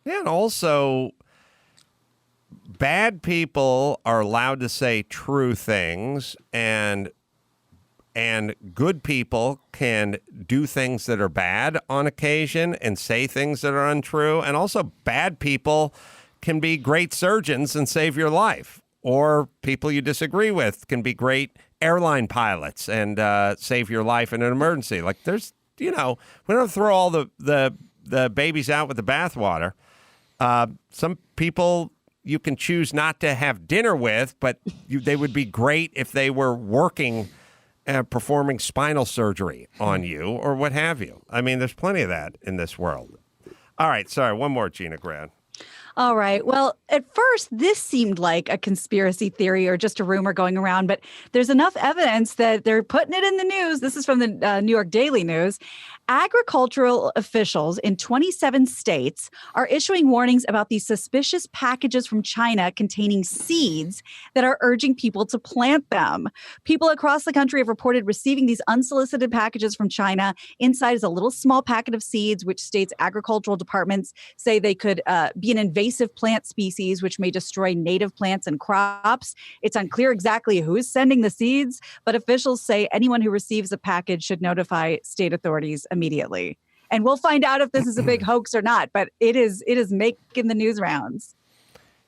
Yeah, and also bad people are allowed to say true things, and good people can do things that are bad on occasion and say things that are untrue. And also bad people can be great surgeons and save your life. Or people you disagree with can be great airline pilots and save your life in an emergency. Like there's, we don't throw all the babies out with the bathwater. Some people you can choose not to have dinner with, but they would be great if they were working performing spinal surgery on you or what have you. I mean, there's plenty of that in this world. All right. Sorry. One more, Gina Grad. All right. Well, at first, this seemed like a conspiracy theory or just a rumor going around, but there's enough evidence that they're putting it in the news. This is from the New York Daily News. Agricultural officials in 27 states are issuing warnings about these suspicious packages from China containing seeds that are urging people to plant them. People across the country have reported receiving these unsolicited packages from China. Inside is a little small packet of seeds, which states agricultural departments say they could be an invasive plant species, which may destroy native plants and crops. It's unclear exactly who's sending the seeds, but officials say anyone who receives a package should notify state authorities immediately. And we'll find out if this is a big hoax or not, but it is making the news rounds.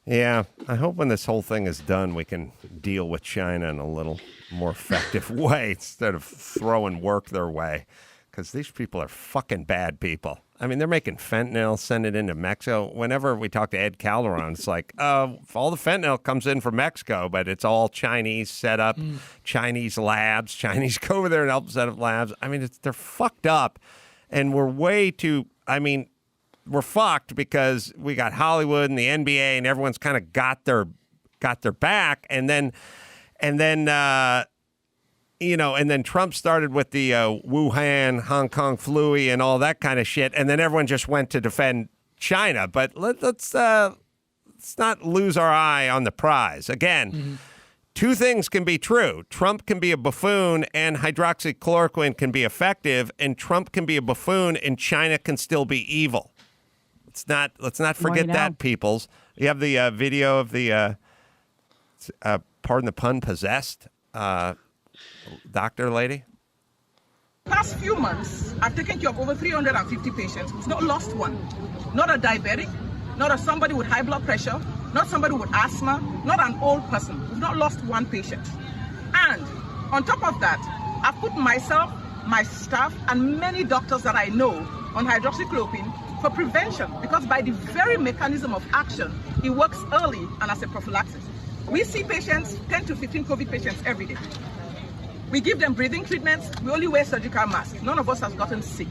Yeah, I hope when this whole thing is done, we can deal with China in a little more effective way instead of throwing work their way, because these people are fucking bad people. I mean, they're making fentanyl, send it into Mexico. Whenever we talk to Ed Calderon, it's like, all the fentanyl comes in from Mexico, but it's all Chinese set up, Chinese labs. Chinese go over there and help set up labs. I mean, they're fucked up, and we're we're fucked because we got Hollywood and the NBA and everyone's kind of got their back, and then Trump started with the Wuhan, Hong Kong flu and all that kind of shit, and then everyone just went to defend China. But let's not lose our eye on the prize. Again, two things can be true. Trump can be a buffoon and hydroxychloroquine can be effective, and Trump can be a buffoon and China can still be evil. Let's not forget that, peoples. You have the video of the, pardon the pun, possessed doctor lady? Past few months, I've taken care of over 350 patients. We've not lost one. Not a diabetic, not somebody with high blood pressure, not somebody with asthma, not an old person. We've not lost one patient. And on top of that, I've put myself, my staff, and many doctors that I know on hydroxychloroquine for prevention, because by the very mechanism of action, it works early and as a prophylaxis. We see patients, 10 to 15 COVID patients every day. We give them breathing treatments. We only wear surgical masks. None of us has gotten sick.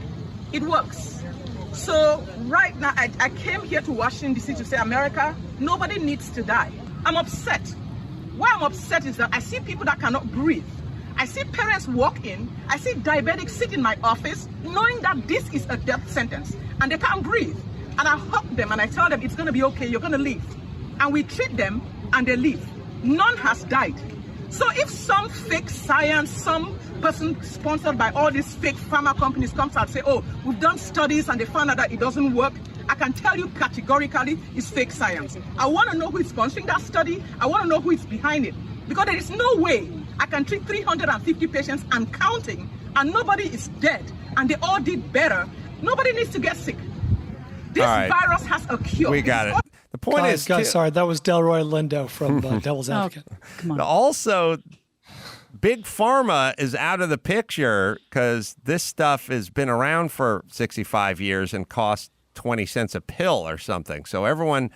It works. So right now, I came here to Washington, D.C. to say, America, nobody needs to die. I'm upset. Why I'm upset is that I see people that cannot breathe. I see parents walk in. I see diabetics sit in my office knowing that this is a death sentence and they can't breathe. And I hug them and I tell them it's going to be okay. You're going to live. And we treat them and they live. None has died. So if some fake science, some person sponsored by all these fake pharma companies comes out and say, oh, we've done studies and they found out that it doesn't work, I can tell you categorically it's fake science. I want to know who is sponsoring that study. I want to know who is behind it. Because there is no way I can treat 350 patients and counting and nobody is dead and they all did better. Nobody needs to get sick. This virus has a cure. We got it. The point is, sorry, that was Delroy Lindo from Devil's Advocate. Come on. Also, Big Pharma is out of the picture because this stuff has been around for 65 years and costs 20 cents a pill or something. So everyone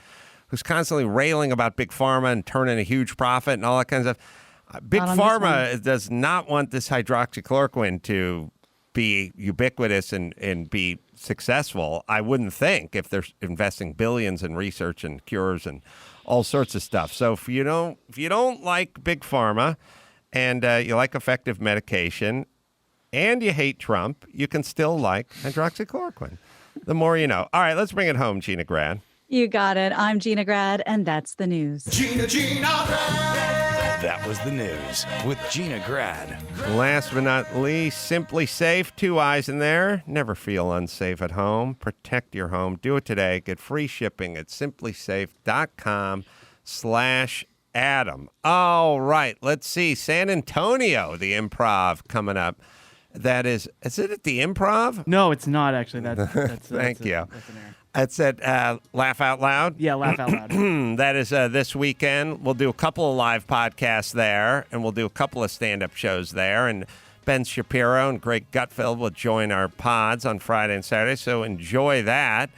who's constantly railing about Big Pharma and turning a huge profit and all that kind of stuff, Big Pharma does not want this hydroxychloroquine to be ubiquitous and be successful. I wouldn't think, if they're investing billions in research and cures and all sorts of stuff. So if you don't like Big Pharma and you like effective medication and you hate Trump, you can still like hydroxychloroquine. The more you know. All right, let's bring it home, Gina Grad. You got it. I'm Gina Grad, and that's the news. Gina Grad. That was the news with Gina Grad. Last but not least, Simply Safe. 2 eyes in there. Never feel unsafe at home. Protect your home. Do it today. Get free shipping at simplysafe.com/Adam. All right. Let's see. San Antonio, the Improv coming up. That is it at the Improv? No, it's not actually. That's Thank you. That's an error. That's at Laugh Out Loud? Yeah, Laugh Out Loud. That is this weekend. We'll do a couple of live podcasts there, and we'll do a couple of stand-up shows there. And Ben Shapiro and Greg Gutfeld will join our pods on Friday and Saturday, so enjoy that.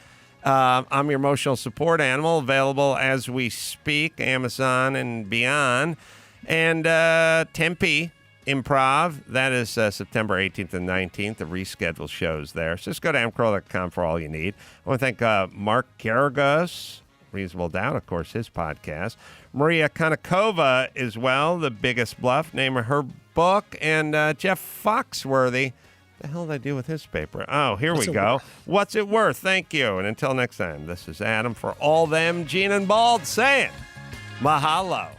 I'm your emotional support animal, available as we speak, Amazon and beyond. And Tempe Improv. That is September 18th and 19th. The rescheduled shows there. So just go to amcarolla.com for all you need. I want to thank Mark Geragos, Reasonable Doubt, of course, his podcast. Maria Konnikova as well, The Biggest Bluff, name of her book. And Jeff Foxworthy. The hell did I do with his paper? Oh, here we go. What's It Worth? Thank you. And until next time, this is Adam for all them Gene and Bald saying mahalo.